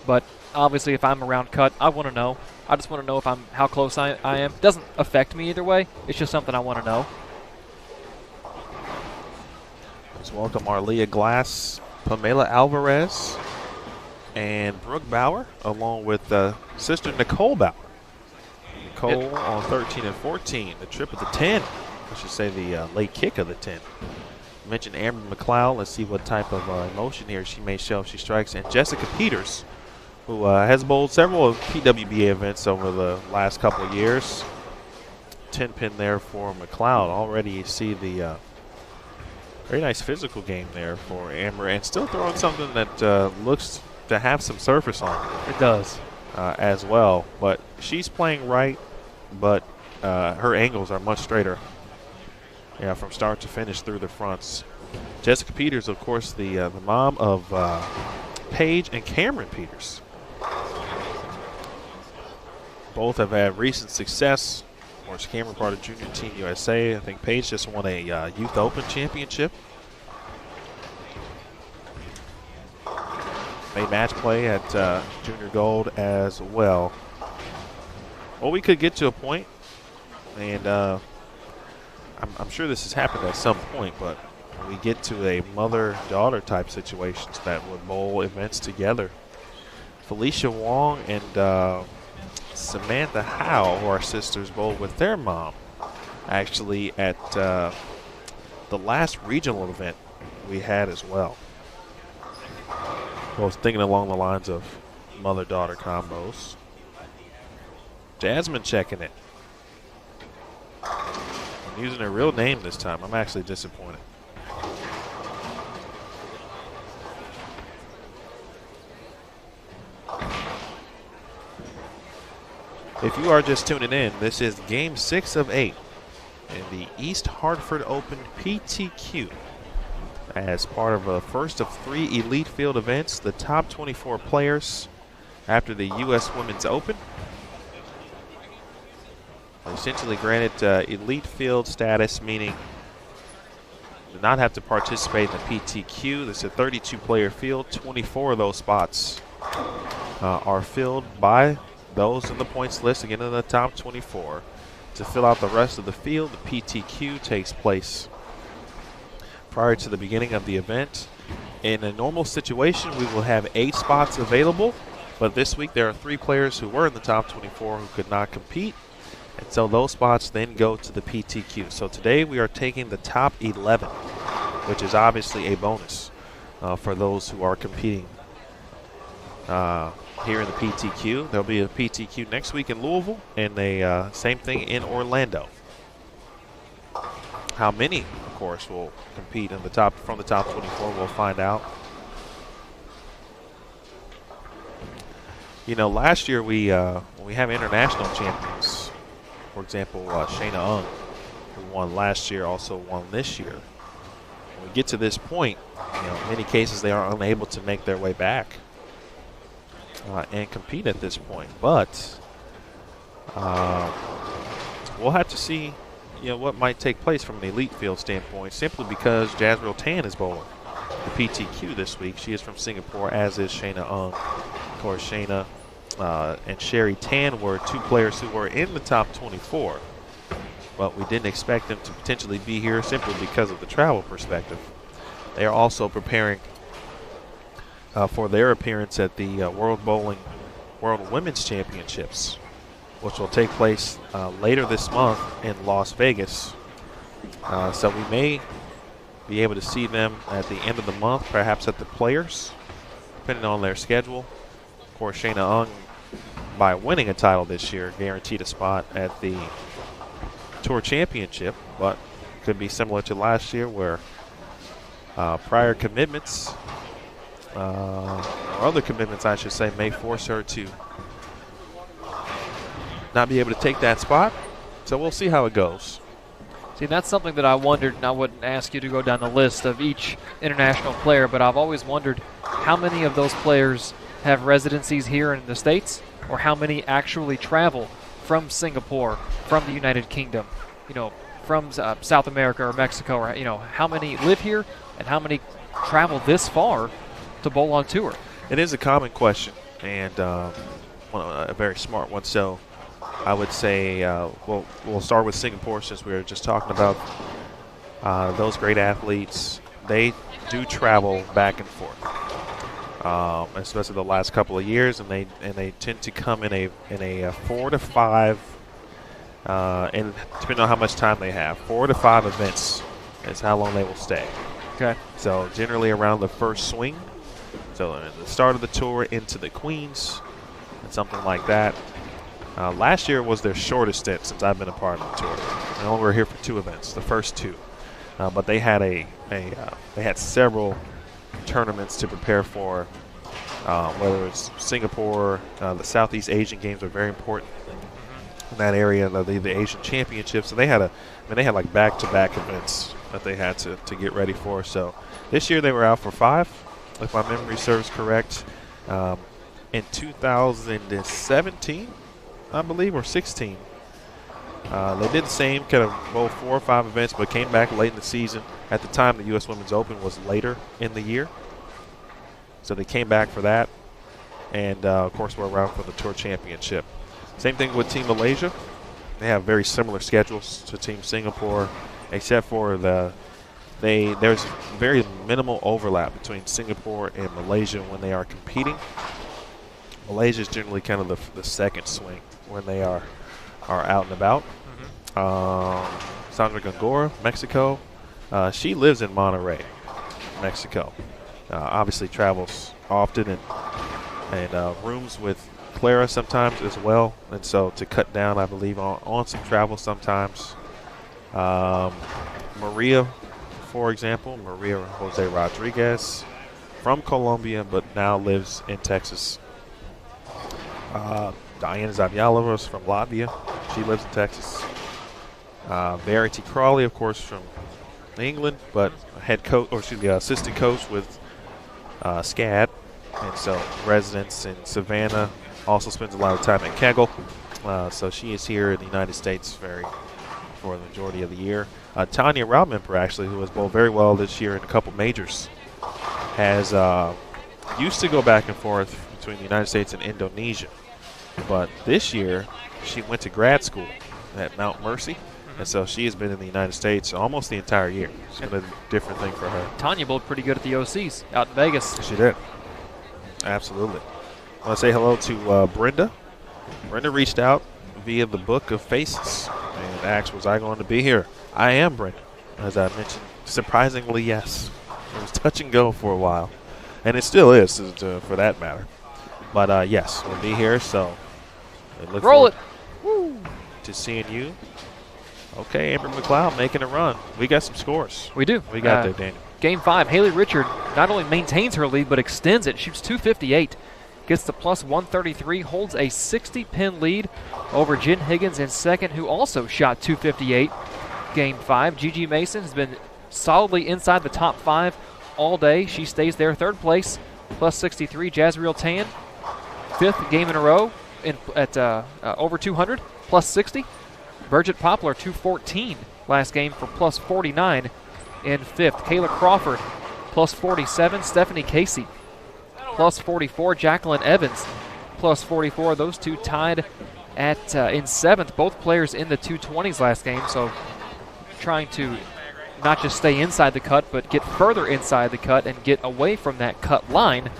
S2: But obviously if I'm around cut, I want to know. I just want to know how close I am. It doesn't affect me either way. It's just something I want to know.
S1: Let's welcome Arlia Glass, Pamela Alvarez, and Brooke Bauer, along with sister Nicole Bauer. Nicole on 13 and 14, the trip of the 10. I should say the late kick of the 10. I mentioned Amber McLeod. Let's see what type of emotion here she may show if she strikes. And Jessica Peters, who has bowled several PWBA events over the last couple of years. 10-pin there for McLeod. Already you see the very nice physical game there for Amber, and still throwing something that looks to have some surface on it.
S2: It does.
S1: As well. But she's playing right, but her angles are much straighter. Yeah, from start to finish through the fronts. Jessica Peters, of course, the mom of Paige and Cameron Peters. Both have had recent success. Of course, Cameron part of Junior Team USA. I think Paige just won a Youth Open championship. Made match play at Junior Gold as well. Well, we could get to a point, and I'm sure this has happened at some point, but when we get to a mother-daughter type situations that would bowl events together. Felicia Wong and Samantha Howe, who are sisters, bowled with their mom actually at the last regional event we had as well. I was thinking along the lines of mother-daughter combos. Jasmine checking it. I'm using her real name this time. I'm actually disappointed. If you are just tuning in, this is Game 6 of 8 in the East Hartford Open PTQ. As part of a first of 3 elite field events, the top 24 players after the U.S. Women's Open are essentially granted elite field status, meaning do not have to participate in the PTQ. This is a 32-player field. 24 of those spots are filled by those in the points list, again in the top 24. To fill out the rest of the field, the PTQ takes place prior to the beginning of the event. In a normal situation, we will have 8 spots available, but this week there are 3 players who were in the top 24 who could not compete, and so those spots then go to the PTQ. So today we are taking the top 11, which is obviously a bonus for those who are competing here in the PTQ. There'll be a PTQ next week in Louisville, and a same thing in Orlando. How many, of course, will compete in the top from the top 24? We'll find out. You know, last year when we have international champions, for example, Shayna Ung, who won last year, also won this year. when we get to this point, in many cases they are unable to make their way back and compete at this point. But we'll have to see, what might take place from an elite field standpoint, simply because Jazreel Tan is bowling the PTQ this week. She is from Singapore, as is Shayna Ung. Of course, Shayna and Sherry Tan were two players who were in the top 24, but we didn't expect them to potentially be here simply because of the travel perspective. They are also preparing for their appearance at the World Women's Championships, which will take place later this month in Las Vegas. So we may be able to see them at the end of the month, perhaps at the Players, depending on their schedule. Of course, Shayna Ung, by winning a title this year, guaranteed a spot at the Tour Championship, but could be similar to last year where prior commitments, or other commitments I should say, may force her to not be able to take that spot. So we'll see how it goes.
S2: See, that's something that I wondered, and I wouldn't ask you to go down the list of each international player, but I've always wondered how many of those players have residencies here in the States, or how many actually travel from Singapore, from the United Kingdom, from South America or Mexico, or how many live here and how many travel this far to bowl on tour.
S1: It is a common question, and a very smart one. So I would say, we'll start with Singapore, since we were just talking about those great athletes. They do travel back and forth, especially the last couple of years, and they tend to come in a 4 to 5, and depending on how much time they have, 4 to 5 events is how long they will stay.
S2: Okay.
S1: So generally around the first swing, so at the start of the tour into the Queens, and something like that. Last year was their shortest stint since I've been a part of the tour. They only were here for 2 events, the first 2, but they had they had several tournaments to prepare for. Whether it's Singapore, the Southeast Asian Games are very important in that area. The Asian Championships, so they had like back-to-back events that they had to get ready for. So this year they were out for 5, if my memory serves correct. In 2017. I believe, or 16. They did the same, kind of both 4 or 5 events, but came back late in the season. At the time, the U.S. Women's Open was later in the year. So they came back for that. And, of course, we're around for the Tour Championship. Same thing with Team Malaysia. They have very similar schedules to Team Singapore, except for there's very minimal overlap between Singapore and Malaysia when they are competing. Malaysia is generally kind of the second swing when they are out and about. Sandra Gongora, Mexico. She lives in Monterrey, Mexico. Obviously travels often and rooms with Clara sometimes as well. And so to cut down, I believe, on some travel sometimes. Maria, for example, Maria Jose Rodriguez from Colombia, but now lives in Texas. Diana Zavyalova is from Latvia. She lives in Texas. Verity Crawley, of course, from England, but head coach, or she's the assistant coach with SCAD, and so residence in Savannah. Also spends a lot of time in Kegel. So she is here in the United States for the majority of the year. Tanya Raumemper, actually, who has bowled very well this year in a couple majors, has used to go back and forth between the United States and Indonesia. But this year, she went to grad school at Mount Mercy, and so she has been in the United States almost the entire year. It's been a different thing for her.
S2: Tanya bowled pretty good at the OCs out in Vegas.
S1: She did. Absolutely. I want to say hello to Brenda. Brenda reached out via the Book of Faces and asked, was I going to be here? I am, Brenda. As I mentioned, surprisingly, yes. It was touch and go for a while, and it still is, for that matter. But, yes, we'll be here, so look
S2: Roll
S1: forward to seeing you. Okay, Amber McLeod making a run. We got some scores.
S2: We do.
S1: We got there, Daniel.
S2: Game 5, Haley Richard not only maintains her lead but extends it. Shoots 258, gets to plus 133, holds a 60-pin lead over Jen Higgins in second, who also shot 258. Game 5, Gigi Mason has been solidly inside the top 5 all day. She stays there. Third place, plus 63, Jazriel Tan. 5th game in a row at over 200, plus 60. Bridget Poplar, 214 last game for plus 49 in 5th. Kayla Crawford, plus 47. Stephanie Casey, plus 44. Jacqueline Evans, plus 44. Those two tied at in 7th. Both players in the 220s last game, so trying to not just stay inside the cut, but get further inside the cut and get away from that cut line.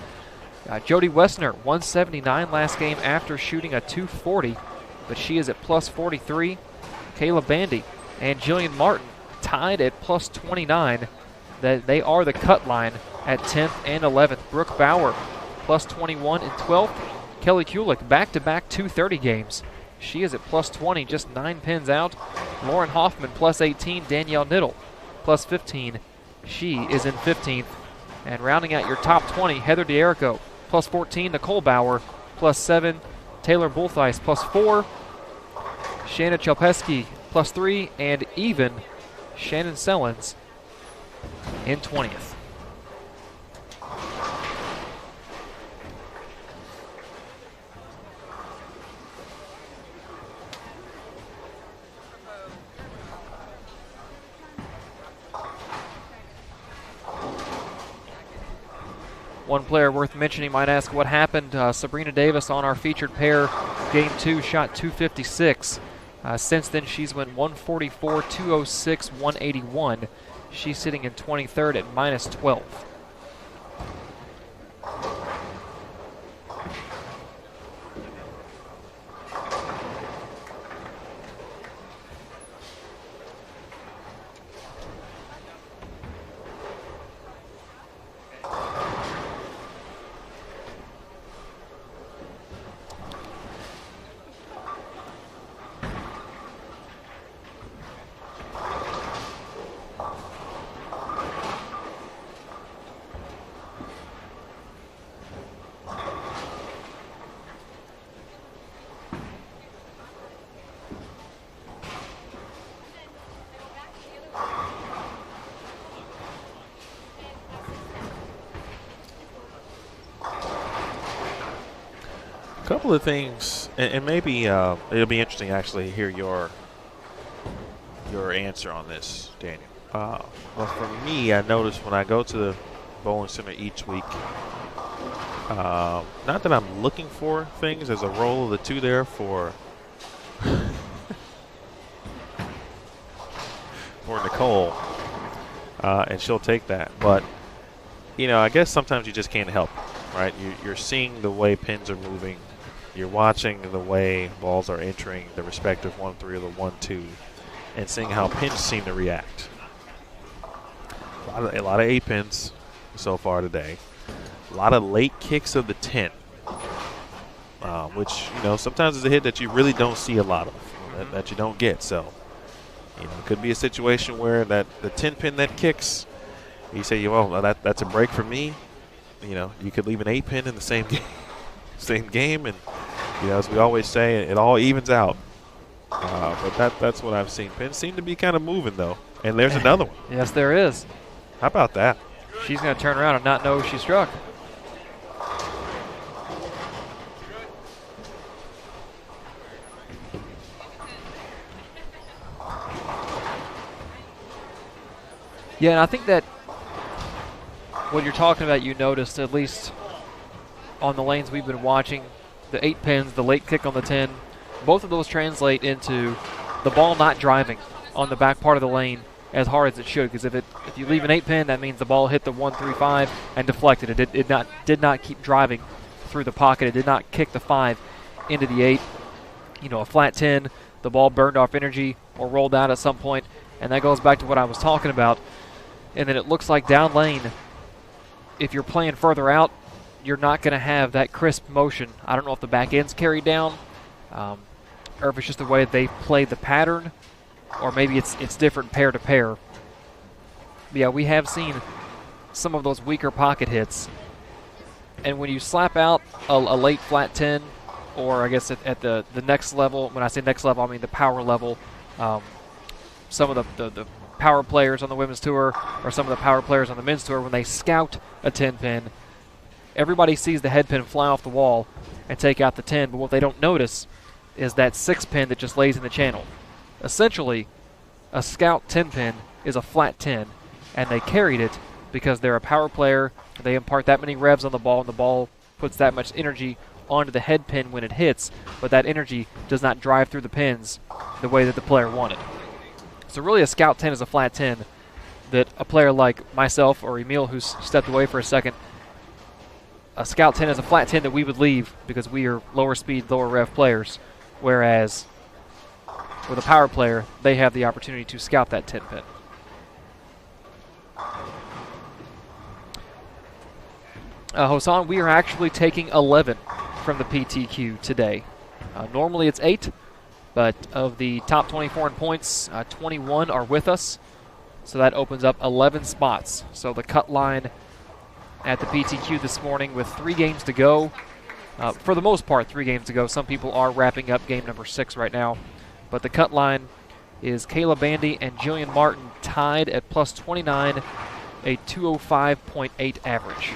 S2: Jody Wessner, 179 last game after shooting a 240, but she is at plus 43. Kayla Bandy and Jillian Martin tied at plus 29. They are the cut line at 10th and 11th. Brooke Bauer, plus 21 in 12th. Kelly Kulik, back-to-back 230 games. She is at plus 20, just 9 pins out. Lauren Hoffman, plus 18. Danielle Niddle, plus 15. She is in 15th. And rounding out your top 20, Heather D'Erico, plus 14. Nicole Bauer, plus 7. Taylor Bultheis, plus 4. Shanna Chelpeski, plus 3. And even Shannon Sellens in 20th. One player worth mentioning might ask what happened. Sabrina Davis on our featured pair, game 2, shot 256. Since then, she's went 144, 206, 181. She's sitting in 23rd at minus 12.
S1: Couple of things, and maybe it'll be interesting actually to hear your answer on this, Daniel. Well, for me, I notice when I go to the bowling center each week, not that I'm looking for things. There's a roll of the 2 there for for Nicole, and she'll take that. But you know, I guess sometimes you just can't help it, right? You're seeing the way pins are moving. You're watching the way balls are entering the respective 1-3 or the 1-2 and seeing how pins seem to react. A lot of 8 pins so far today. A lot of late kicks of the 10, which, you know, sometimes is a hit that you really don't see a lot of, that you don't get. So, you know, it could be a situation where that the 10 pin that kicks, you say, well, that's a break for me. You know, you could leave an 8 pin in the same game, and you know, as we always say, it all evens out. But that's what I've seen. Pins seem to be kind of moving though, and there's another one.
S2: Yes, there is.
S1: How about that?
S2: She's going to turn around and not know she struck. Yeah, and I think that what you're talking about, you noticed, at least on the lanes we've been watching, the 8 pins, the late kick on the 10, both of those translate into the ball not driving on the back part of the lane as hard as it should. Because if you leave an 8 pin, that means the ball hit the 1-3-5 and deflected. It did not keep driving through the pocket. It did not kick the 5 into the 8. You know, a flat 10, the ball burned off energy or rolled out at some point, and that goes back to what I was talking about. And then it looks like down lane, if you're playing further out, you're not going to have that crisp motion. I don't know if the back end's carried down, or if it's just the way they play the pattern, or maybe it's different pair to pair. But yeah, we have seen some of those weaker pocket hits. And when you slap out a late flat 10, or I guess at the next level, when I say next level, I mean the power level, some of the power players on the women's tour or some of the power players on the men's tour, when they scout a 10 pin, everybody sees the head pin fly off the wall and take out the 10, but what they don't notice is that 6 pin that just lays in the channel. Essentially, a scout 10 pin is a flat 10, and they carried it because they're a power player. They impart that many revs on the ball, and the ball puts that much energy onto the head pin when it hits, but that energy does not drive through the pins the way that the player wanted. So really a scout 10 is a flat 10 that a player like myself or Emil, who's stepped away for a second, a scout 10 is a flat 10 that we would leave because we are lower speed, lower rev players, whereas with a power player, they have the opportunity to scout that 10 pin. Hosan, we are actually taking 11 from the PTQ today. Normally it's 8, but of the top 24 in points, 21 are with us. So that opens up 11 spots. So the cut line at the PTQ this morning with 3 games to go. For the most part, 3 games to go. Some people are wrapping up game number 6 right now. But the cut line is Kayla Bandy and Jillian Martin tied at plus 29, a 205.8 average.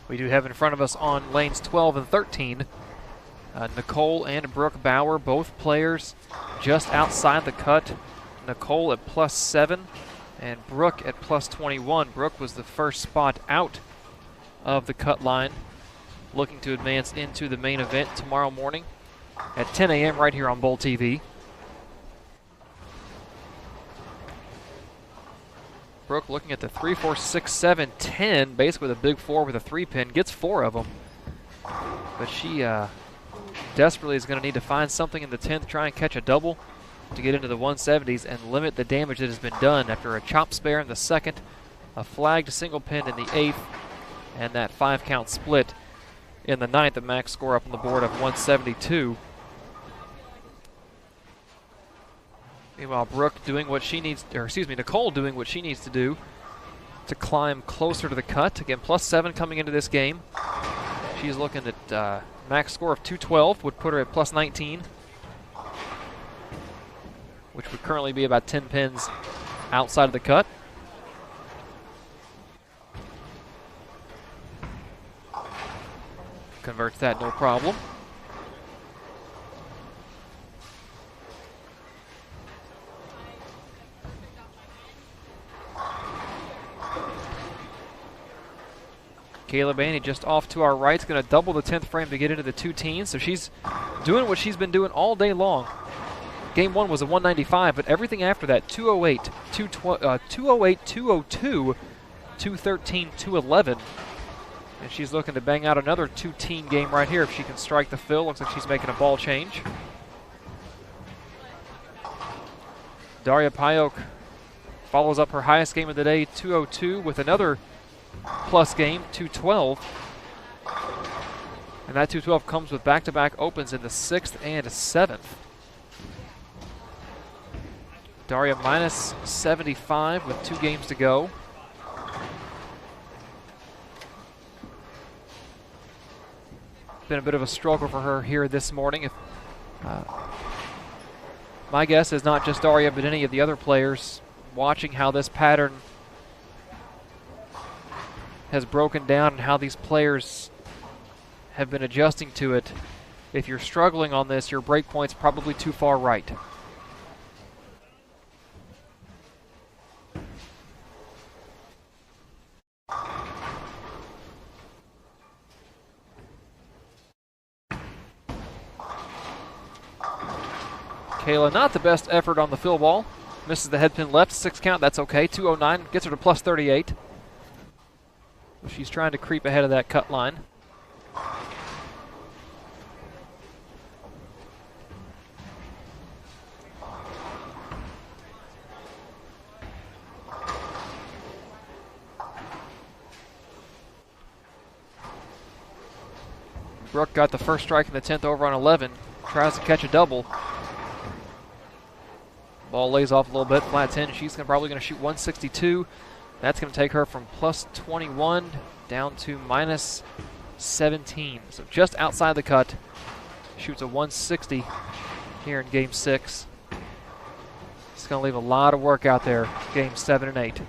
S2: We do have in front of us on lanes 12 and 13, Nicole and Brooke Bauer, both players just outside the cut. Nicole at plus 7 and Brooke at plus 21. Brooke was the first spot out of the cut line, looking to advance into the main event tomorrow morning at 10 a.m. right here on Bowl TV. Brooke looking at the 3, 4, 6, 7, 10, basically with a big 4 with a 3 pin, gets 4 of them. But she desperately is going to need to find something in the 10th, try and catch a double to get into the 170s and limit the damage that has been done after a chop spare in the 2nd, a flagged single pin in the 8th, and that 5-count split in the 9th. The max score up on the board of 172. Meanwhile, Brooke doing what she needs, or excuse me, Nicole doing what she needs to do to climb closer to the cut. Again, plus 7 coming into this game. She's looking at max score of 212, would put her at plus 19, which would currently be about 10 pins outside of the cut. Converts that, no problem. Kayla Bandy just off to our right, is going to double the 10th frame to get into the 2 teens. So she's doing what she's been doing all day long. Game 1 was a 195, but everything after that, 208, 208, 202, 213, 211. And she's looking to bang out another 2-teen game right here if she can strike the fill. Looks like she's making a ball change. Daria Payok follows up her highest game of the day, 202, with another plus game, 212. And that 212 comes with back-to-back opens in the 6th and 7th. Daria minus 75 with 2 games to go. been a bit of a struggle for her here this morning. If my guess is not just Daria, but any of the other players watching how this pattern has broken down and how these players have been adjusting to it. If you're struggling on this, your break point's probably too far right. Kayla, not the best effort on the fill ball. Misses the head pin left, 6 count, that's okay. 209, gets her to plus 38. She's trying to creep ahead of that cut line. Brooke got the first strike in the 10th over on 11. Tries to catch a double. Ball lays off a little bit, flat 10. She's probably going to shoot 162. That's going to take her from plus 21 down to minus 17. So just outside the cut. Shoots a 160 here in game 6. It's going to leave a lot of work out there, game 7 and 8.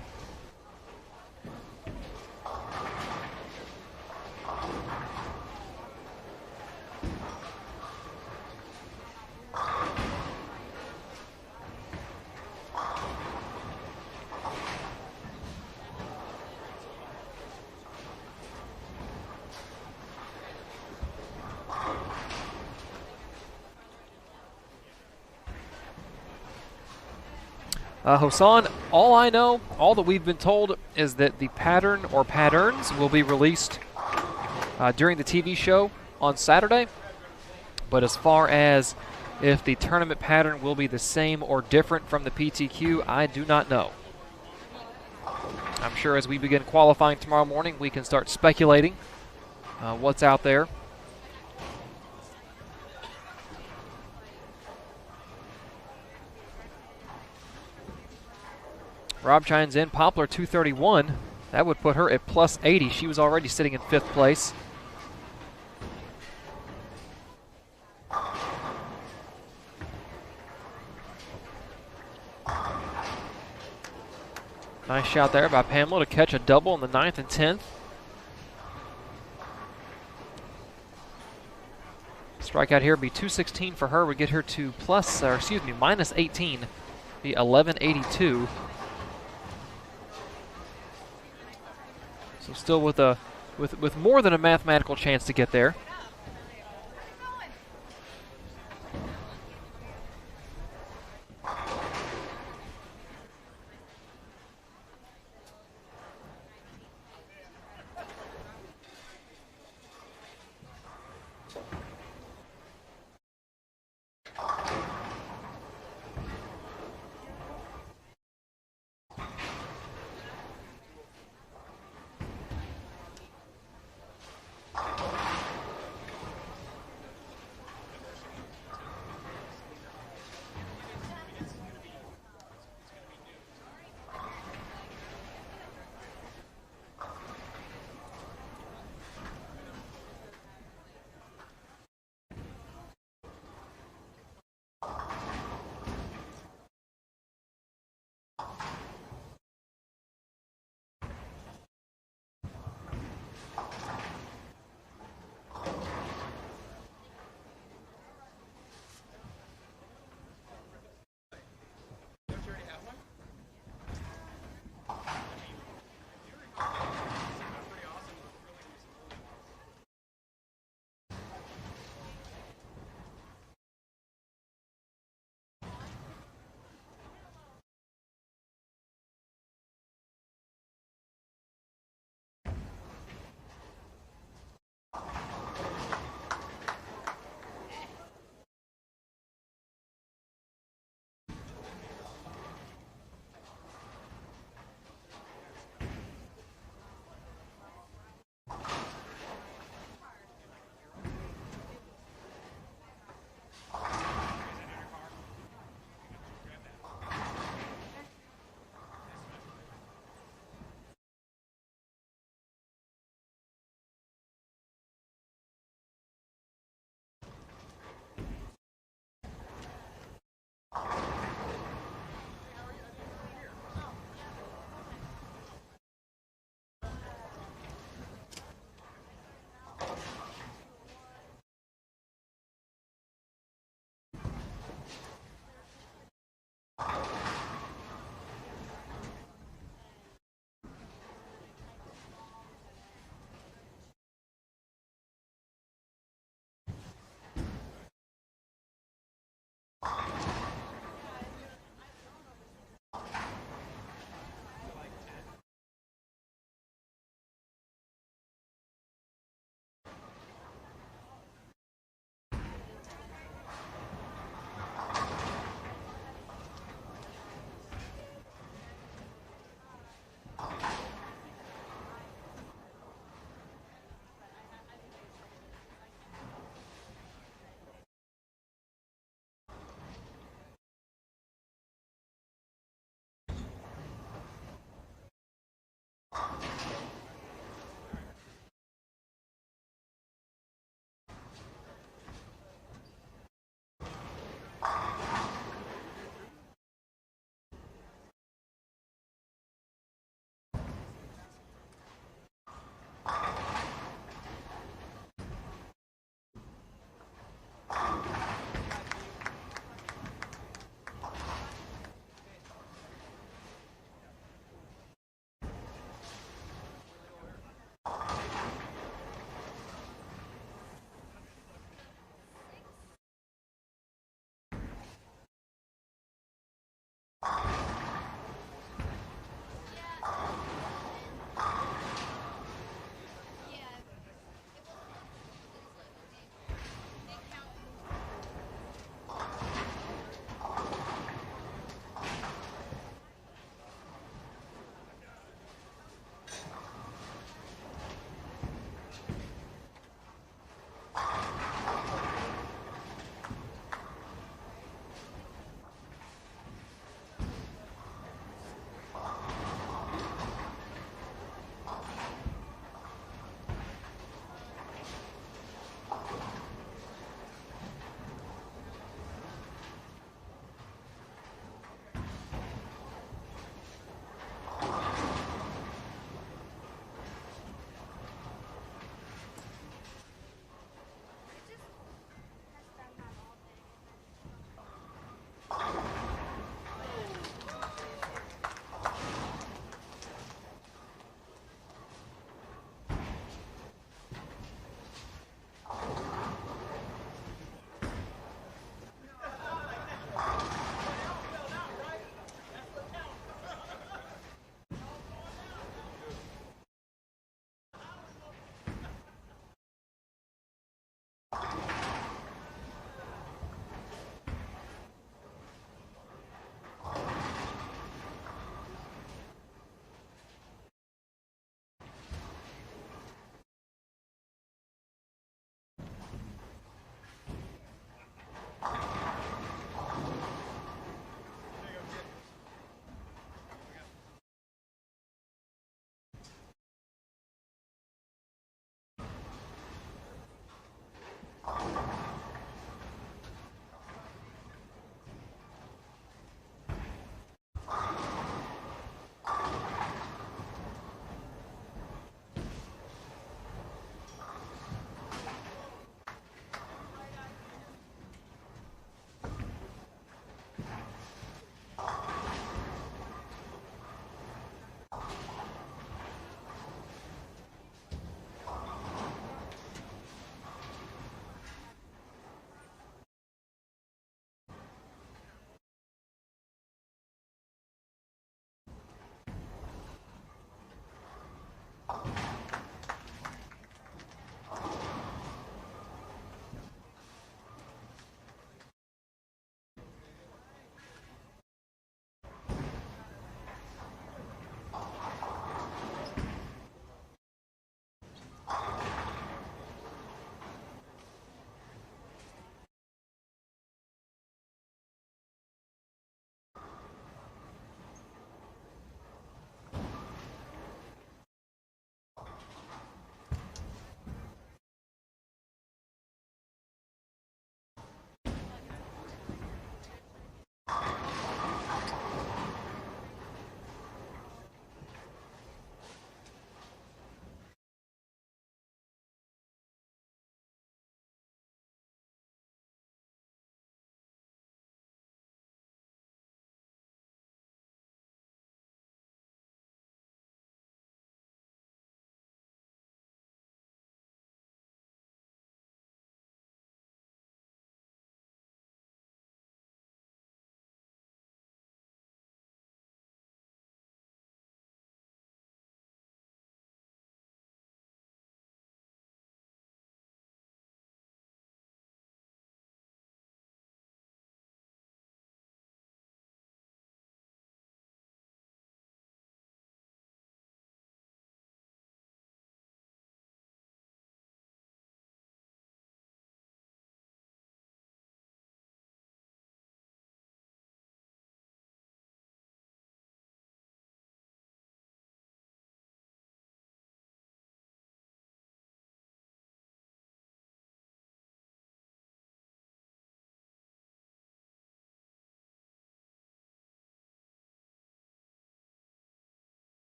S2: Hosan, all I know, all that we've been told is that the pattern or patterns will be released during the TV show on Saturday. But as far as if the tournament pattern will be the same or different from the PTQ, I do not know. I'm sure as we begin qualifying tomorrow morning, we can start speculating what's out there. Rob chimes in, Poplar 231. That would put her at plus 80. She was already sitting in 5th place. Nice shot there by Pamela to catch a double in the 9th and 10th. Strikeout here would be 216 for her. Would get her to minus 18, be 1182. So still with more than a mathematical chance to get there.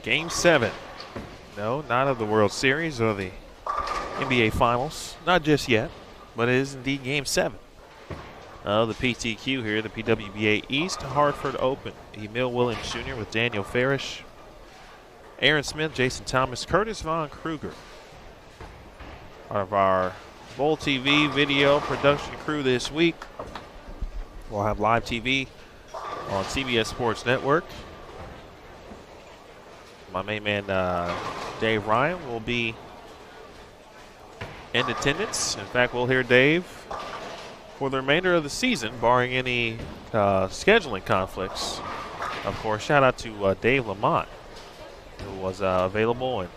S1: Game 7. No, not of the World Series or the NBA Finals. Not just yet, but it is indeed Game 7 of the PTQ here, the PWBA East Hartford Open. Emil Williams Jr. with Daniel Farish, Aaron Smith, Jason Thomas, Curtis Von Kruger. Part of our Bowl TV video production crew this week. We'll have live TV on CBS Sports Network. My main man, Dave Ryan, will be in attendance. In fact, we'll hear Dave for the remainder of the season, barring any scheduling conflicts. Of course, shout out to Dave Lamont, who was available and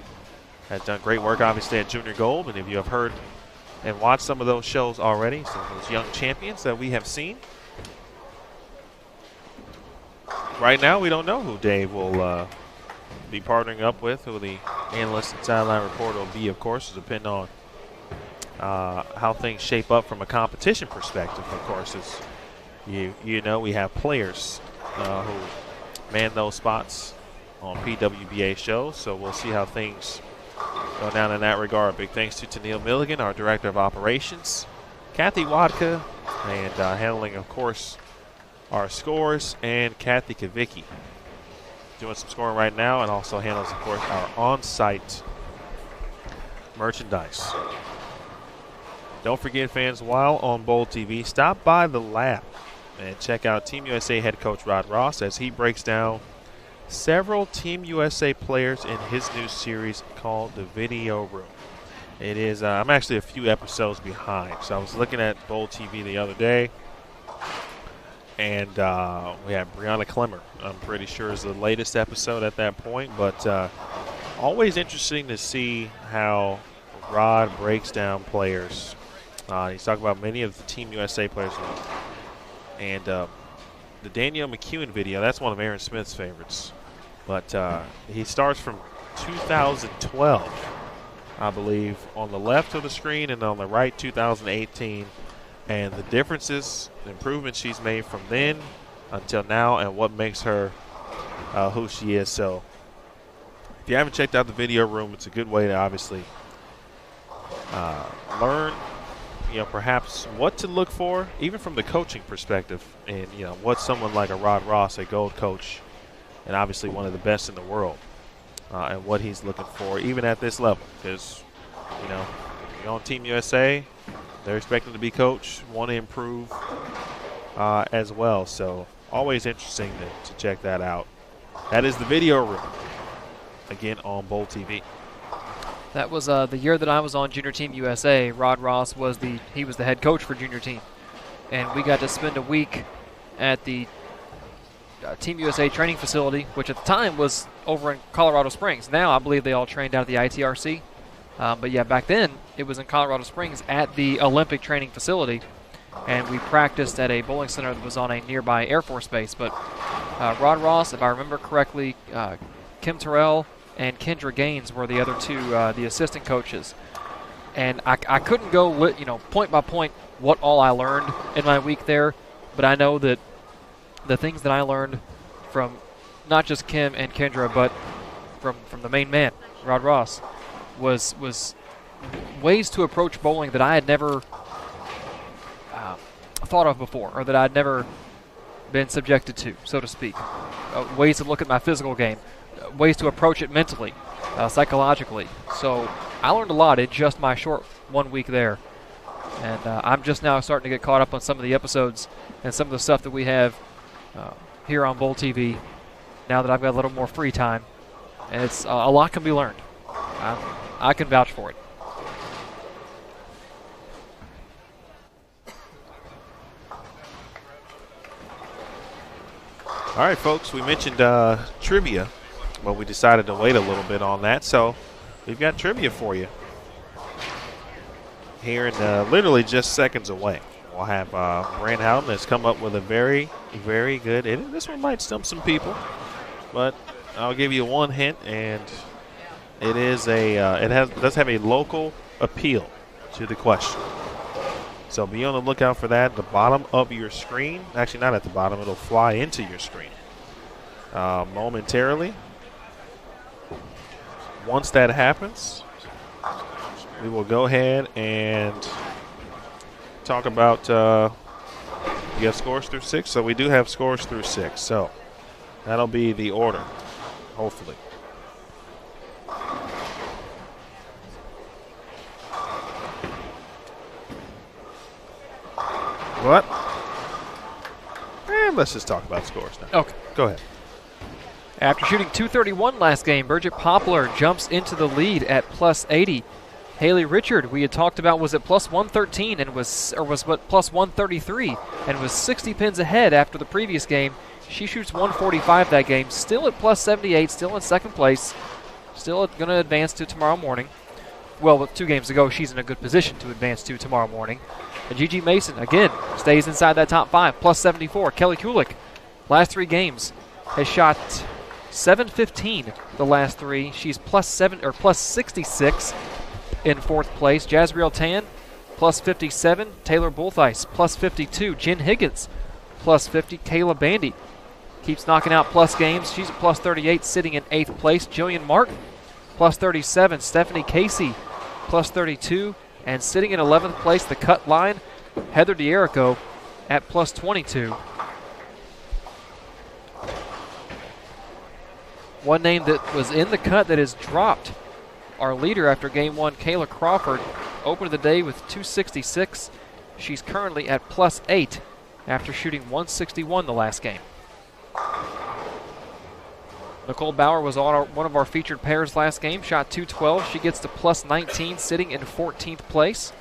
S1: has done great work, obviously, at Junior Gold. And if you have heard and watched some of those shows already, some of those young champions that we have seen, right now we don't know who Dave will be partnering up with, who the analyst and sideline reporter will be, of course. It'll depend on how things shape up from a competition perspective, of course. As you know, we have players who man those spots on PWBA shows, so we'll see how things go down in that regard. Big thanks to Tennille Milligan, our Director of Operations, Kathy Wadka, and handling, of course, our scores, and Kathy Kavicki doing some scoring right now, and also handles, of course, our on-site merchandise. Don't forget, fans, while on Bowl TV, stop by the lab and check out Team USA head coach Rod Ross as he breaks down several Team USA players in his new series called The Video Room. It is, I'm actually a few episodes behind. So I was looking at Bowl TV the other day, and we have Brianna Clemmer, I'm pretty sure, is the latest episode at that point. But always interesting to see how Rod breaks down players. He's talking about many of the Team USA players. And the Danielle McEwen video, that's one of Aaron Smith's favorites. But he starts from 2012, I believe, on the left of the screen, and on the right, 2018. And the differences, the improvements she's made from then until now, and what makes her who she is. So if you haven't checked out the Video Room, it's a good way to obviously learn, perhaps what to look for, even from the coaching perspective, and, what someone like a Rod Ross, a gold coach, and obviously one of the best in the world, and what he's looking for, even at this level. Because, you're on Team USA, they're expecting to be coached, want to improve as well. So always interesting to check that out. That is the Video Room, again on Bowl TV.
S2: That was the year that I was on Junior Team USA. Rod Ross was the head coach for Junior Team, and we got to spend a week at the Team USA training facility, which at the time was over in Colorado Springs. Now I believe they all trained out of the ITRC. But yeah, back then it was in Colorado Springs at the Olympic training facility, and we practiced at a bowling center that was on a nearby Air Force base. But Rod Ross, if I remember correctly, Kim Terrell and Kendra Gaines were the other two, the assistant coaches. And I couldn't go, point by point what all I learned in my week there, but I know that the things that I learned from not just Kim and Kendra, but from the main man, Rod Ross, was ways to approach bowling that I had never thought of before, or that I'd never been subjected to, so to speak. Ways to look at my physical game, ways to approach it mentally, psychologically. So I learned a lot in just my short 1 week there. And I'm just now starting to get caught up on some of the episodes and some of the stuff that we have here on Bowl TV now that I've got a little more free time. And it's a lot can be learned. I can vouch for it.
S1: All right, folks, we mentioned trivia, but we decided to wait a little bit on that, so we've got trivia for you here in literally just seconds away. We'll have Brand Houghton has come up with a very, very good, this one might stump some people, but I'll give you one hint, and it is does have a local appeal to the question. So be on the lookout for that at the bottom of your screen. Actually, not at the bottom. It'll fly into your screen momentarily. once that happens, we will go ahead and talk about you have scores through 6. So we do have scores through 6. So that'll be the order, hopefully. What? And let's just talk about scores now.
S2: Okay.
S1: Go ahead.
S2: After shooting .231 last game, Bridget Poplar jumps into the lead at plus 80. Haley Richard, we had talked about, was at plus 113 and was plus 133 and was 60 pins ahead after the previous game. She shoots 145 that game, still at plus 78, still in second place, still going to advance to tomorrow morning. Well, with 2 games to go, she's in a good position to advance to tomorrow morning. And Gigi Mason, again, stays inside that top 5, plus 74. Kelly Kulik, last 3 games, has shot 715 the last 3. She's plus 66 in 4th place. Jazriel Tan, plus 57. Taylor Bulthice, plus 52. Jen Higgins, plus 50. Kayla Bandy keeps knocking out plus games. She's at plus 38, sitting in 8th place. Jillian Martin, plus 37. Stephanie Casey, plus 32. And sitting in 11th place, the cut line, Heather D'Erico at plus 22. One name that was in the cut that has dropped, our leader after game 1, Kayla Crawford, opened the day with 266. She's currently at plus 8 after shooting 161 the last game. Nicole Bauer was on one of our featured pairs last game, shot 212. She gets to plus 19, sitting in 14th place.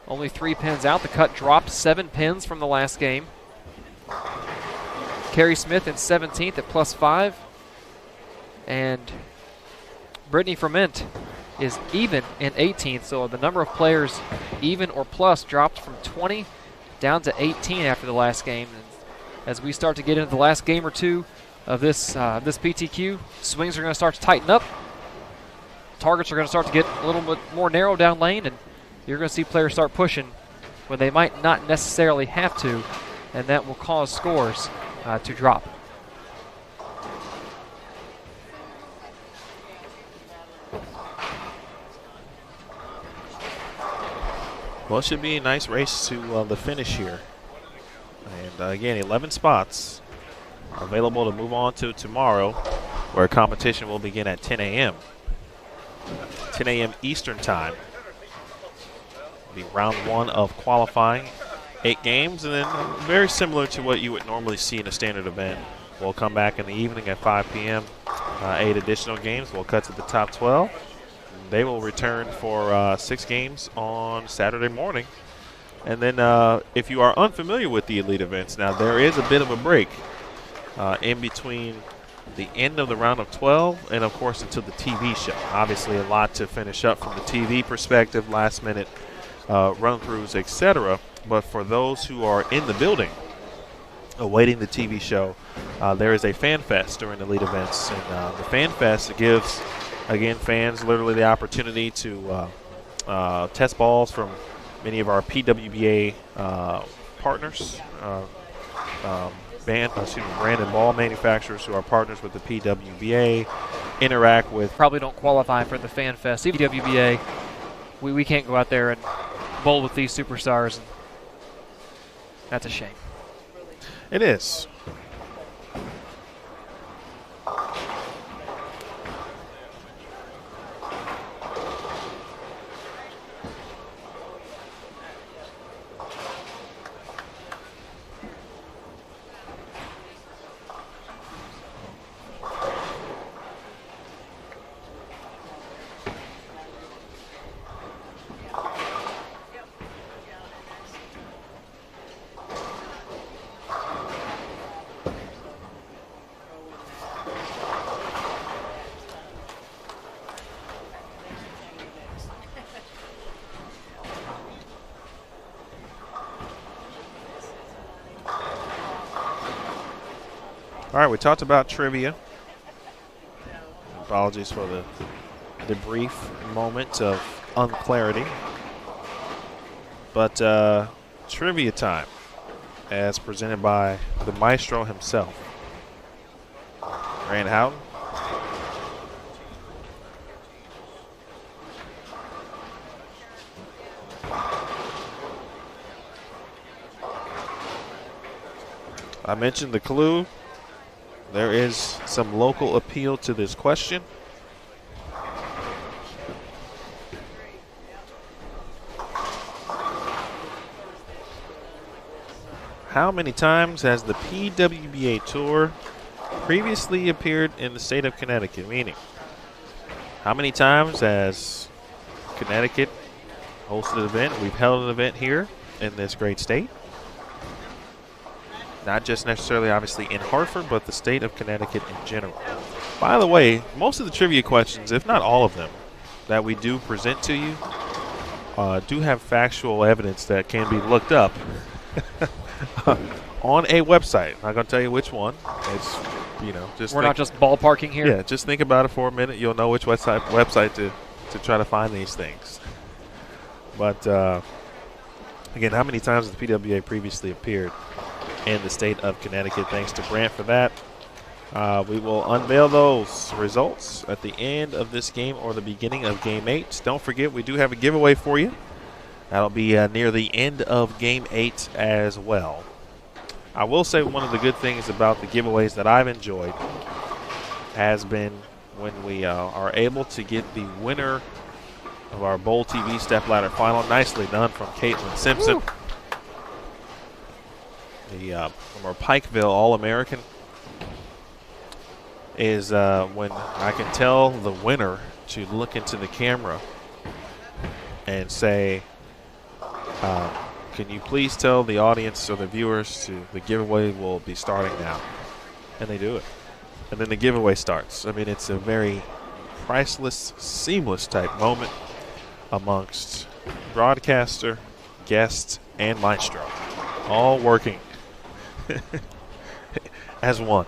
S2: Only 3 pins out. The cut dropped 7 pins from the last game. Carrie Smith in 17th at plus 5. And Brittany Ferment is even in 18th. So the number of players even or plus dropped from 20 down to 18 after the last game. And as we start to get into the last game or 2 of this PTQ, swings are going to start to tighten up. Targets are going to start to get a little bit more narrow down lane, and you're going to see players start pushing when they might not necessarily have to, and that will cause scores to drop.
S1: Well, it should be a nice race to the finish here. And again, 11 spots available to move on to tomorrow, where competition will begin at 10 a.m. 10 a.m. Eastern time. Be round 1 of qualifying, 8 games, and then very similar to what you would normally see in a standard event. We'll come back in the evening at 5 p.m. 8 additional games. We'll cut to the top 12. They will return for 6 games on Saturday morning. And then if you are unfamiliar with the elite events, now there is a bit of a break in between the end of the round of 12 and, of course, until the TV show. Obviously, a lot to finish up from the TV perspective, last-minute run-throughs, etc. But for those who are in the building awaiting the TV show, there is a Fan Fest during elite events. And the Fan Fest gives, again, fans literally the opportunity to test balls from many of our PWBA partners, brand and ball manufacturers who are partners with the PWBA, interact with.
S2: Probably don't qualify for the Fan Fest. PWBA, we can't go out there and bowl with these superstars. And that's a shame.
S1: It is. All right, we talked about trivia. Apologies for the brief moment of unclarity. But trivia time, as presented by the maestro himself. Rand Houghton. I mentioned the clue. There is some local appeal to this question. How many times has the PWBA Tour previously appeared in the state of Connecticut? Meaning, how many times has Connecticut hosted an event? We've held an event here in this great state. Not just necessarily, obviously, in Hartford, but the state of Connecticut in general. By the way, most of the trivia questions, if not all of them, that we do present to you do have factual evidence that can be looked up on a website. I'm not going to tell you which one. It's, just
S2: we're not just ballparking here.
S1: Yeah, just think about it for a minute. You'll know which website to try to find these things. But again, how many times has the PWBA previously appeared in the state of Connecticut? Thanks to Brant for that. We will unveil those results at the end of this game or the beginning of Game 8. Don't forget, we do have a giveaway for you. That'll be near the end of Game 8 as well. I will say one of the good things about the giveaways that I've enjoyed has been when we are able to get the winner of our Bowl TV Stepladder Final. Nicely done from Caitlin Simpson.
S2: Woo.
S1: From our Pikeville All-American is when I can tell the winner to look into the camera and say, can you please tell the audience or the viewers the giveaway will be starting now? And they do it. And then the giveaway starts. I mean, it's a very priceless, seamless type moment amongst broadcaster, guest, and maestro, all working as one.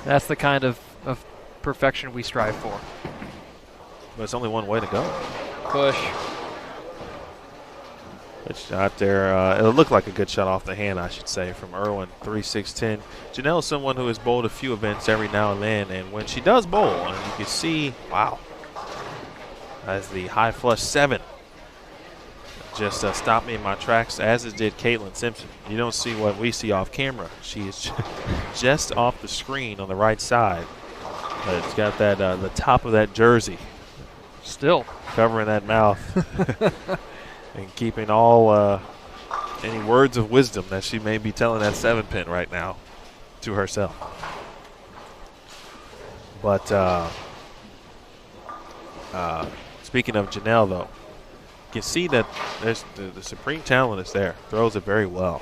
S2: That's the kind of perfection we strive for.
S1: But it's only one way to go.
S2: Push.
S1: Good shot there. It looked like a good shot off the hand, I should say, from Irwin. 3-6-10. Janelle is someone who has bowled a few events every now and then, and when she does bowl, and you can see, wow, as the high flush 7 just stopped me in my tracks, as it did Caitlin Simpson. You don't see what we see off camera. She is just off the screen on the right side. But it's got that the top of that jersey
S2: still
S1: covering that mouth and keeping all any words of wisdom that she may be telling that 7-pin right now to herself. But speaking of Janelle, though, you can see that there's the supreme talent is there. Throws it very well.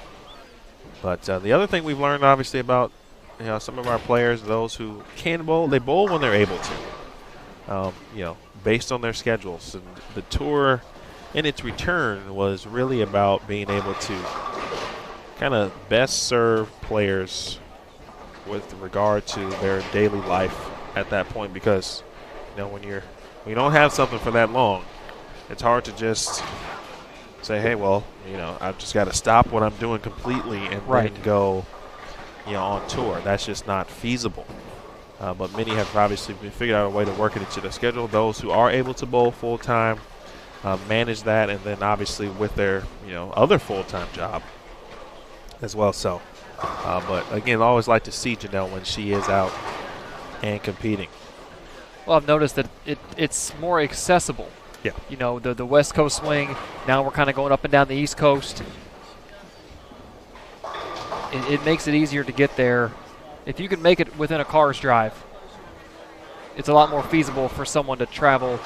S1: But the other thing we've learned, obviously, about some of our players, those who can bowl, they bowl when they're able to. Based on their schedules. And the tour, in its return, was really about being able to kind of best serve players with regard to their daily life at that point, because when you don't have something for that long, it's hard to just say, hey, well, I've just got to stop what I'm doing completely and then go on tour. That's just not feasible. But many have obviously figured out a way to work it into their schedule. Those who are able to bowl full-time manage that, and then obviously with their other full-time job as well. So, but again, I always like to see Janelle when she is out and competing.
S2: Well, I've noticed that it's more accessible.
S1: Yeah.
S2: The West Coast swing, now we're kind of going up and down the East Coast. It makes it easier to get there. If you can make it within a car's drive, it's a lot more feasible for someone to travel,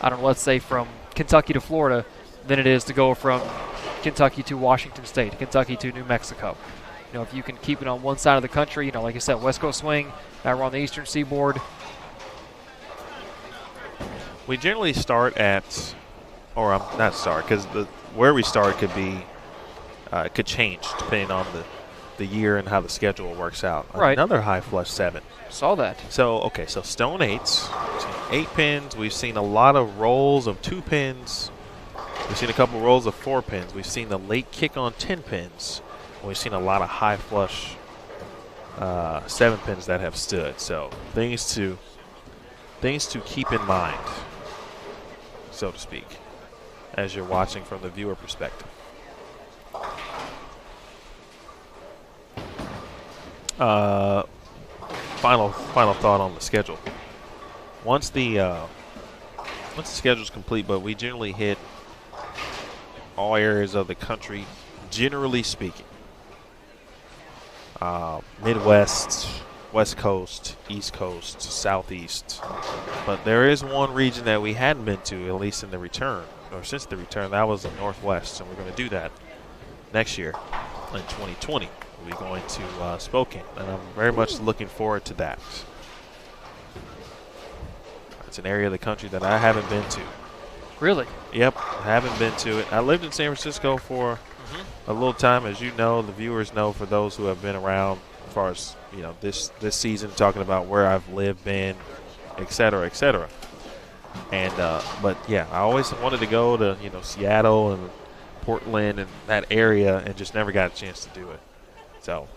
S2: I don't know, let's say from Kentucky to Florida than it is to go from Kentucky to Washington State, Kentucky to New Mexico. If you can keep it on one side of the country, like I said, West Coast swing, now we're on the Eastern Seaboard.
S1: We generally start at, or not start, because where we start could change depending on the year and how the schedule works out.
S2: Right.
S1: Another high flush 7.
S2: Saw that.
S1: So stone 8s. We've seen 8 pins. We've seen a lot of rolls of 2 pins. We've seen a couple rolls of 4 pins. We've seen the late kick on 10 pins. And we've seen a lot of high flush 7 pins that have stood. So things to keep in mind, so to speak, as you're watching from the viewer perspective. Final thought on the schedule. Once the schedule's complete, but we generally hit all areas of the country, generally speaking. Midwest, West Coast, East Coast, Southeast. But there is one region that we hadn't been to, at least in the return, or since the return. That was the Northwest, and we're going to do that next year in 2020. We'll be going to Spokane, and I'm very much looking forward to that. It's an area of the country that I haven't been to.
S2: Really?
S1: Yep, I haven't been to it. I lived in San Francisco for a little time, as you know, the viewers know, for those who have been around as far as, you know, this season, talking about where I've lived, been, et cetera, et cetera. And but yeah, I always wanted to go to, you know, Seattle and Portland and that area, and just never got a chance to do it. So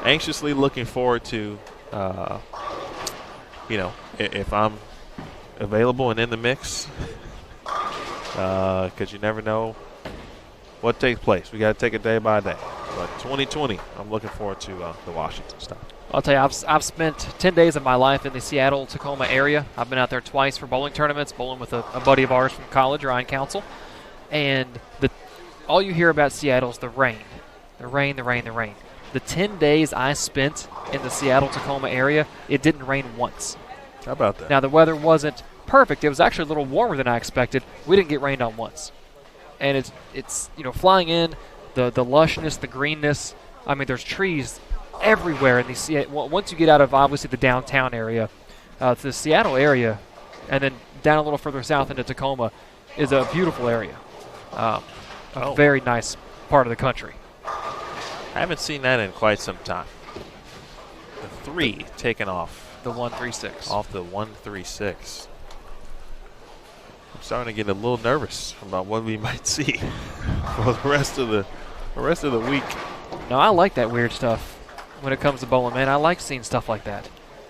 S1: anxiously looking forward to, you know, if I'm available and in the mix, because you never know what takes place. We got to take it day by day. But 2020, I'm looking forward to the Washington stuff.
S2: I'll tell you, I've spent 10 days of my life in the Seattle-Tacoma area. I've been out there twice for bowling tournaments, bowling with a buddy of ours from college, Ryan Council. And all you hear about Seattle is the rain. The rain, the rain, the rain. The 10 days I spent in the Seattle-Tacoma area, it didn't rain once.
S1: How about that?
S2: Now, the weather wasn't perfect. It was actually a little warmer than I expected. We didn't get rained on once. And it's you know, flying in, the lushness, the greenness. I mean, there's trees everywhere in the once you get out of obviously the downtown area, the Seattle area, and then down a little further south into Tacoma, is a beautiful area. A very nice part of the country.
S1: I haven't seen that in quite some time. The 3 taken off.
S2: The 136.
S1: Off the 136. I'm starting to get a little nervous about what we might see for the rest of the week.
S2: No, I like that weird stuff when it comes to bowling, man. I like seeing stuff like that.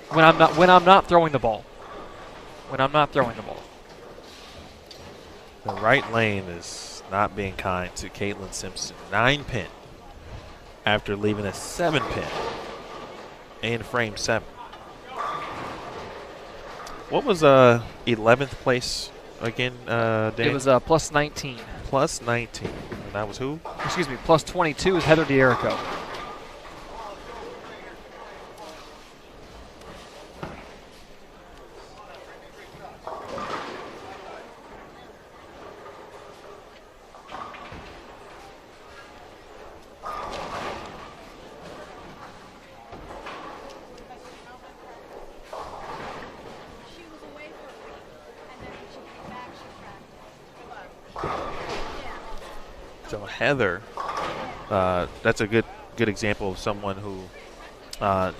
S2: When I'm not throwing the ball. When I'm not throwing the ball.
S1: The right lane is not being kind to Caitlin Simpson. 9-pin after leaving a 7-pin in frame 7. What was 11th place again, Dan?
S2: It was plus 19.
S1: Plus 19. And that was who?
S2: Excuse me, plus 22 is Heather D'Erico.
S1: So Heather, that's a good example of someone who,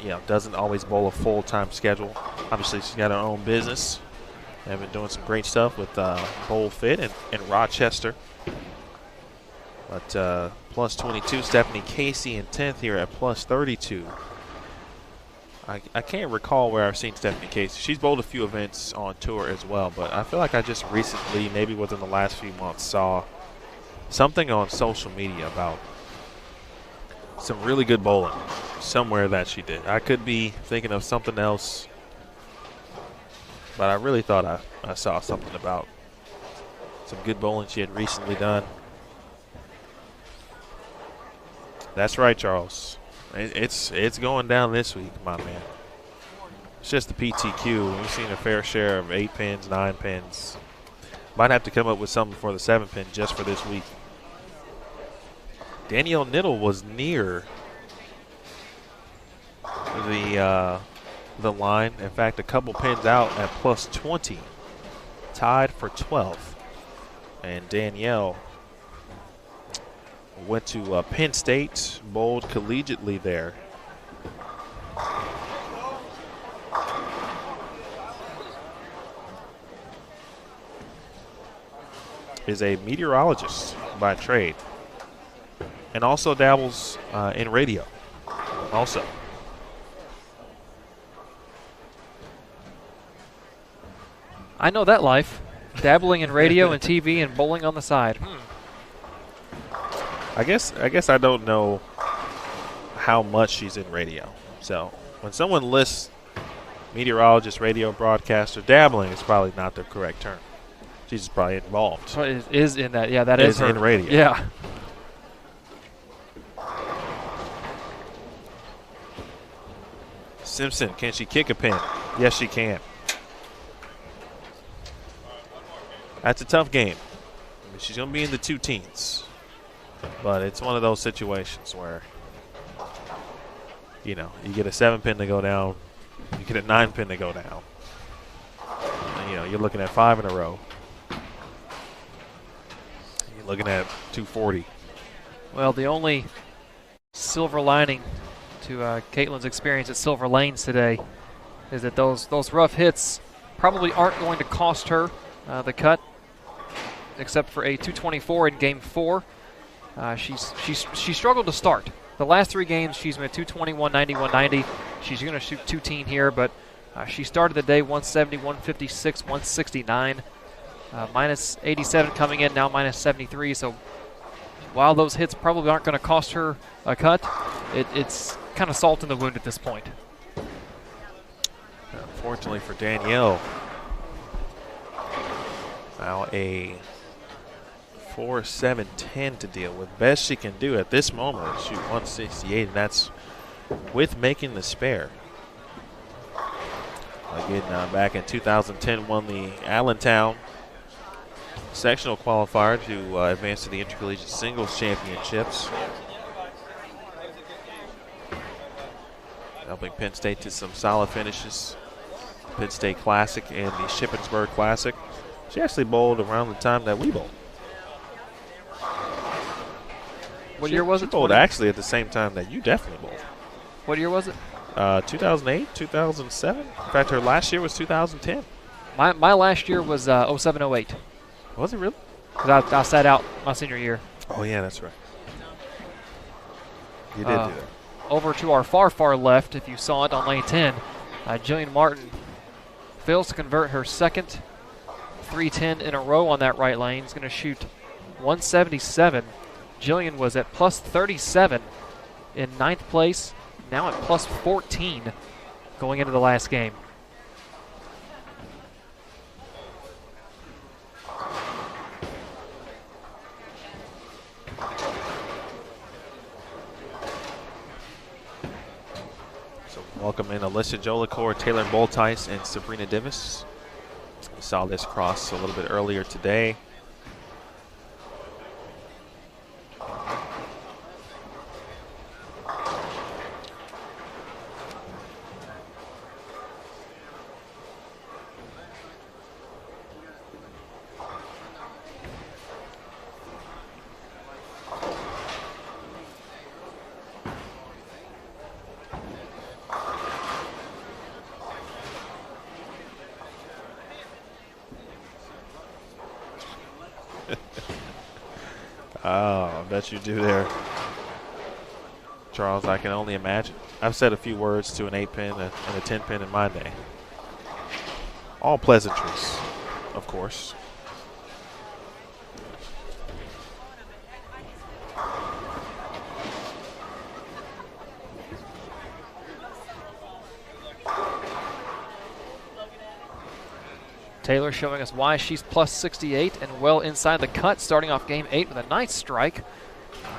S1: you know, doesn't always bowl a full-time schedule. Obviously, she's got her own business and been doing some great stuff with Bowl Fit in Rochester. But plus 22, Stephanie Casey in 10th here at plus 32. I can't recall where I've seen Stephanie Casey. She's bowled a few events on tour as well, but I feel like I just recently, maybe within the last few months, saw something on social media about some really good bowling somewhere that she did. I could be thinking of something else, but I really thought I saw something about some good bowling she had recently done. That's right, Charles. It's going down this week, my man. It's just the PTQ. We've seen a fair share of 8 pins, 9 pins. Might have to come up with something for the 7-pin just for this week. Danielle Niddle was near the line. In fact, a couple pins out at plus 20. Tied for 12th. And Danielle went to Penn State, bowled collegiately there. Is a meteorologist by trade, and also dabbles in radio also.
S2: I know that life, dabbling in radio and TV and bowling on the side.
S1: I guess I don't know how much she's in radio. So when someone lists meteorologist, radio broadcaster, dabbling is probably not the correct term. She's just probably involved.
S2: So it is in that. Yeah, that is her.
S1: In radio.
S2: Yeah.
S1: Simpson, can she kick a pin? Yes, she can. That's a tough game. I mean, she's going to be in the 2 teens. But it's one of those situations where, you know, you get a 7-pin to go down, you get a 9-pin to go down. And, you know, you're looking at 5 in a row. You're looking at 240.
S2: Well, the only silver lining to Caitlin's experience at Silver Lanes today is that those rough hits probably aren't going to cost her the cut, except for a 224 in Game 4. She struggled to start. The last 3 games, she's been 221, 91, 90. She's going to shoot 210 here, but she started the day 170, 156, 169. Minus 87 coming in, now minus 73. So while those hits probably aren't going to cost her a cut, it's kind of salt in the wound at this point.
S1: Unfortunately for Danielle, now a 4-7-10 to deal with. Best she can do at this moment is shoot 168, and that's with making the spare. Again, back in 2010, won the Allentown sectional qualifier to advance to the Intercollegiate Singles Championships, helping Penn State to some solid finishes. Penn State Classic and the Shippensburg Classic. She actually bowled around the time that we bowled.
S2: What year was it?
S1: She bowled actually at the same time that you definitely bowled.
S2: What year was it?
S1: 2008, 2007. In fact, her last year was 2010.
S2: My last year was 07-08.
S1: Was it really?
S2: 'Cause I sat out my senior year.
S1: Oh, yeah, that's right. You did do that.
S2: Over to our far left, if you saw it on lane 10, Jillian Martin fails to convert her second 310 in a row on that right lane. Is going to shoot 177. Jillian was at plus 37 in 9th place, now at plus 14 going into the last game.
S1: So welcome in Alyssa Jolicoeur, Taylor Boltice, and Sabrina Divis. We saw this cross a little bit earlier today. Oh, I bet you do there, Charles. I can only imagine. I've said a few words to an 8-pin and a 10-pin in my day. All pleasantries, of course.
S2: Taylor showing us why she's plus 68 and well inside the cut, starting off game 8 with a nice strike.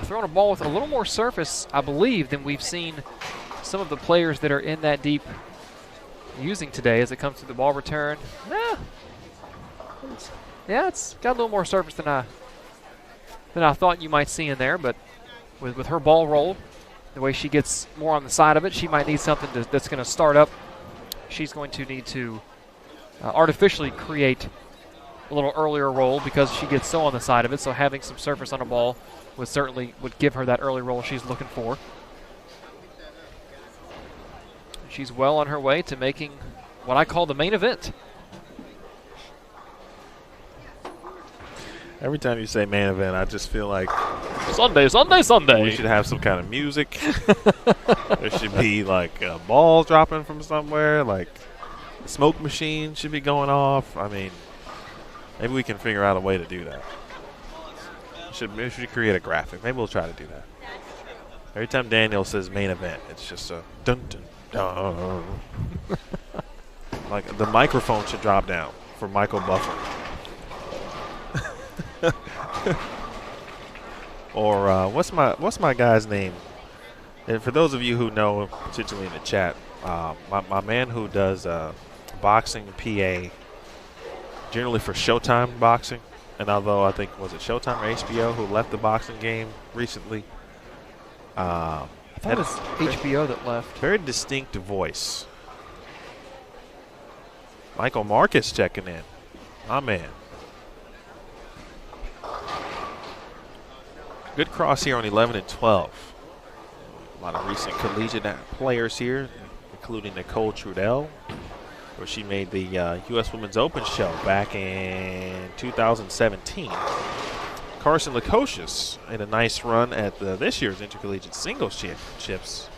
S2: Throwing a ball with a little more surface, I believe, than we've seen some of the players that are in that deep using today as it comes to the ball return. It's got a little more surface than I thought you might see in there, but with her ball roll, the way she gets more on the side of it, she might need something that's going to start up. She's going to need to artificially create a little earlier roll because she gets so on the side of it, so having some surface on a ball would give her that early roll she's looking for. She's well on her way to making what I call the main event.
S1: Every time you say main event, I just feel like
S2: Sunday.
S1: we should have some kind of music. There should be like a ball dropping from somewhere, like a smoke machine should be going off. I mean, maybe we can figure out a way to do that. We should create a graphic. Maybe we'll try to do that. Every time Daniel says main event, it's just a dun dun dun. Like the microphone should drop down for Michael Buffer. Or what's my guy's name? And for those of you who know, particularly in the chat, my man who does boxing PA, generally for Showtime boxing, and although I think was it Showtime or HBO who left the boxing game recently.
S2: I thought it was HBO that left.
S1: Very distinct voice. Michael Marcus checking in. My man. Good cross here on 11 and 12. A lot of recent collegiate players here, including Nicole Trudell, where she made the U.S. Women's Open show back in 2017. Carson Lukosius in a nice run at this year's Intercollegiate Singles Championships.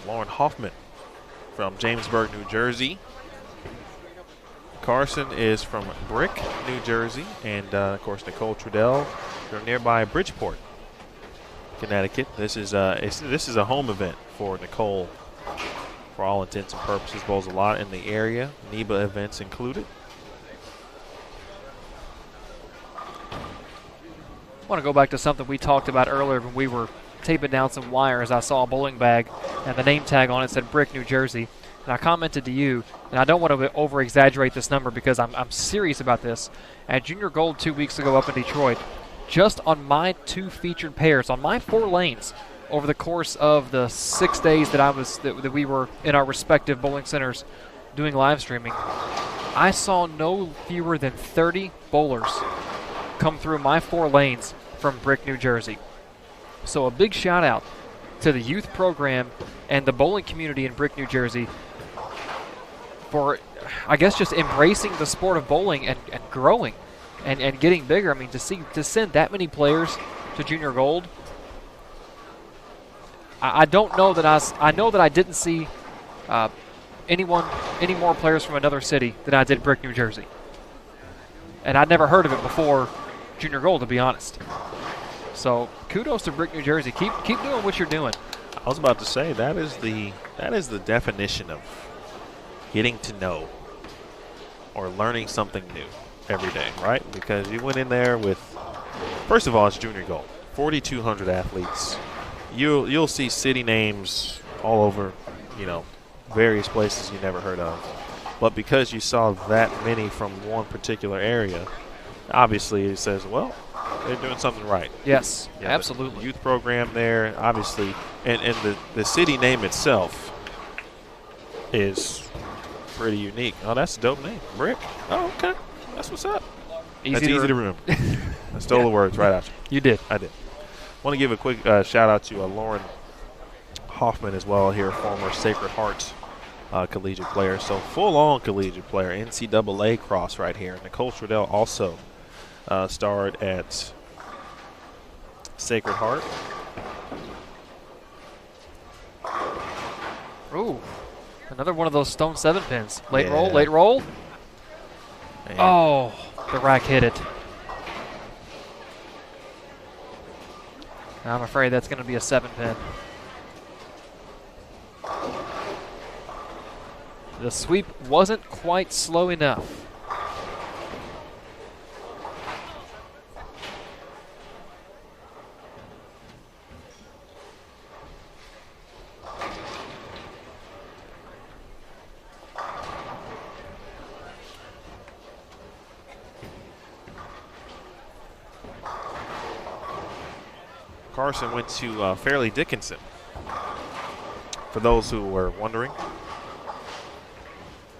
S1: Lauren Hoffman from Jamesburg, New Jersey. Carson is from Brick, New Jersey, and of course Nicole Trudell. They're nearby Bridgeport, Connecticut. This is a home event for Nicole. For all intents and purposes, bowls a lot in the area. NEBA events included.
S2: I want to go back to something we talked about earlier when we were taping down some wires. I saw a bowling bag, and the name tag on it said Brick, New Jersey. And I commented to you, and I don't want to over-exaggerate this number because I'm serious about this. At Junior Gold 2 weeks ago up in Detroit, just on my 2 featured pairs, on my 4 lanes, over the course of the 6 days that we were in our respective bowling centers doing live streaming, I saw no fewer than 30 bowlers come through my 4 lanes from Brick, New Jersey. So a big shout out to the youth program and the bowling community in Brick, New Jersey for, I guess, just embracing the sport of bowling and growing and getting bigger. I mean, to send that many players to Junior Gold, I don't know that I know that I didn't see any more players from another city than I did Brick, New Jersey. And I'd never heard of it before Junior Gold, to be honest. So kudos to Brick, New Jersey. Keep doing what you're doing.
S1: I was about to say that is the definition of getting to know or learning something new every day, right? Because you went in there with, first of all, it's Junior Gold, 4,200 athletes. You'll see city names all over, various places you never heard of. But because you saw that many from one particular area, obviously it says, well, they're doing something right.
S2: Yes, absolutely.
S1: The youth program there, obviously, and the city name itself is pretty unique. Oh, that's a dope name. Brick. Oh, okay. That's what's up. That's easy to remember. I stole the words right out you.
S2: You did.
S1: I did. Want to give a quick shout out to Lauren Hoffman as well here, former Sacred Heart collegiate player. So full-on collegiate player, NCAA cross right here. Nicole Trudell also starred at Sacred Heart.
S2: Ooh, another one of those Stone 7 pins. Late roll.
S1: Man.
S2: Oh, the rack hit it. I'm afraid that's going to be a 7 pin. The sweep wasn't quite slow enough.
S1: Carson went to Fairleigh Dickinson. For those who were wondering,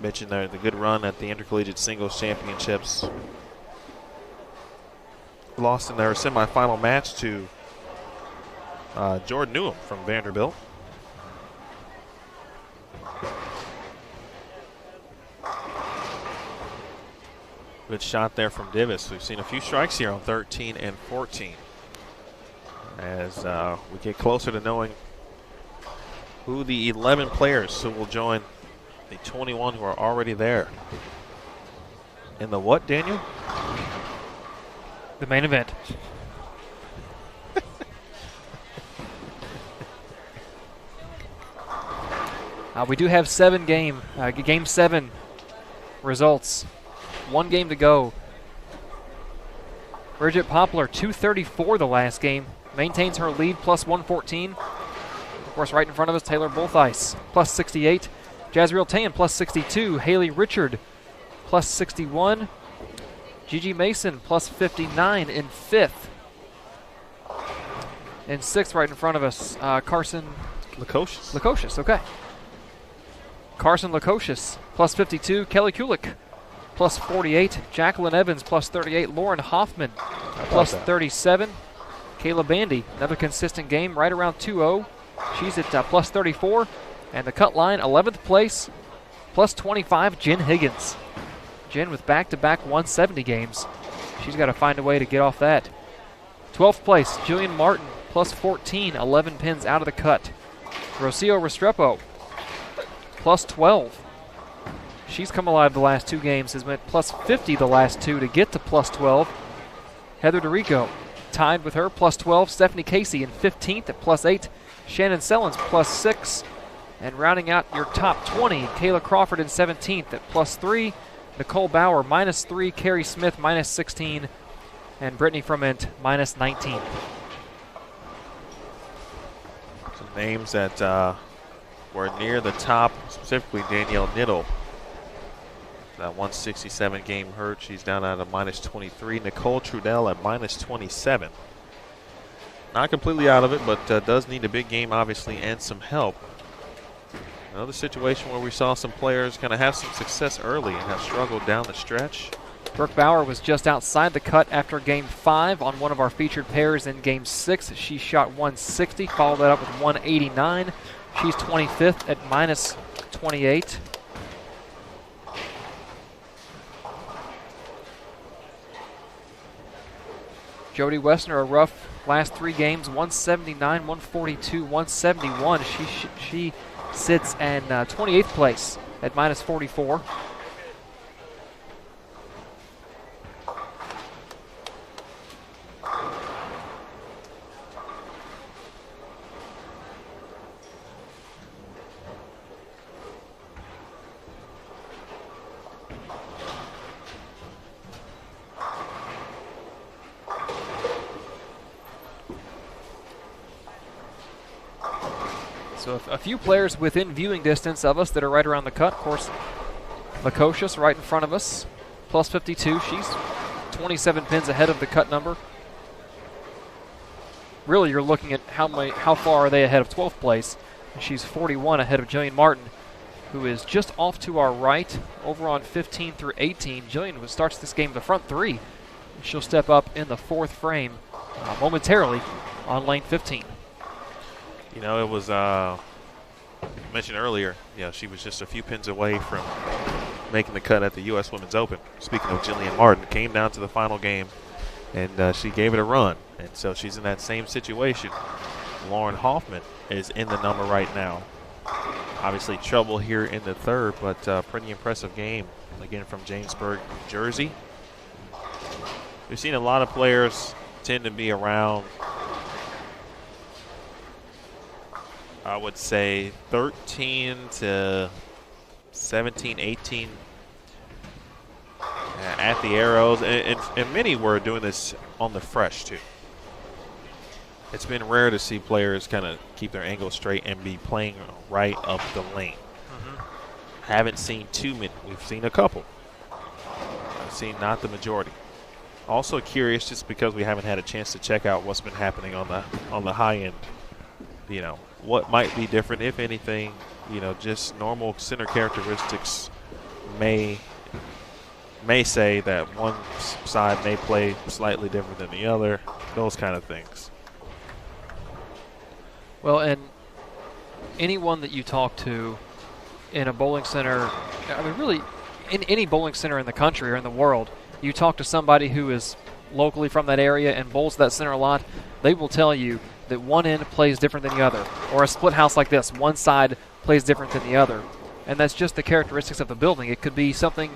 S1: mentioned the good run at the Intercollegiate Singles Championships. Lost in their semifinal match to Jordan Newham from Vanderbilt. Good shot there from Divis. We've seen a few strikes here on 13 and 14. As we get closer to knowing who the 11 players who will join the 21 who are already there In the what, Daniel?
S2: The main event. We do have game 7 results. 1 game to go. Bridget Poplar, 234 the last game. Maintains her lead, plus 114. Of course, right in front of us, Taylor Bulthice, plus 68. Jazriel Tan, plus 62. Haley Richard, plus 61. Gigi Mason, plus 59 in 5th. In 6th, right in front of us, Carson Lukosius, okay. Carson Lukosius, plus 52. Kelly Kulik, plus 48. Jacqueline Evans, plus 38. Lauren Hoffman, plus 37. Kayla Bandy, another consistent game, right around 2-0. She's at plus 34. And the cut line, 11th place, plus 25, Jen Higgins. Jen with back-to-back 170 games. She's got to find a way to get off that. 12th place, Jillian Martin, plus 14, 11 pins out of the cut. Rocio Restrepo, plus 12. She's come alive the last 2 games, has went plus 50 the last 2 to get to plus 12. Heather DeRico tied with her, plus 12. Stephanie Casey in 15th at plus 8. Shannon Sellens, plus 6. And rounding out your top 20, Kayla Crawford in 17th at plus 3. Nicole Bauer, minus 3. Carrie Smith, minus 16. And Brittany Froment, minus 19.
S1: Some names that were near the top, specifically Danielle Niddle. That 167 game hurt. She's down at a minus 23. Nicole Trudell at minus 27. Not completely out of it, but does need a big game, obviously, and some help. Another situation where we saw some players kind of have some success early and have struggled down the stretch.
S2: Brooke Bauer was just outside the cut after game 5 on one of our featured pairs in game 6. She shot 160, followed that up with 189. She's 25th at minus 28. Jody Wessner, a rough last 3 games, 179, 142, 171. She sits in 28th place at minus 44. So a few players within viewing distance of us that are right around the cut. Of course, Lukosius right in front of us, plus 52. She's 27 pins ahead of the cut number. Really, you're looking at how far are they ahead of 12th place. And she's 41 ahead of Jillian Martin, who is just off to our right, over on 15 through 18. Jillian starts this game the front 3. She'll step up in the 4th frame momentarily on lane 15.
S1: You know, it was mentioned earlier, she was just a few pins away from making the cut at the U.S. Women's Open. Speaking of Jillian Martin, came down to the final game, and she gave it a run. And so she's in that same situation. Lauren Hoffman is in the number right now. Obviously trouble here in the 3rd, but pretty impressive game, again, from Jamesburg, New Jersey. We've seen a lot of players tend to be around, I would say 13 to 17, 18 at the arrows. And many were doing this on the fresh, too. It's been rare to see players kind of keep their angle straight and be playing right up the lane. Haven't seen too many. We've seen a couple. I've seen not the majority. Also curious, just because we haven't had a chance to check out what's been happening on the high end. What might be different, if anything. Just normal center characteristics may say that one side may play slightly different than the other. Those kind of things.
S2: Well, and anyone that you talk to in a bowling center, I mean, really, in any bowling center in the country or in the world, you talk to somebody who is locally from that area and bowls that center a lot, they will tell you that one end plays different than the other. Or a split house like this, one side plays different than the other. And that's just the characteristics of the building. It could be something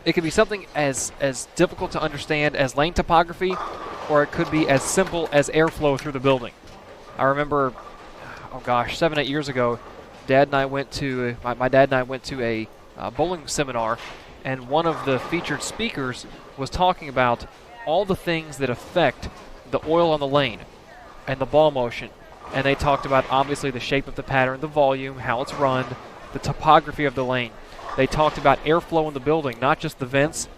S2: It could be something as difficult to understand as lane topography, or it could be as simple as airflow through the building. I remember, 7, 8 years ago, my dad and I went to a bowling seminar, and one of the featured speakers was talking about all the things that affect the oil on the lane and the ball motion. And they talked about, obviously, the shape of the pattern, the volume, how it's run, the topography of the lane. They talked about airflow in the building, not just the vents,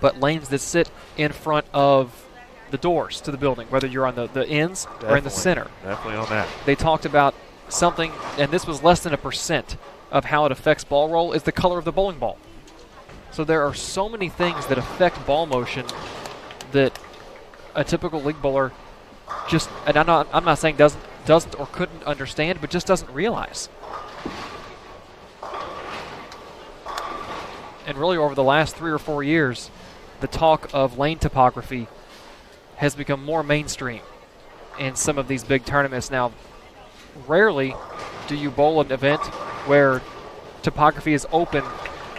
S2: but lanes that sit in front of the doors to the building, whether you're on the ends or in the center.
S1: Definitely on that.
S2: They talked about something, and this was less than 1% of how it affects ball roll, is the color of the bowling ball. So there are so many things that affect ball motion that a typical league bowler just, and I'm not saying doesn't or couldn't understand, but just doesn't realize. And really over the last 3 or 4 years, the talk of lane topography has become more mainstream in some of these big tournaments. Now, rarely do you bowl an event where topography is open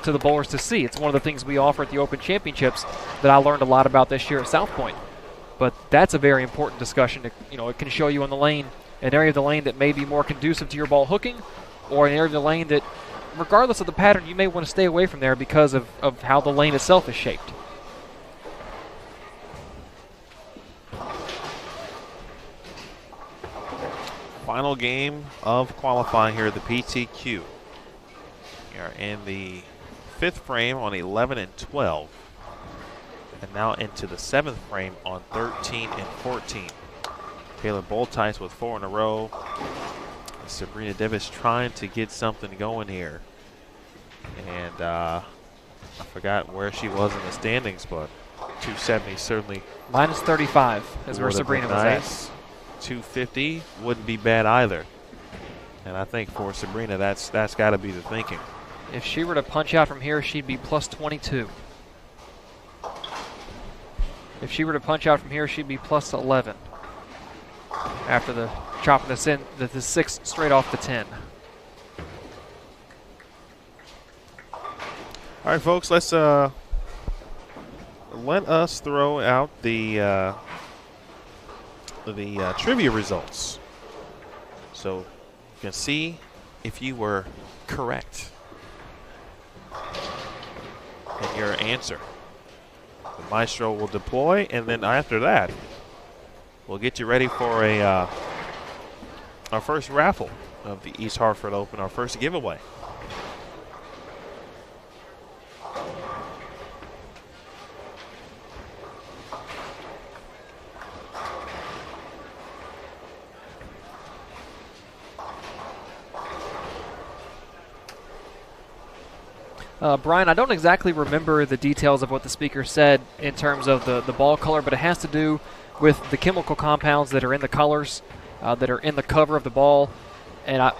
S2: to the bowlers to see. It's one of the things we offer at the Open Championships that I learned a lot about this year at South Point. But that's a very important discussion. It can show you on the lane an area of the lane that may be more conducive to your ball hooking, or an area of the lane that, regardless of the pattern, you may want to stay away from there because of how the lane itself is shaped.
S1: Final game of qualifying here at the PTQ. We are in the 5th frame on 11 and 12. And now into the 7th frame on 13 and 14. Taylor Boltice with 4 in a row. Sabrina Davis trying to get something going here. And I forgot where she was in the standings, but 270 certainly.
S2: Minus 35 is where Sabrina was at.
S1: 250 wouldn't be bad either. And I think for Sabrina, that's got to be the thinking.
S2: If she were to punch out from here, she'd be plus 22. If she were to punch out from here, she'd be plus 11. After the chopping this in, the 6 straight off the 10.
S1: All right, folks, let's let us throw out the trivia results, so you can see if you were correct in your answer. The maestro will deploy, and then after that, we'll get you ready for our first raffle of the East Hartford Open, our first giveaway.
S2: Brian, I don't exactly remember the details of what the speaker said in terms of the ball color, but it has to do with the chemical compounds that are in the colors, that are in the cover of the ball. And I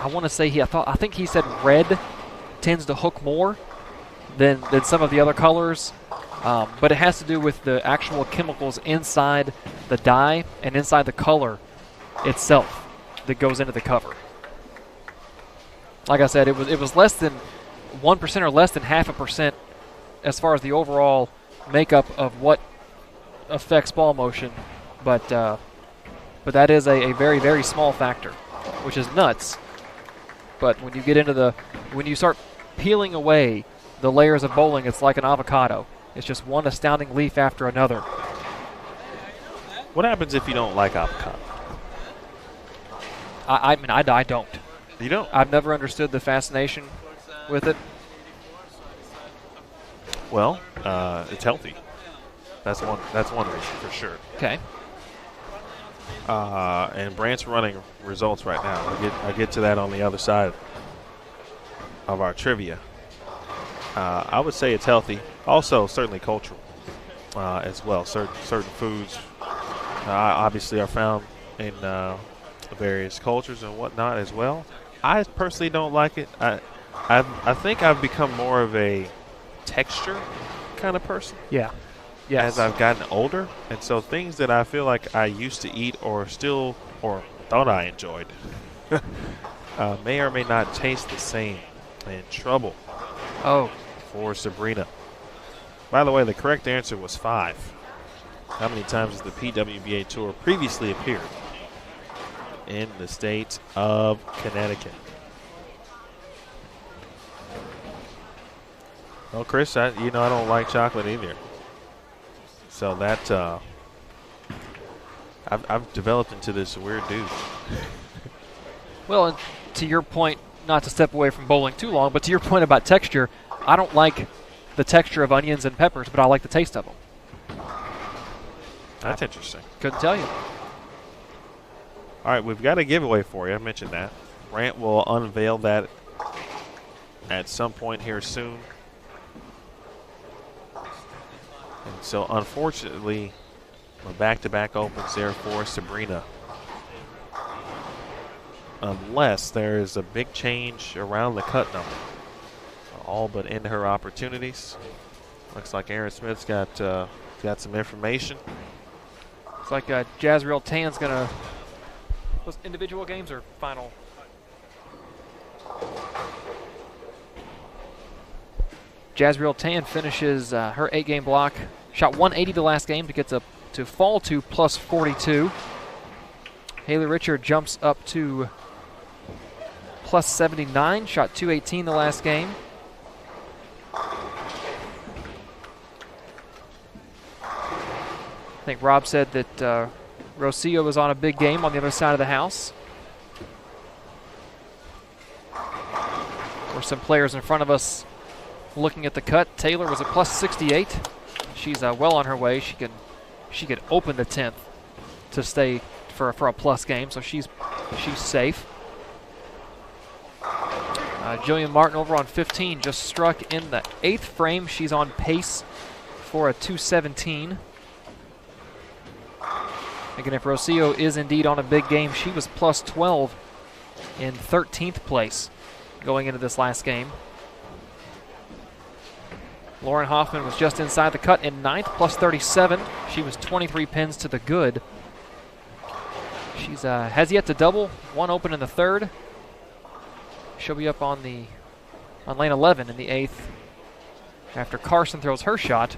S2: want to say I think he said red tends to hook more than some of the other colors, but it has to do with the actual chemicals inside the dye and inside the color itself that goes into the cover. Like I said, it was less than 1% or less than 0.5% as far as the overall makeup of what affects ball motion, but that is a very, very small factor, which is nuts. But when you get into when you start peeling away the layers of bowling, it's like an avocado. It's just one astounding leaf after another.
S1: What happens if you don't like avocado?
S2: I mean, I don't.
S1: You don't?
S2: I've never understood the fascination with it.
S1: Well, it's healthy. That's one reason for sure.
S2: Okay.
S1: And Brant's running results right now. I'll get to that on the other side of our trivia. I would say it's healthy. Also, certainly cultural as well. Certain foods obviously are found in various cultures and whatnot as well. I personally don't like it. I think I've become more of a texture kind of person.
S2: Yeah. Yes.
S1: As I've gotten older, and so things that I feel like I used to eat or thought I enjoyed may or may not taste the same. In trouble.
S2: Oh.
S1: For Sabrina. By the way, the correct answer was 5. How many times has the PWBA Tour previously appeared in the state of Connecticut? Well, Chris, I don't like chocolate either. So that I've developed into this weird dude.
S2: Well, and to your point, not to step away from bowling too long, but to your point about texture, I don't like the texture of onions and peppers, but I like the taste of them.
S1: That's interesting.
S2: Couldn't tell you.
S1: All right, we've got a giveaway for you. I mentioned that. Grant will unveil that at some point here soon. And so, unfortunately, a back-to-back opens there for Sabrina. Unless there is a big change around the cut number. All but in her opportunities. Looks like Aaron Smith's got some information.
S2: It's like Jazriel Tan's going to... Was individual games or final? Jazriel Tan finishes her 8-game block. Shot 180 the last game to get to fall to plus 42. Haley Richard jumps up to plus 79. Shot 218 the last game. I think Rob said that Rocio was on a big game on the other side of the house. Or some players in front of us looking at the cut. Taylor was at plus 68. She's well on her way. She could open the 10th to stay for a plus game, so she's safe. Jillian Martin over on 15 just struck in the 8th frame. She's on pace for a 217. Again, if Rocio is indeed on a big game, she was plus 12 in 13th place going into this last game. Lauren Hoffman was just inside the cut in 9th, plus 37. She was 23 pins to the good. She's has yet to double, one open in the 3rd. She'll be up on lane 11 in the 8th after Carson throws her shot.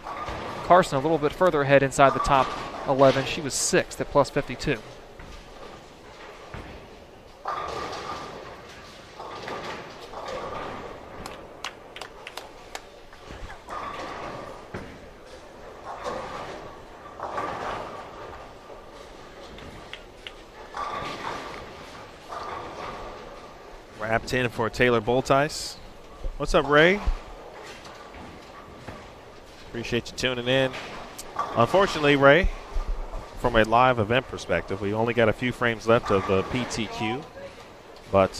S2: Carson a little bit further ahead inside the top 11. She was 6th at plus 52.
S1: Wrapped in for Taylor Boltice. What's up, Ray? Appreciate you tuning in. Unfortunately, Ray, from a live event perspective, we only got a few frames left of PTQ, but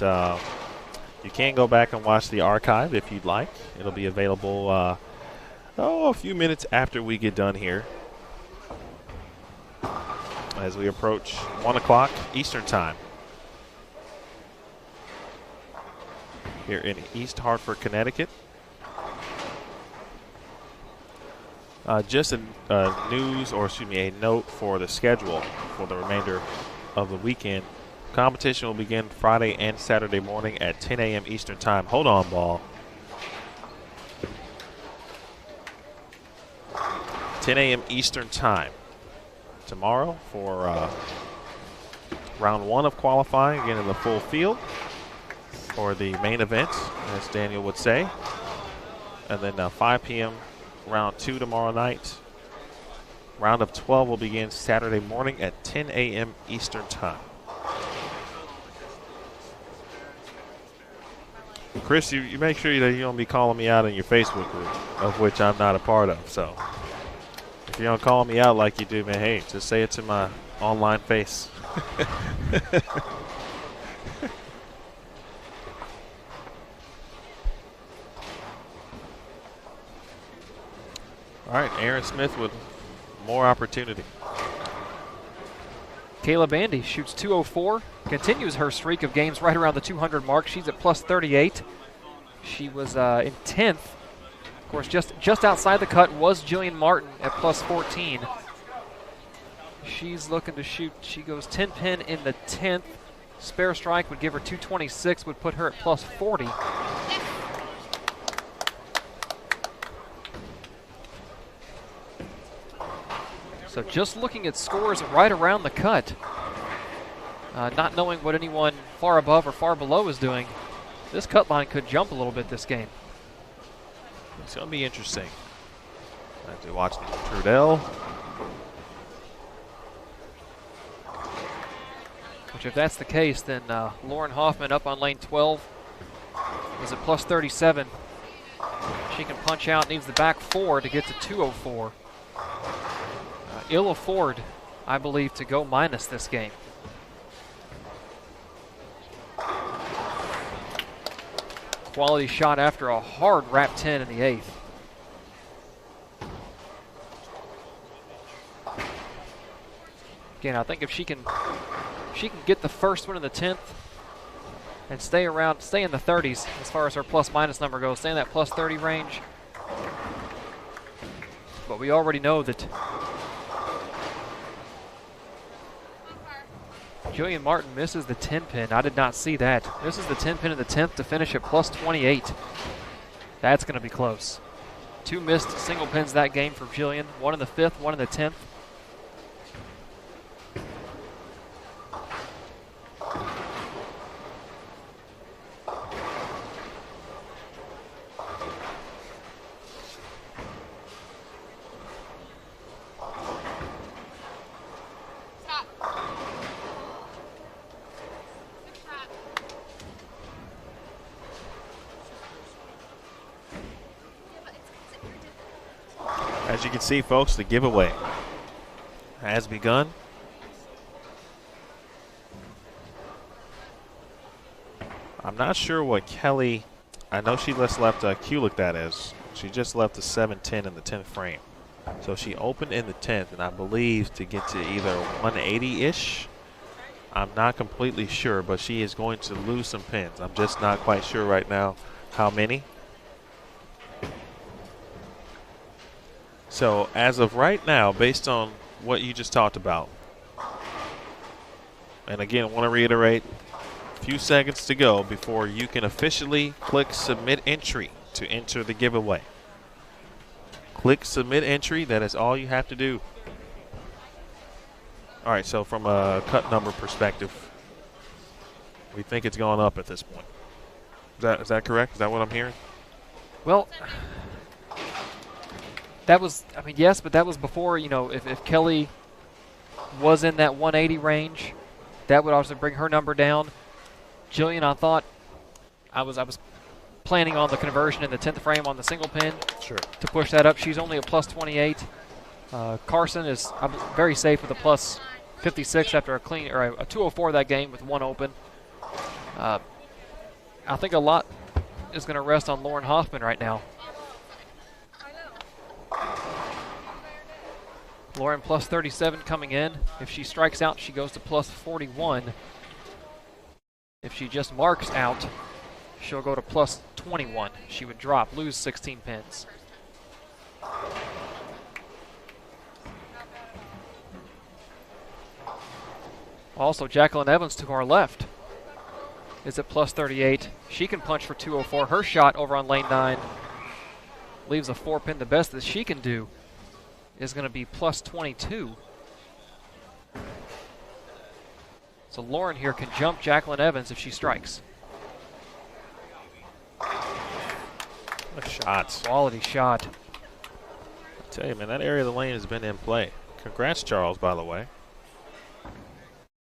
S1: you can go back and watch the archive if you'd like. It'll be available a few minutes after we get done here as we approach 1 o'clock Eastern time here in East Hartford, Connecticut. Just a note for the schedule for the remainder of the weekend. Competition will begin Friday and Saturday morning at 10 a.m. Eastern time. Hold on, ball. 10 a.m. Eastern time tomorrow for round 1 of qualifying, again in the full field for the main event, as Daniel would say. And then 5 p.m. round 2 tomorrow night. Round of 12 will begin Saturday morning at 10 a.m. Eastern time. Chris, you make sure that you don't be calling me out in your Facebook group, of which I'm not a part of. So if you don't call me out like you do, man, hey, just say it to my online face. All right, Aaron Smith with more opportunity.
S2: Kayla Bandy shoots 204, continues her streak of games right around the 200 mark. She's at plus 38. She was in 10th. Of course, just outside the cut was Jillian Martin at plus 14. She's looking to shoot. She goes 10 pin in the 10th. Spare strike would give her 226, would put her at plus 40. So just looking at scores right around the cut, not knowing what anyone far above or far below is doing, this cut line could jump a little bit this game.
S1: It's going to be interesting. I have to watch Trudell.
S2: Which, if that's the case, then Lauren Hoffman up on lane 12 is at plus 37. She can punch out, needs the back 4 to get to 204. Ill afford, I believe, to go minus this game. Quality shot after a hard wrap 10 in the 8th. Again, I think if she can get the first one in the 10th and stay in the 30s as far as her plus minus number goes, stay in that plus 30 range. But we already know that Jillian Martin misses the 10 pin. I did not see that. Misses the 10 pin in the 10th to finish at plus 28. That's going to be close. 2 missed single pins that game for Jillian. 1 in the 5th, 1 in the 10th.
S1: As you can see, folks, the giveaway has begun. I'm not sure what Kelly, I know she just left Kulik, that is. She just left the 710 in the 10th frame. So she opened in the 10th, and I believe to get to either 180-ish. I'm not completely sure, but she is going to lose some pins. I'm just not quite sure right now how many. So as of right now, based on what you just talked about, and again, I want to reiterate, a few seconds to go before you can officially click Submit Entry to enter the giveaway. Click Submit Entry. That is all you have to do. All right, so from a cut number perspective, we think it's gone up at this point. Is that correct? Is that what I'm hearing?
S2: Well, that was, I mean, yes, but that was before, you know, if Kelly was in that 180 range, that would also bring her number down. Jillian, I thought, I was planning on the conversion in the 10th frame on the single pin.
S1: Sure.
S2: To push that up. She's only a plus 28. Carson is very safe with a plus 56 after a 204 that game with 1 open. I think a lot is going to rest on Lauren Hoffman right now. Lauren plus 37 coming in. If she strikes out, she goes to plus 41. If she just marks out, she'll go to plus 21. She would drop, lose 16 pins. Also, Jacqueline Evans to our left is at plus 38. She can punch for 204. Her shot over on lane 9 leaves a 4 pin. The best that she can do is going to be plus 22. So Lauren here can jump Jacqueline Evans if she strikes.
S1: What a shot.
S2: Quality shot.
S1: I tell you, man, that area of the lane has been in play. Congrats, Charles, by the way.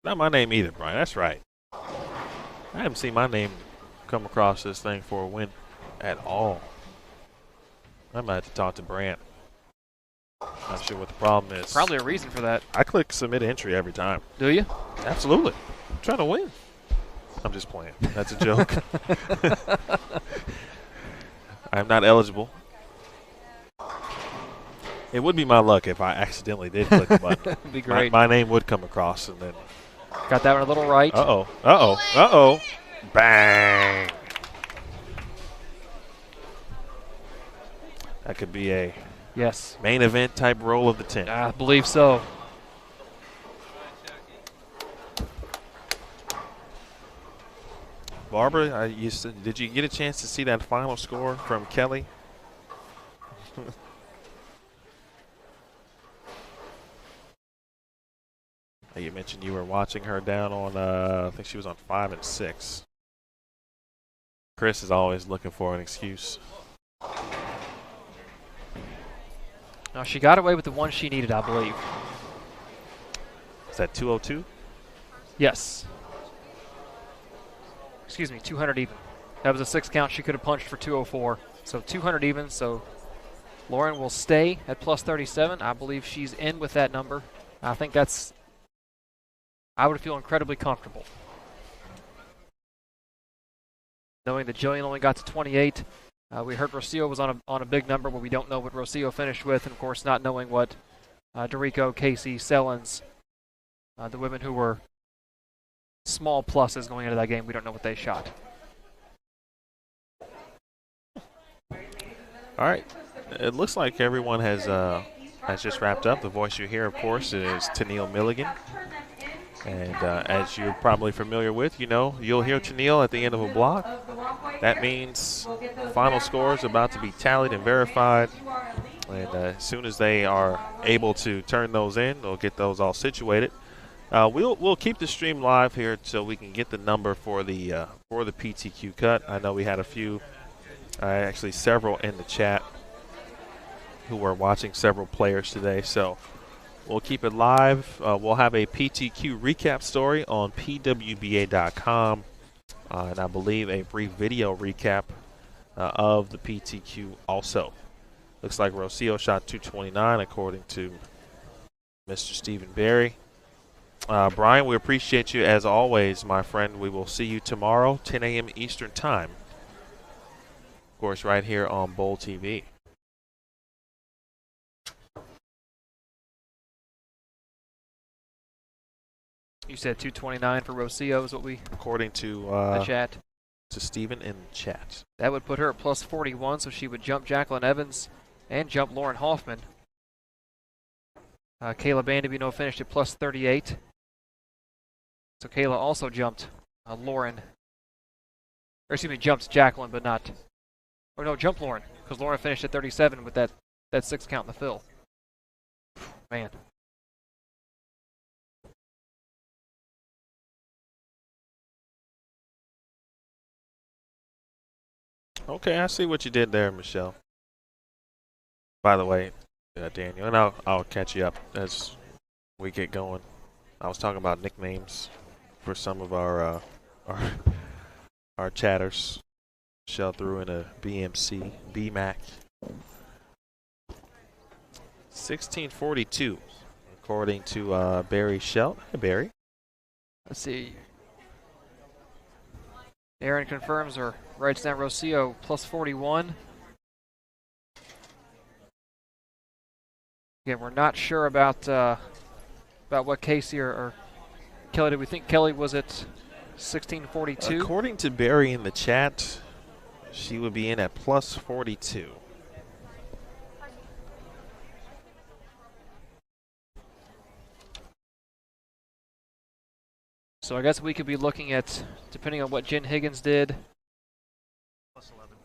S1: Not my name either, Brian. That's right. I haven't seen my name come across this thing for a win at all. I might have to talk to Brant. Not sure what the problem is.
S2: Probably a reason for that.
S1: I click Submit Entry every time.
S2: Do you?
S1: Absolutely. I'm trying to win. I'm just playing. That's a joke. I'm not eligible. It would be my luck if I accidentally did click the button.
S2: That'd be great.
S1: My name would come across, and then.
S2: Got that one a little right.
S1: Uh-oh. Uh-oh. Uh-oh. Bang. That could be a main event type roll of the 10.
S2: I believe so.
S1: Barbara, did you get a chance to see that final score from Kelly? You mentioned you were watching her down on, I think she was on 5 and 6. Chris is always looking for an excuse.
S2: Now, she got away with the one she needed, I believe.
S1: Is that 202?
S2: Yes. Excuse me, 200 even. That was a 6 count. She could have punched for 204. So 200 even. So Lauren will stay at plus 37. I believe she's in with that number. I think that's, I would feel incredibly comfortable. Knowing that Jillian only got to 28. We heard Rocio was on a big number, but we don't know what Rocio finished with. And, of course, not knowing what Dorico, Casey, Sellens, the women who were small pluses going into that game, we don't know what they shot.
S1: All right. It looks like everyone has just wrapped up. The voice you hear, of course, is Tennille Milligan. And as you're probably familiar with, you'll hear Tennille at the end of a block. That means final scores about to be tallied and verified. And as soon as they are able to turn those in, they'll get those all situated. We'll keep the stream live here so we can get the number for the PTQ cut. I know we had a few, actually several in the chat who were watching several players today. So we'll keep it live. We'll have a PTQ recap story on PWBA.com. And I believe a brief video recap of the PTQ also. Looks like Rocio shot 229 according to Mr. Stephen Berry. Brian, we appreciate you as always, my friend. We will see you tomorrow, 10 a.m. Eastern Time. Of course, right here on Bowl TV.
S2: You said 229 for Rocio is what we...
S1: According to
S2: the chat.
S1: To Stephen in the chat.
S2: That would put her at plus 41, so she would jump Jacqueline Evans and jump Lauren Hoffman. Kayla Bandabino finished at plus 38. So Kayla also jumped Lauren. Or excuse me, jumped Jacqueline, but not... Or no, jumped Lauren, because Lauren finished at 37 with that 6 count in the fill. Man.
S1: Okay, I see what you did there, Michelle. By the way, Daniel, and I'll catch you up as we get going. I was talking about nicknames for some of our chatters. Michelle threw in a BMC, BMAC. 1642, according to Barry Schelt. Hey, Barry.
S2: Let's see. Aaron confirms or writes down Rocio plus 41. Again, we're not sure about what Casey or Kelly did. We think Kelly was at 1642.
S1: According to Barry in the chat, she would be in at plus 42.
S2: So I guess we could be looking at, depending on what Jen Higgins did.
S3: Plus 11.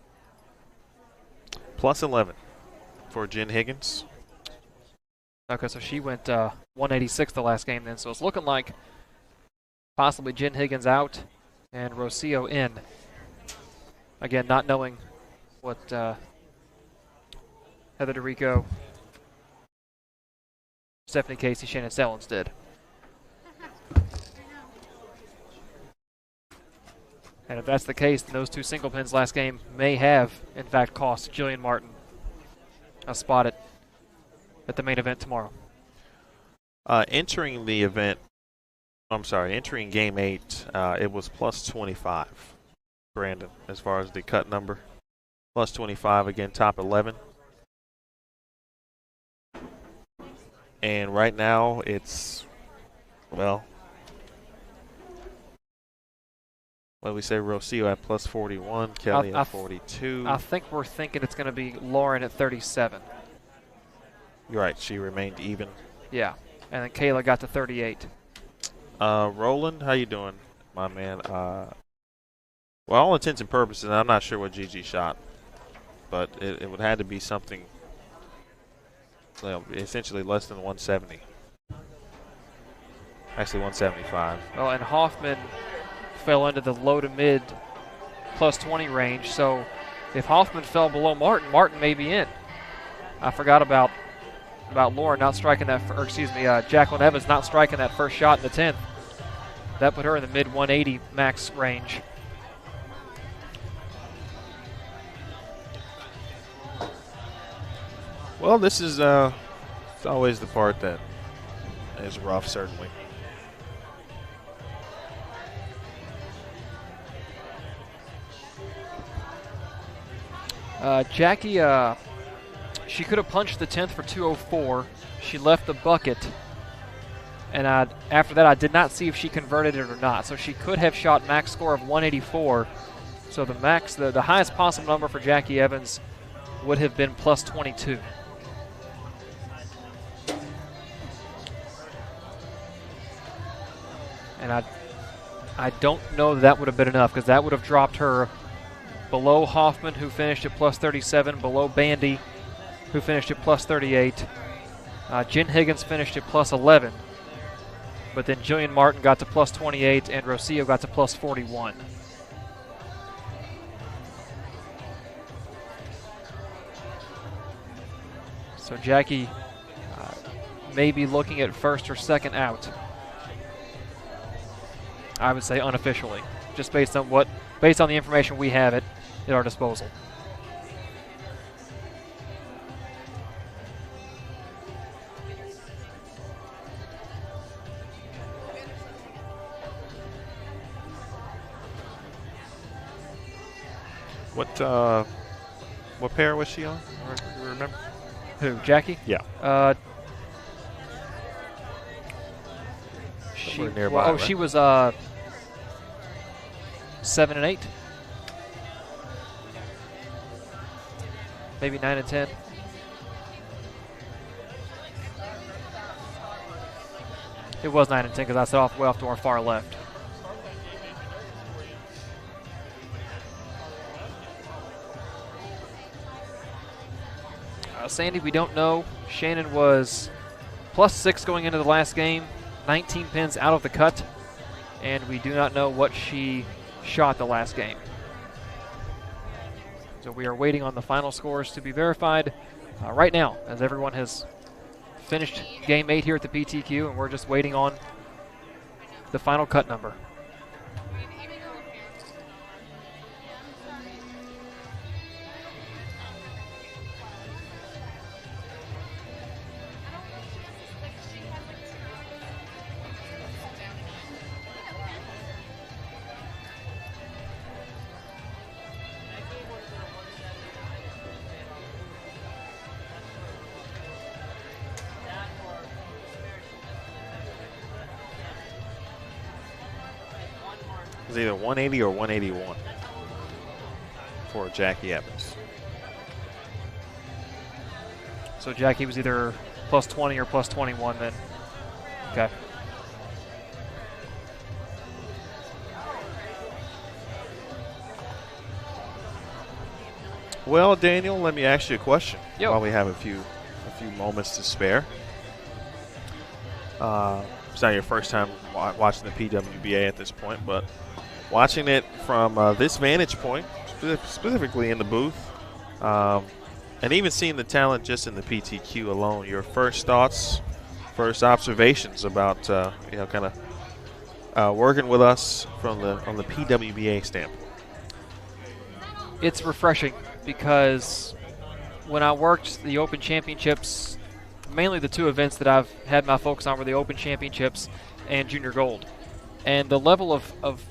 S1: Plus 11 for Jen Higgins.
S2: Okay, so she went 186 the last game then. So it's looking like possibly Jen Higgins out and Rocio in. Again, not knowing what Heather DeRico, Stephanie Casey, Shannon Sellens did. And if that's the case, then those 2 single pins last game may have, in fact, cost Jillian Martin a spot at the main event tomorrow.
S1: Entering the event, entering game 8, it was plus 25, Brandon, as far as the cut number. Plus 25, again, top 11. And right now, it's, well, what do we say? Rocio at plus 41, Kelly at 42.
S2: I think we're thinking it's going to be Lauren at 37.
S1: You're right. She remained even.
S2: Yeah. And then Kayla got to 38.
S1: Roland, how you doing, my man? Well, all intents and purposes, I'm not sure what Gigi shot, but it would have to be something, essentially less than 170. Actually, 175.
S2: Well, and Hoffman fell into the low to mid plus 20 range. So if Hoffman fell below Martin, Martin may be in. I forgot about Lauren not striking that, or excuse me, Jacqueline Evans not striking that first shot in the 10th. That put her in the mid 180 max range.
S1: Well, this is it's always the part that is rough, certainly.
S2: Jackie, she could have punched the 10th for 204. She left the bucket, and after that I did not see if she converted it or not. So she could have shot max score of 184. So the highest possible number for Jackie Evans would have been plus 22. And I don't know that would have been enough, because that would have dropped her below Hoffman, who finished at plus 37, below Bandy, who finished at plus 38. Jen Higgins finished at plus 11, but then Jillian Martin got to plus 28, and Rocio got to plus 41. So Jackie may be looking at first or second out. I would say unofficially, just based on the information we have at our disposal.
S1: What pair was she on? Do you remember?
S2: Who, Jackie?
S1: Yeah.
S2: She
S1: nearby, right?
S2: She was 7 and 8, maybe 9 and 10. It was 9 and 10 because I set way off to our far left. Sandy, we don't know. Shannon was plus 6 going into the last game, 19 pins out of the cut, and we do not know what she shot the last game. So we are waiting on the final scores to be verified right now, as everyone has finished game 8 here at the PTQ, and we're just waiting on the final cut number.
S1: It was either 180 or 181 for Jackie Evans.
S2: So Jackie was either plus 20 or plus 21 then. Okay.
S1: Well, Daniel, let me ask you a question
S2: Yo.
S1: while we have a few moments to spare. It's not your first time watching the PWBA at this point, but watching it from this vantage point, specifically in the booth, and even seeing the talent just in the PTQ alone, your first thoughts, first observations about kind of working with us from the PWBA standpoint.
S2: It's refreshing because when I worked the Open Championships, mainly the two events that I've had my focus on were the Open Championships and Junior Gold. And the level of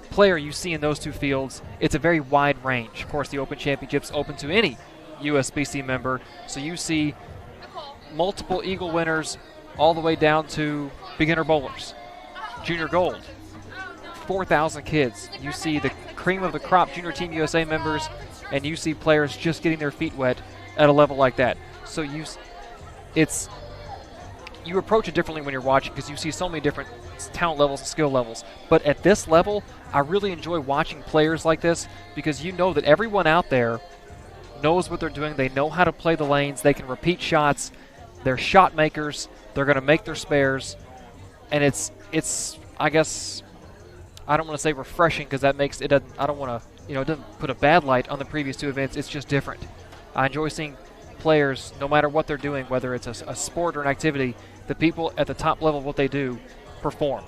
S2: player you see in those two fields, it's a very wide range. Of course, the Open Championships open to any USBC member, so you see multiple Eagle winners all the way down to beginner bowlers. Junior Gold, 4,000 kids. You see the cream of the crop Junior Team USA members, and you see players just getting their feet wet at a level like that. So you approach it differently when you're watching because you see so many different talent levels and skill levels. But at this level, I really enjoy watching players like this because you know that everyone out there knows what they're doing. They know how to play the lanes. They can repeat shots. They're shot makers. They're going to make their spares. and it's I guess I don't want to say refreshing because that makes it doesn't. I don't want to it doesn't put a bad light on the previous two events. It's just different. I enjoy seeing players, no matter what they're doing, whether it's a sport or an activity, the people at the top level of what they do perform.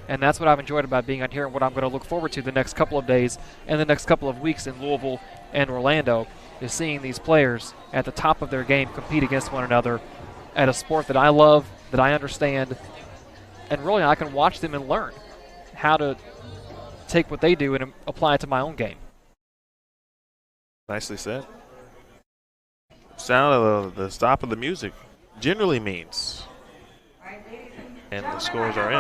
S2: And that's what I've enjoyed about being on here and what I'm going to look forward to the next couple of days and the next couple of weeks in Louisville and Orlando is seeing these players at the top of their game compete against one another at a sport that I love, that I understand, and really I can watch them and learn how to take what they do and apply it to my own game.
S1: Nicely said. Sound of the stop of the music generally means. And the scores are in.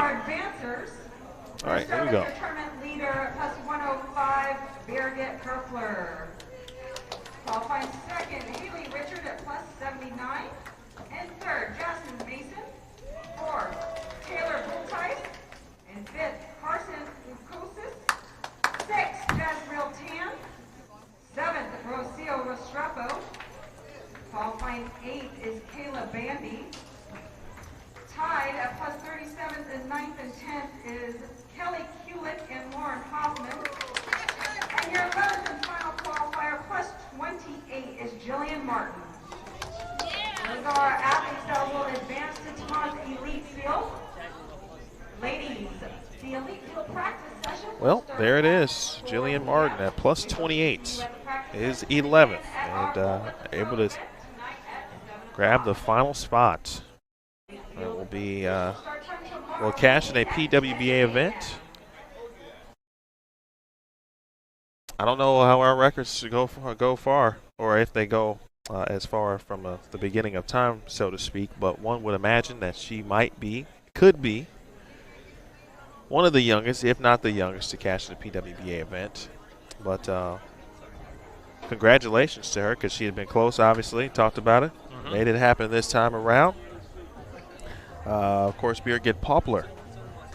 S1: All right, here we go.
S4: Tournament leader plus 105, Birgit Herfler. Qualifying second, Haley Richard at plus 79. And third, Jasmine Mason. Fourth, Taylor Bulltice. And fifth, Carson Lukosis. Sixth, Jazreel Tan. Seventh, Rocio Restrepo. Qualifying eighth is Kayla Bandy. Tied at plus 37th and 9th and 10th is Kelly Kulick and Lauren Hoffman. And your 11th and final qualifier plus 28 is Jillian Martin. Those are our athletes that will advance to tomorrow's elite field. Ladies, the elite field practice session.
S1: Well, there it is. Jillian Martin at plus 28 is 11th and able to grab the final spot. It will be will cash in a PWBA event. I don't know how our records go far, or if they go as far from the beginning of time, so to speak. But one would imagine that she could be one of the youngest, if not the youngest, to cash in a PWBA event. But congratulations to her, because she had been close. Obviously, talked about it, made it happen this time around. Of course, Birgit Poplar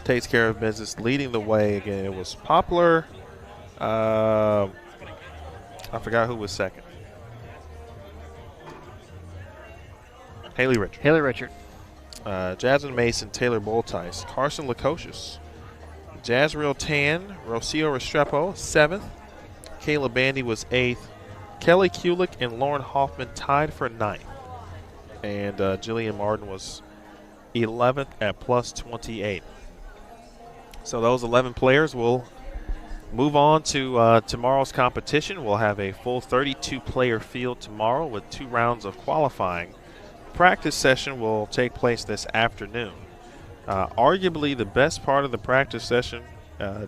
S1: takes care of business, leading the way. Again, it was Poplar. I forgot who was second. Haley Richard. Jasmine Mason, Taylor Bulltice, Carson Lukosius, Jazreel Tan, Rocio Restrepo, 7th. Kayla Bandy was 8th. Kelly Kulick and Lauren Hoffman tied for 9th. And Jillian Martin was 11th at plus 28. So those 11 players will move on to tomorrow's competition. We'll have a full 32-player field tomorrow with 2 rounds of qualifying. Practice session will take place this afternoon. Arguably the best part of the practice session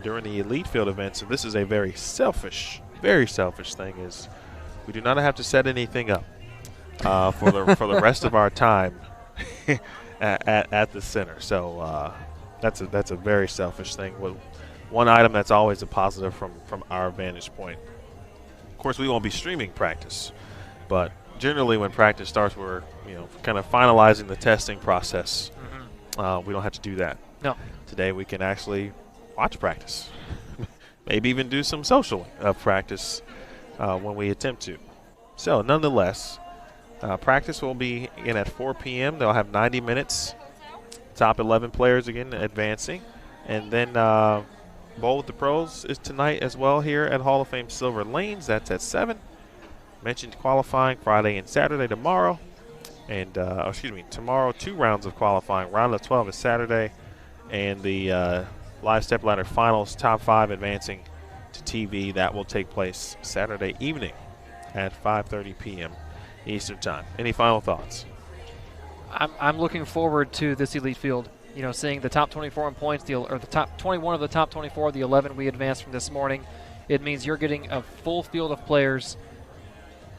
S1: during the elite field events, and this is a very selfish thing, is we do not have to set anything up for the rest of our time at the center. So that's a very selfish thing. One item that's always a positive from our vantage point. Of course, we won't be streaming practice, but generally when practice starts, we're kind of finalizing the testing process. We don't have to do that.
S2: No.
S1: Today we can actually watch practice, maybe even do some social practice when we attempt to. So nonetheless, practice will be in at 4 p.m. They'll have 90 minutes. Top 11 players again advancing, and then Bowl with the Pros is tonight as well here at Hall of Fame Silver Lanes. That's at 7. Mentioned qualifying Friday and Saturday tomorrow. And, tomorrow 2 rounds of qualifying. Round of 12 is Saturday. And the live step ladder finals, top 5 advancing to TV. That will take place Saturday evening at 5:30 p.m. Eastern Time. Any final thoughts?
S2: I'm looking forward to this elite field. Seeing the top 24 in points, or the top 21 of the top 24, the 11 we advanced from this morning. It means you're getting a full field of players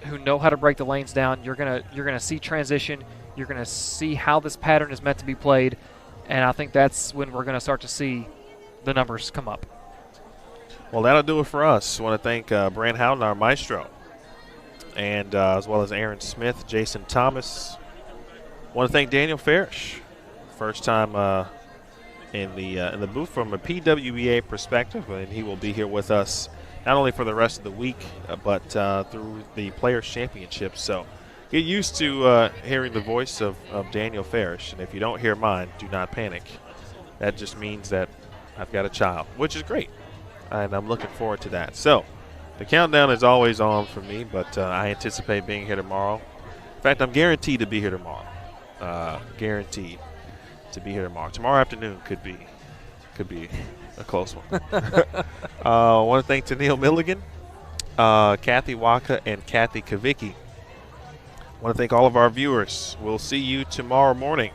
S2: who know how to break the lanes down. You're gonna see transition. You're gonna see how this pattern is meant to be played, and I think that's when we're gonna start to see the numbers come up.
S1: Well, that'll do it for us. I want to thank Brant Howden, our maestro, and as well as Aaron Smith, Jason Thomas. I want to thank Daniel Farish. First time in the booth from a PWBA perspective, and he will be here with us not only for the rest of the week, but through the Players' Championship. So get used to hearing the voice of Daniel Farish, and if you don't hear mine, do not panic. that just means that I've got a child, which is great. And I'm looking forward to that. So the countdown is always on for me, but I anticipate being here tomorrow. In fact, I'm guaranteed to be here tomorrow. Guaranteed to be here tomorrow. Tomorrow afternoon could be a close one. I want to thank Tennille Milligan, Kathy Waka, and Kathy Kavicki. I want to thank all of our viewers. We'll see you tomorrow morning.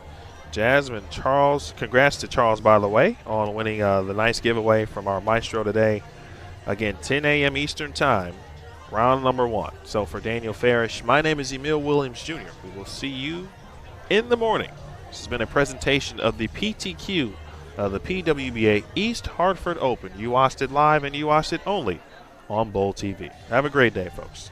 S1: Jasmine, Charles, congrats to Charles, by the way, on winning the nice giveaway from our maestro today. Again, 10 a.m. Eastern Time, round number 1. So for Daniel Farish, my name is Emil Williams Jr. We will see you in the morning. This has been a presentation of the PTQ, the PWBA East Hartford Open. You watched it live and you watched it only on Bowl TV. Have a great day, folks.